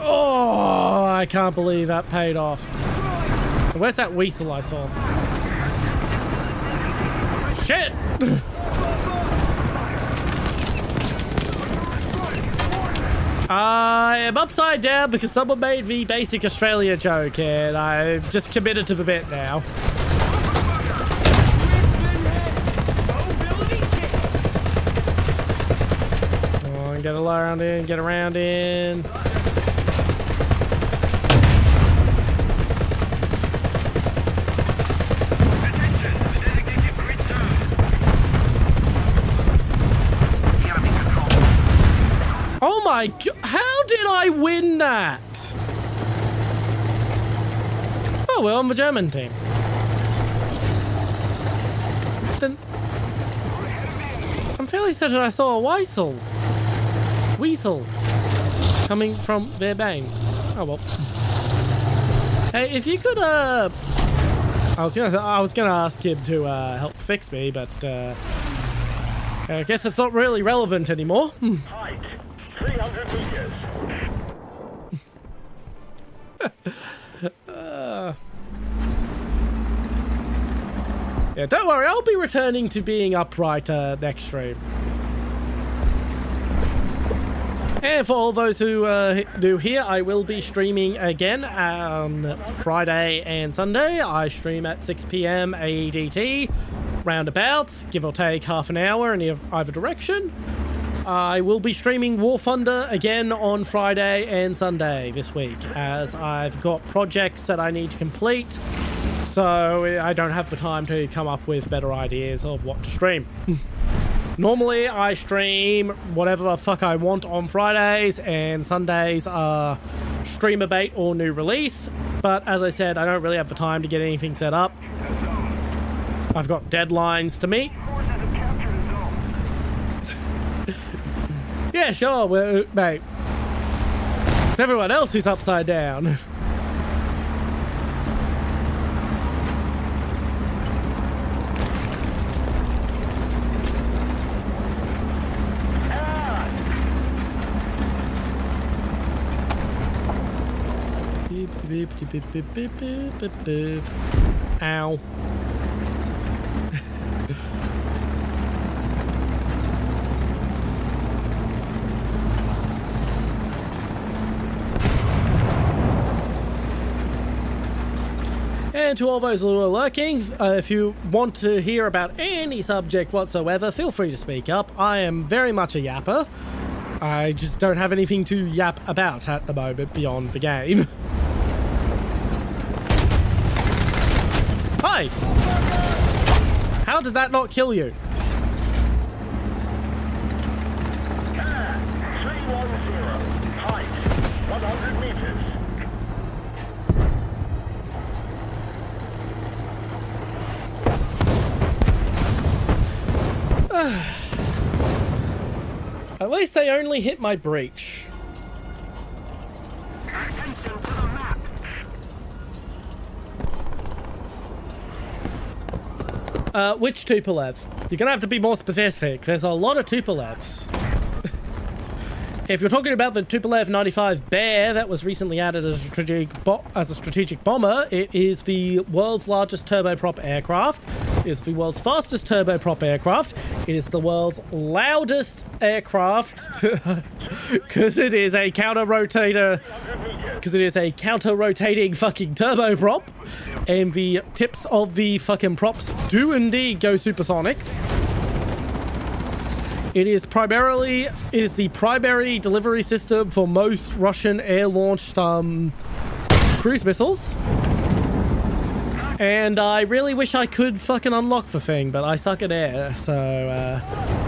Oh, I can't believe that paid off. Where's that weasel I saw? Shit! I am upside down because someone made the basic Australia joke and I'm just committed to the bit now. Come on, get around in, get around in. Oh my god, how did I win that? Oh, we're on the German team. Then I'm fairly certain I saw a weasel coming from their bane. Oh well. Hey, if you could I was gonna ask him to help fix me, but I guess it's not really relevant anymore. Height, 300 meters. Yeah, don't worry, I'll be returning to being upright next stream. And for all those who do here, I will be streaming again on Friday and Sunday. I stream at 6 PM AEDT, roundabouts, give or take half an hour in either direction. I will be streaming Warthunder again on Friday and Sunday this week, as I've got projects that I need to complete, so I don't have the time to come up with better ideas of what to stream. Normally, I stream whatever the fuck I want on Fridays, and Sundays are streamer bait or new release, but as I said, I don't really have the time to get anything set up. I've got deadlines to meet. Yeah, sure, mate. It's everyone else who's upside down. Beep, beep, beep, beep, beep, beep, beep, beep. Ow. And to all those who are lurking, if you want to hear about any subject whatsoever, feel free to speak up. I am very much a yapper. I just don't have anything to yap about at the moment beyond the game. Hi! How did that not kill you? 310. Height, 100 meters. At least they only hit my breach. Attention to the map. Which Tupolev? You're gonna have to be more specific. There's a lot of Tupolevs. If you're talking about the Tupolev 95 Bear that was recently added as a strategic bomber, it is the world's largest turboprop aircraft. It is the world's fastest turboprop aircraft. It is the world's loudest aircraft because it is a counter-rotating fucking turboprop, and the tips of the fucking props do indeed go supersonic. It is the primary delivery system for most Russian air-launched cruise missiles. And I really wish I could fucking unlock the thing, but I suck at air, so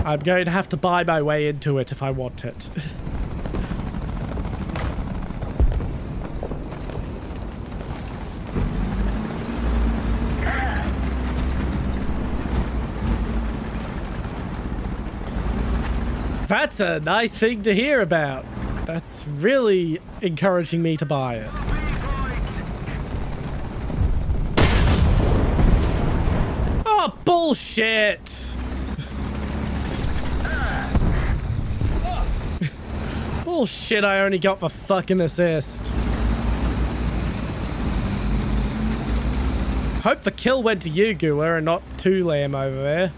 I'm going to have to buy my way into it if I want it. That's a nice thing to hear about. That's really encouraging me to buy it. Oh, bullshit! Bullshit, I only got the fucking assist. Hope the kill went to you, Gula, and not to Lamb over there.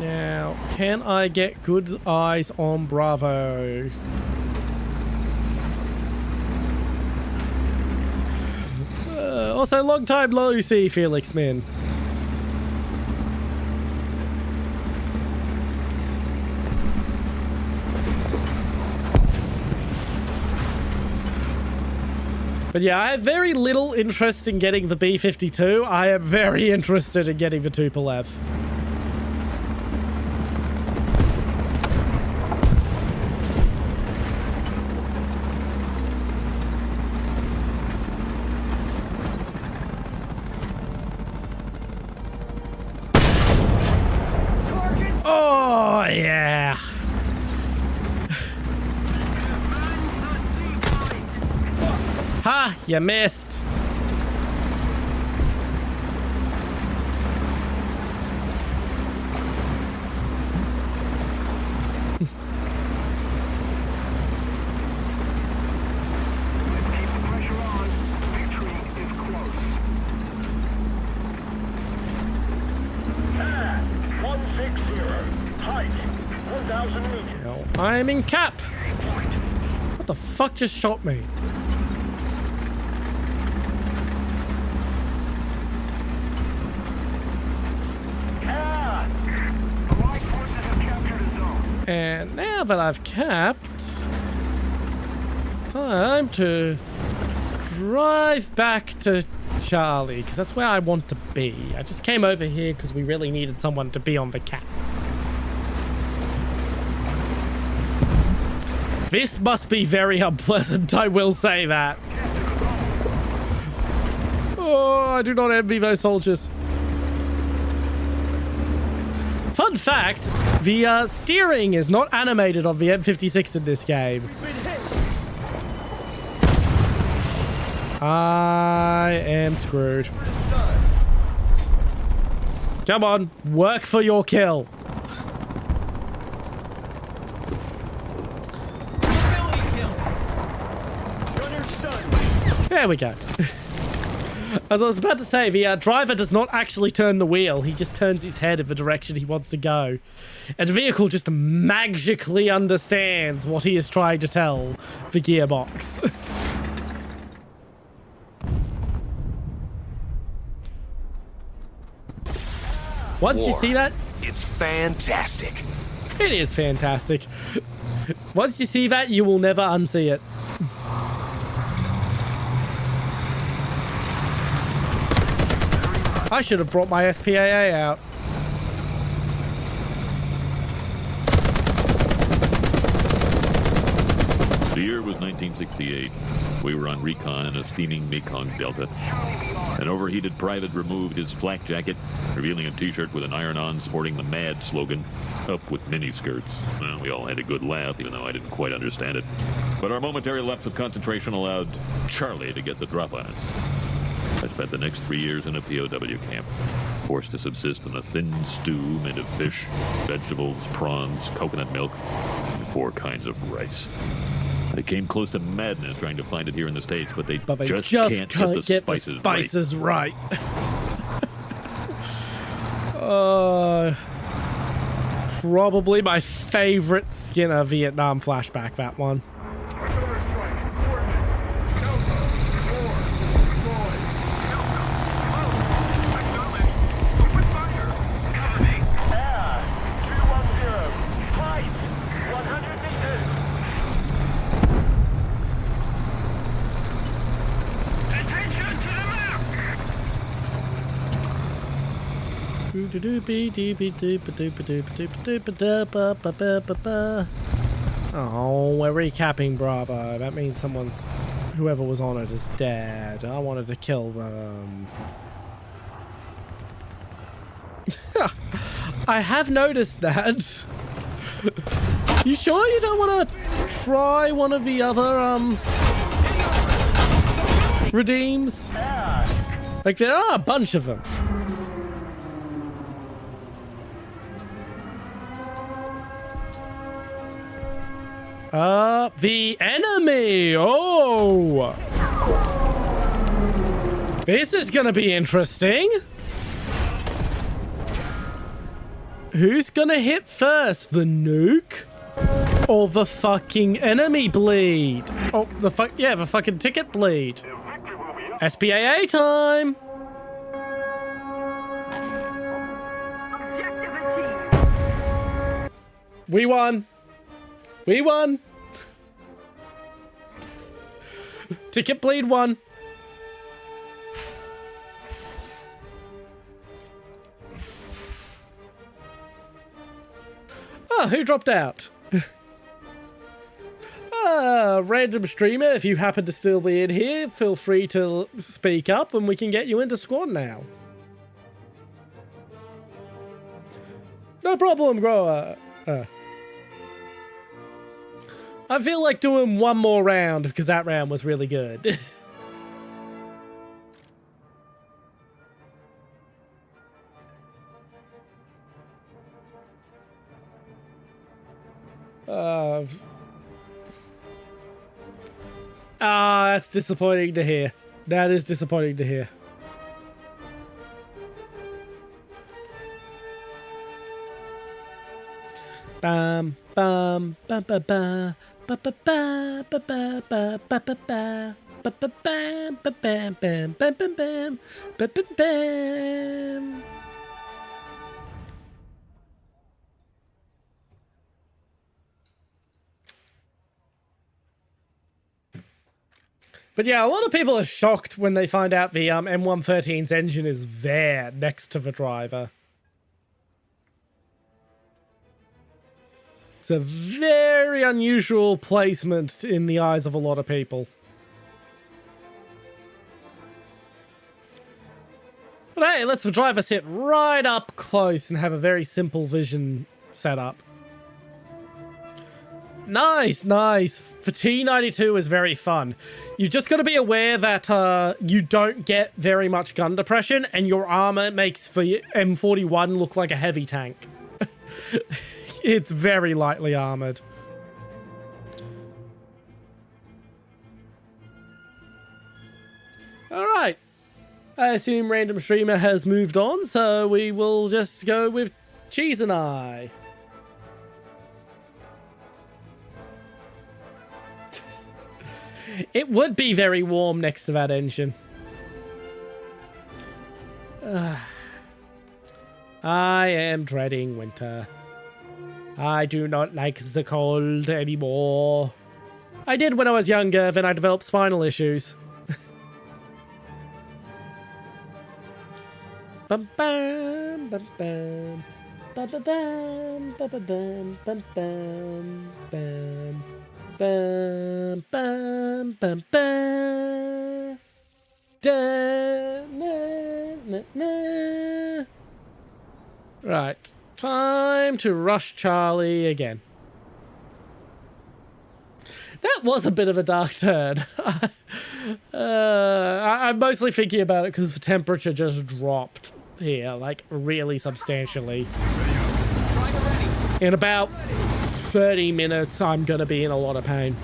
Now, can I get good eyes on Bravo? Also, long time low see, Felix Min. But yeah, I have very little interest in getting the B-52. I am very interested in getting the Tupolev. Oh, yeah. Ha! You missed. Keep the pressure on. Victory is close. 160. Height 1,000 meters. Now, I'm in cap. What the fuck just shot me? And now that I've capped, it's time to drive back to Charlie, because that's where I want to be. I just came over here because we really needed someone to be on the cap. This must be very unpleasant, I will say that. Oh, I do not envy those soldiers. Fun fact, the steering is not animated on the M56 in this game. I am screwed. Come on, work for your kill. There we go. As I was about to say, the driver does not actually turn the wheel. He just turns his head in the direction he wants to go. And the vehicle just magically understands what he is trying to tell the gearbox. Once you see that... It's fantastic. It is fantastic. Once you see that, you will never unsee it. I should have brought my SPAA out. The year was 1968. We were on recon in a steaming Mekong Delta. An overheated private removed his flak jacket, revealing a t-shirt with an iron-on sporting the MAD slogan, "Up with miniskirts." Well, we all had a good laugh, even though I didn't quite understand it. But our momentary lapse of concentration allowed Charlie to get the drop on us. I spent the next 3 years in a POW camp, forced to subsist on a thin stew made of fish, vegetables, prawns, coconut milk, and 4 kinds of rice. I came close to madness trying to find it here in the States, but they just can't get the spices right. Probably my favorite Skinner Vietnam flashback, that one. Artillery strike. Coordinates. Delta. 4. Destroy. Oh, we're recapping Bravo. That means whoever was on it is dead. I wanted to kill them. I have noticed that. You sure you don't want to try one of the other, redeems? Like, there are a bunch of them. The enemy! Oh! This is gonna be interesting. Who's gonna hit first? The nuke? Or the fucking enemy bleed? Oh, the fucking ticket bleed. SPAA time! Objective achieved. We won! We won! Ticket bleed won. Oh, who dropped out? Random streamer, if you happen to still be in here, feel free to speak up and we can get you into squad now. No problem, grower. I feel like doing one more round because that round was really good. That's disappointing to hear. That is disappointing to hear. Bam, bam, ba ba ba, ba ba ba, ba ba ba, ba ba ba, ba ba bam, ba bam, bam, bam, bam, bam, ba ba bam. But yeah, a lot of people are shocked when they find out the M113's engine is there next to the driver. It's a very unusual placement in the eyes of a lot of people. But hey, let's the driver sit right up close and have a very simple vision setup. Nice, nice. For T92 is very fun. You just got to be aware that you don't get very much gun depression, and your armor makes the M41 look like a heavy tank. It's very lightly armored. All right. I assume random streamer has moved on, so we will just go with Cheese and I. It would be very warm next to that engine. I am dreading winter. I do not like the cold anymore. I did when I was younger, then I developed spinal issues. Bum bum bum bum bum bum bum bum bum bum bum bum bum bum bum. Da, na, na, na. Right, time to rush Charlie again. That was a bit of a dark turn. I'm mostly thinking about it because the temperature just dropped here, like really substantially. In about 30 minutes, I'm gonna be in a lot of pain.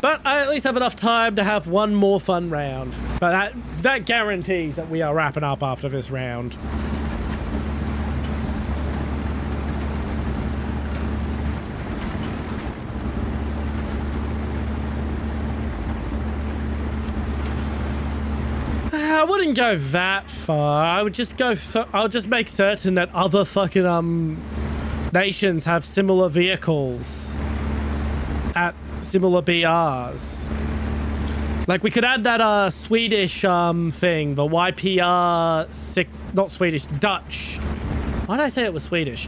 But I at least have enough time to have one more fun round. But that guarantees that we are wrapping up after this round. I wouldn't go that far. I would just go. I'll just make certain that other fucking nations have similar vehicles at similar BRs. Like, we could add that Swedish thing, the YPR 6, not Swedish, Dutch. Why did I say it was Swedish?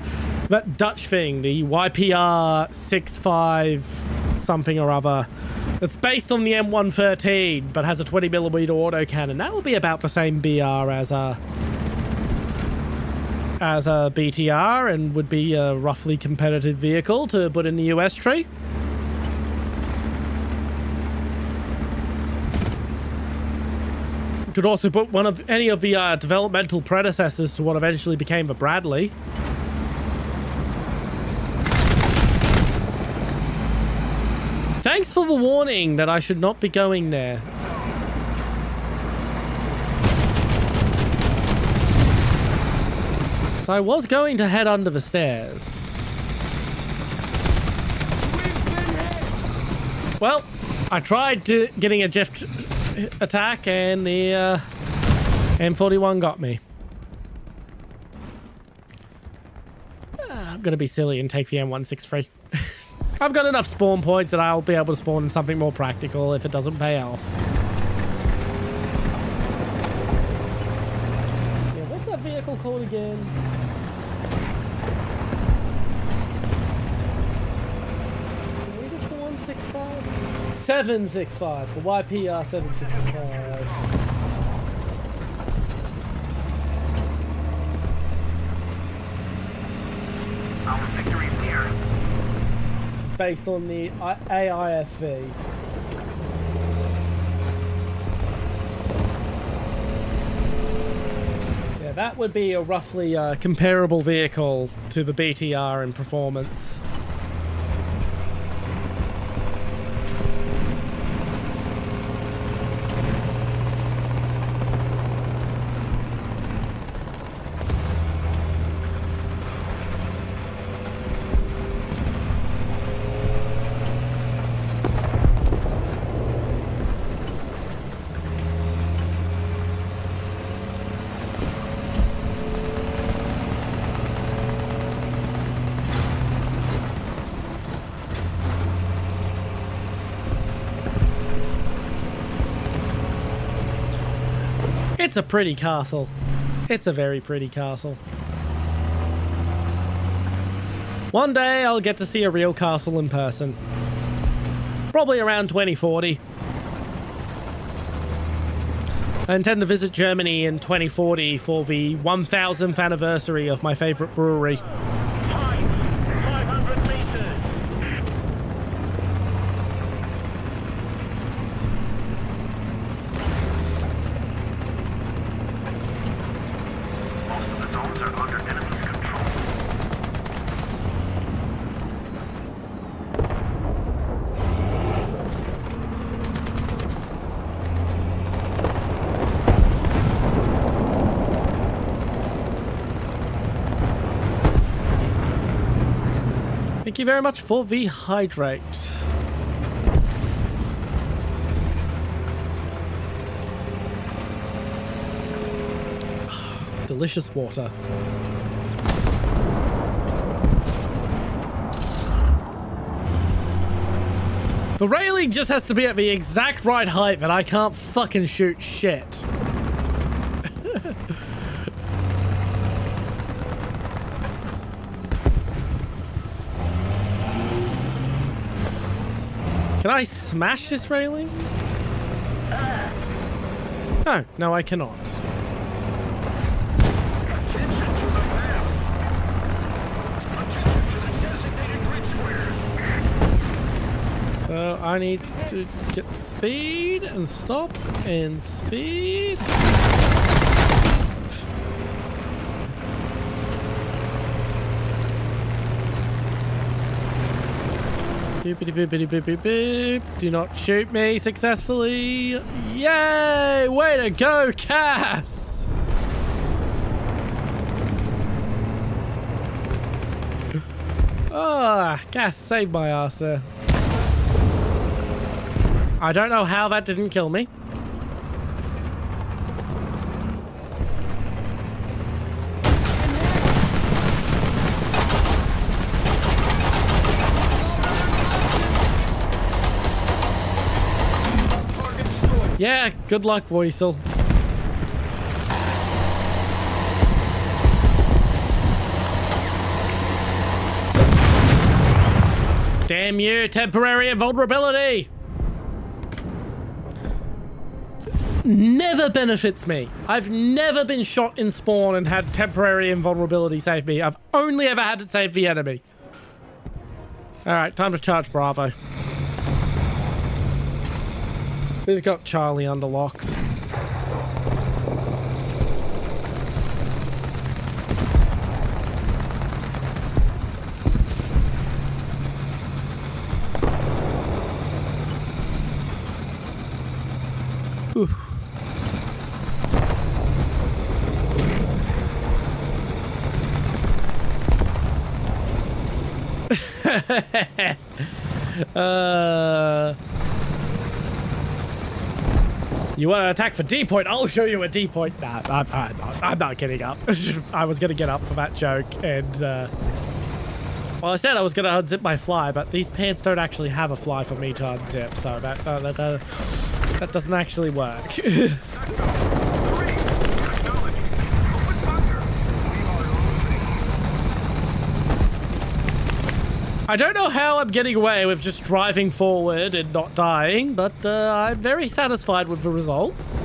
That Dutch thing, the YPR 65 something or other. It's based on the M113, but has a 20mm autocannon. That will be about the same BR as a BTR, and would be a roughly competitive vehicle to put in the US tree. Could also put any of the developmental predecessors to what eventually became the Bradley. Thanks for the warning that I should not be going there. So I was going to head under the stairs. Well, I tried getting a drift attack and the M41 got me. I'm gonna be silly and take the M163. I've got enough spawn points that I'll be able to spawn in something more practical if it doesn't pay off. Yeah, what's that vehicle called again? I think it's the 165? 765, the YPR 765. Our victory is near. Based on the AIFV. Yeah, that would be a roughly comparable vehicle to the BTR in performance. It's a pretty castle. It's a very pretty castle. One day I'll get to see a real castle in person. Probably around 2040. I intend to visit Germany in 2040 for the 1000th anniversary of my favorite brewery. 500 meters. Most of the zones are under enemy's control. Thank you very much for the hydrate. Delicious water. The railing just has to be at the exact right height that I can't fucking shoot shit. Can I smash this railing? No, no I cannot. So I need to get speed and stop and speed. Boopity boopity boopity boop. Do not shoot me successfully. Yay! Way to go, Cass! Ah, Cass saved my ass there. I don't know how that didn't kill me. Target destroyed. Yeah, good luck, Weasel. Damn you, temporary invulnerability! Never benefits me. I've never been shot in spawn and had temporary invulnerability save me. I've only ever had it save the enemy. Alright, time to charge Bravo. We've got Charlie under locks. Oof. You want to attack for D point? I'll show you a D point. Nah, I'm not getting up. I was going to get up for that joke, and well, I said I was going to unzip my fly, but these pants don't actually have a fly for me to unzip, so that doesn't actually work. I don't know how I'm getting away with just driving forward and not dying, but I'm very satisfied with the results.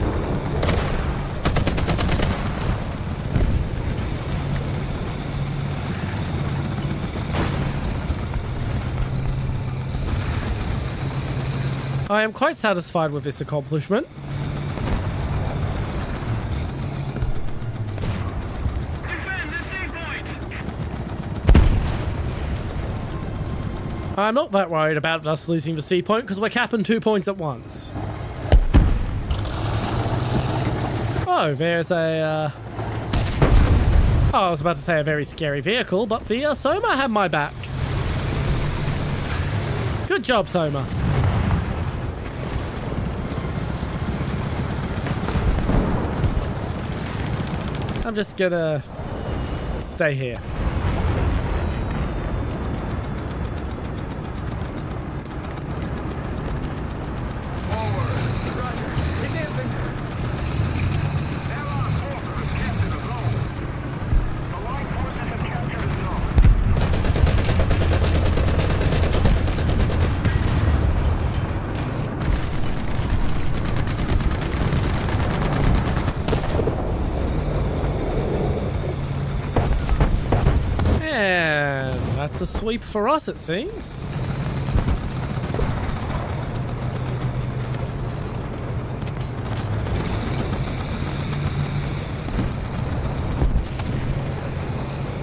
I am quite satisfied with this accomplishment. I'm not that worried about us losing the C point because we're capping 2 points at once. Oh, there's a... Oh, I was about to say a very scary vehicle, but the Soma had my back. Good job, Soma. I'm just gonna stay here. That's a sweep for us, it seems.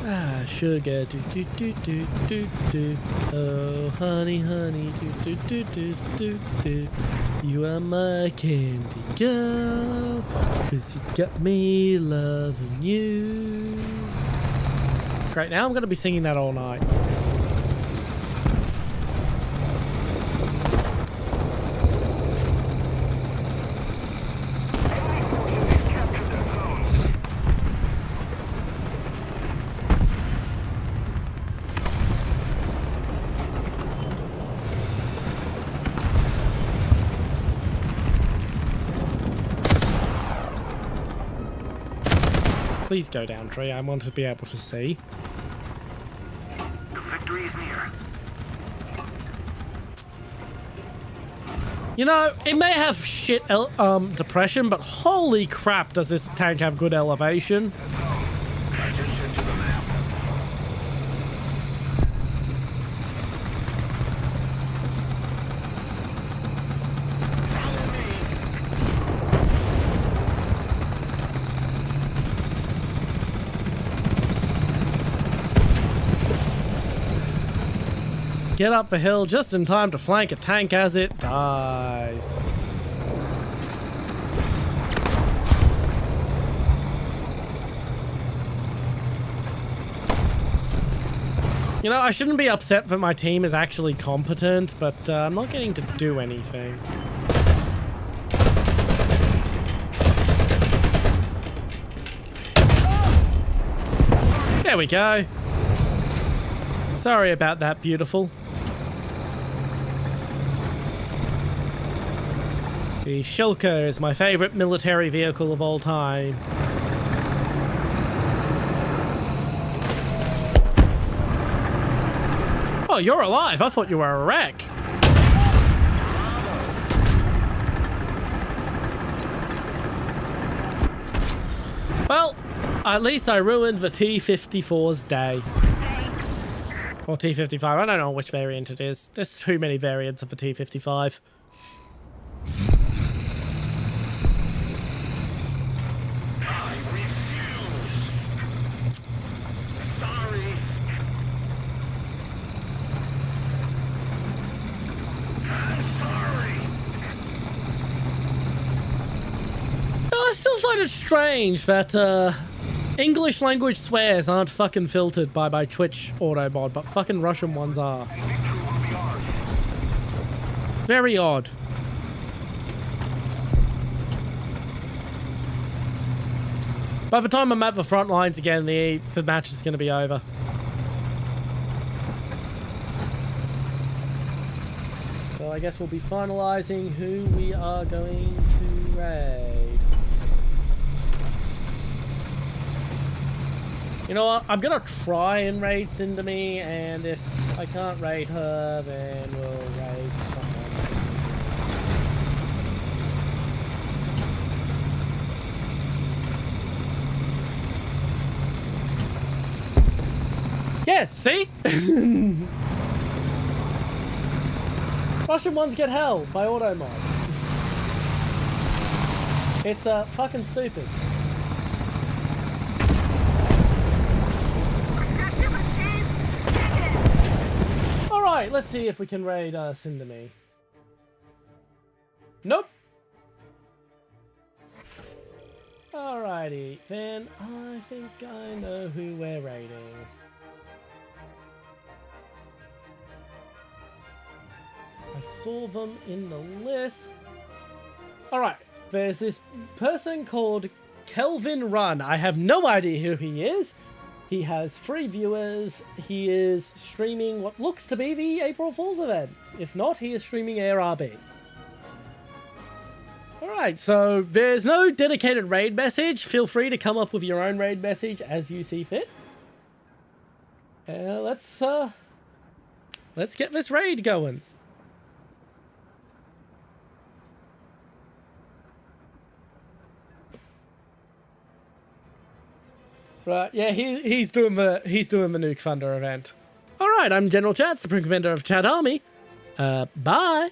Ah, sugar, do do do do do do. Oh, honey, honey, do do do do do do. You are my candy girl, 'cause you got me loving you. Great, now I'm going to be singing that all night. Please go down, tree. I want to be able to see. The victory is near. You know, it may have shit depression, but holy crap, does this tank have good elevation? Attention to the map. Follow me. Get up the hill just in time to flank a tank as it dies. You know, I shouldn't be upset that my team is actually competent, but I'm not getting to do anything. There we go. Sorry about that, beautiful. The Shilker is my favorite military vehicle of all time. Oh, you're alive. I thought you were a wreck. Well, at least I ruined the T-54's day. Or T-55. I don't know which variant it is. There's too many variants of the T-55. I refuse. Sorry. I'm sorry. I still find it strange that English language swears aren't fucking filtered by my Twitch auto mod, but fucking Russian ones are. It's very odd. By the time I'm at the front lines again, the match is going to be over. So I guess we'll be finalizing who we are going to raid. You know what? I'm gonna try and raid Cindemy, and if I can't raid her, then we'll raid someone. Yeah, see? Russian ones get hell by auto mod. It's fucking stupid. Alright, let's see if we can raid Cindemy. Nope. Alrighty, then I think I know who we're raiding. I saw them in the list. Alright, there's this person called Kelvin Run. I have no idea who he is. He has 3 viewers. He is streaming what looks to be the April Fool's event. If not, he is streaming ARB. Alright, so there's no dedicated raid message. Feel free to come up with your own raid message as you see fit. Let's get this raid going. Right, yeah, he's doing the Nuke Thunder event. All right, I'm General Chat, Supreme Commander of Chat Army. Bye.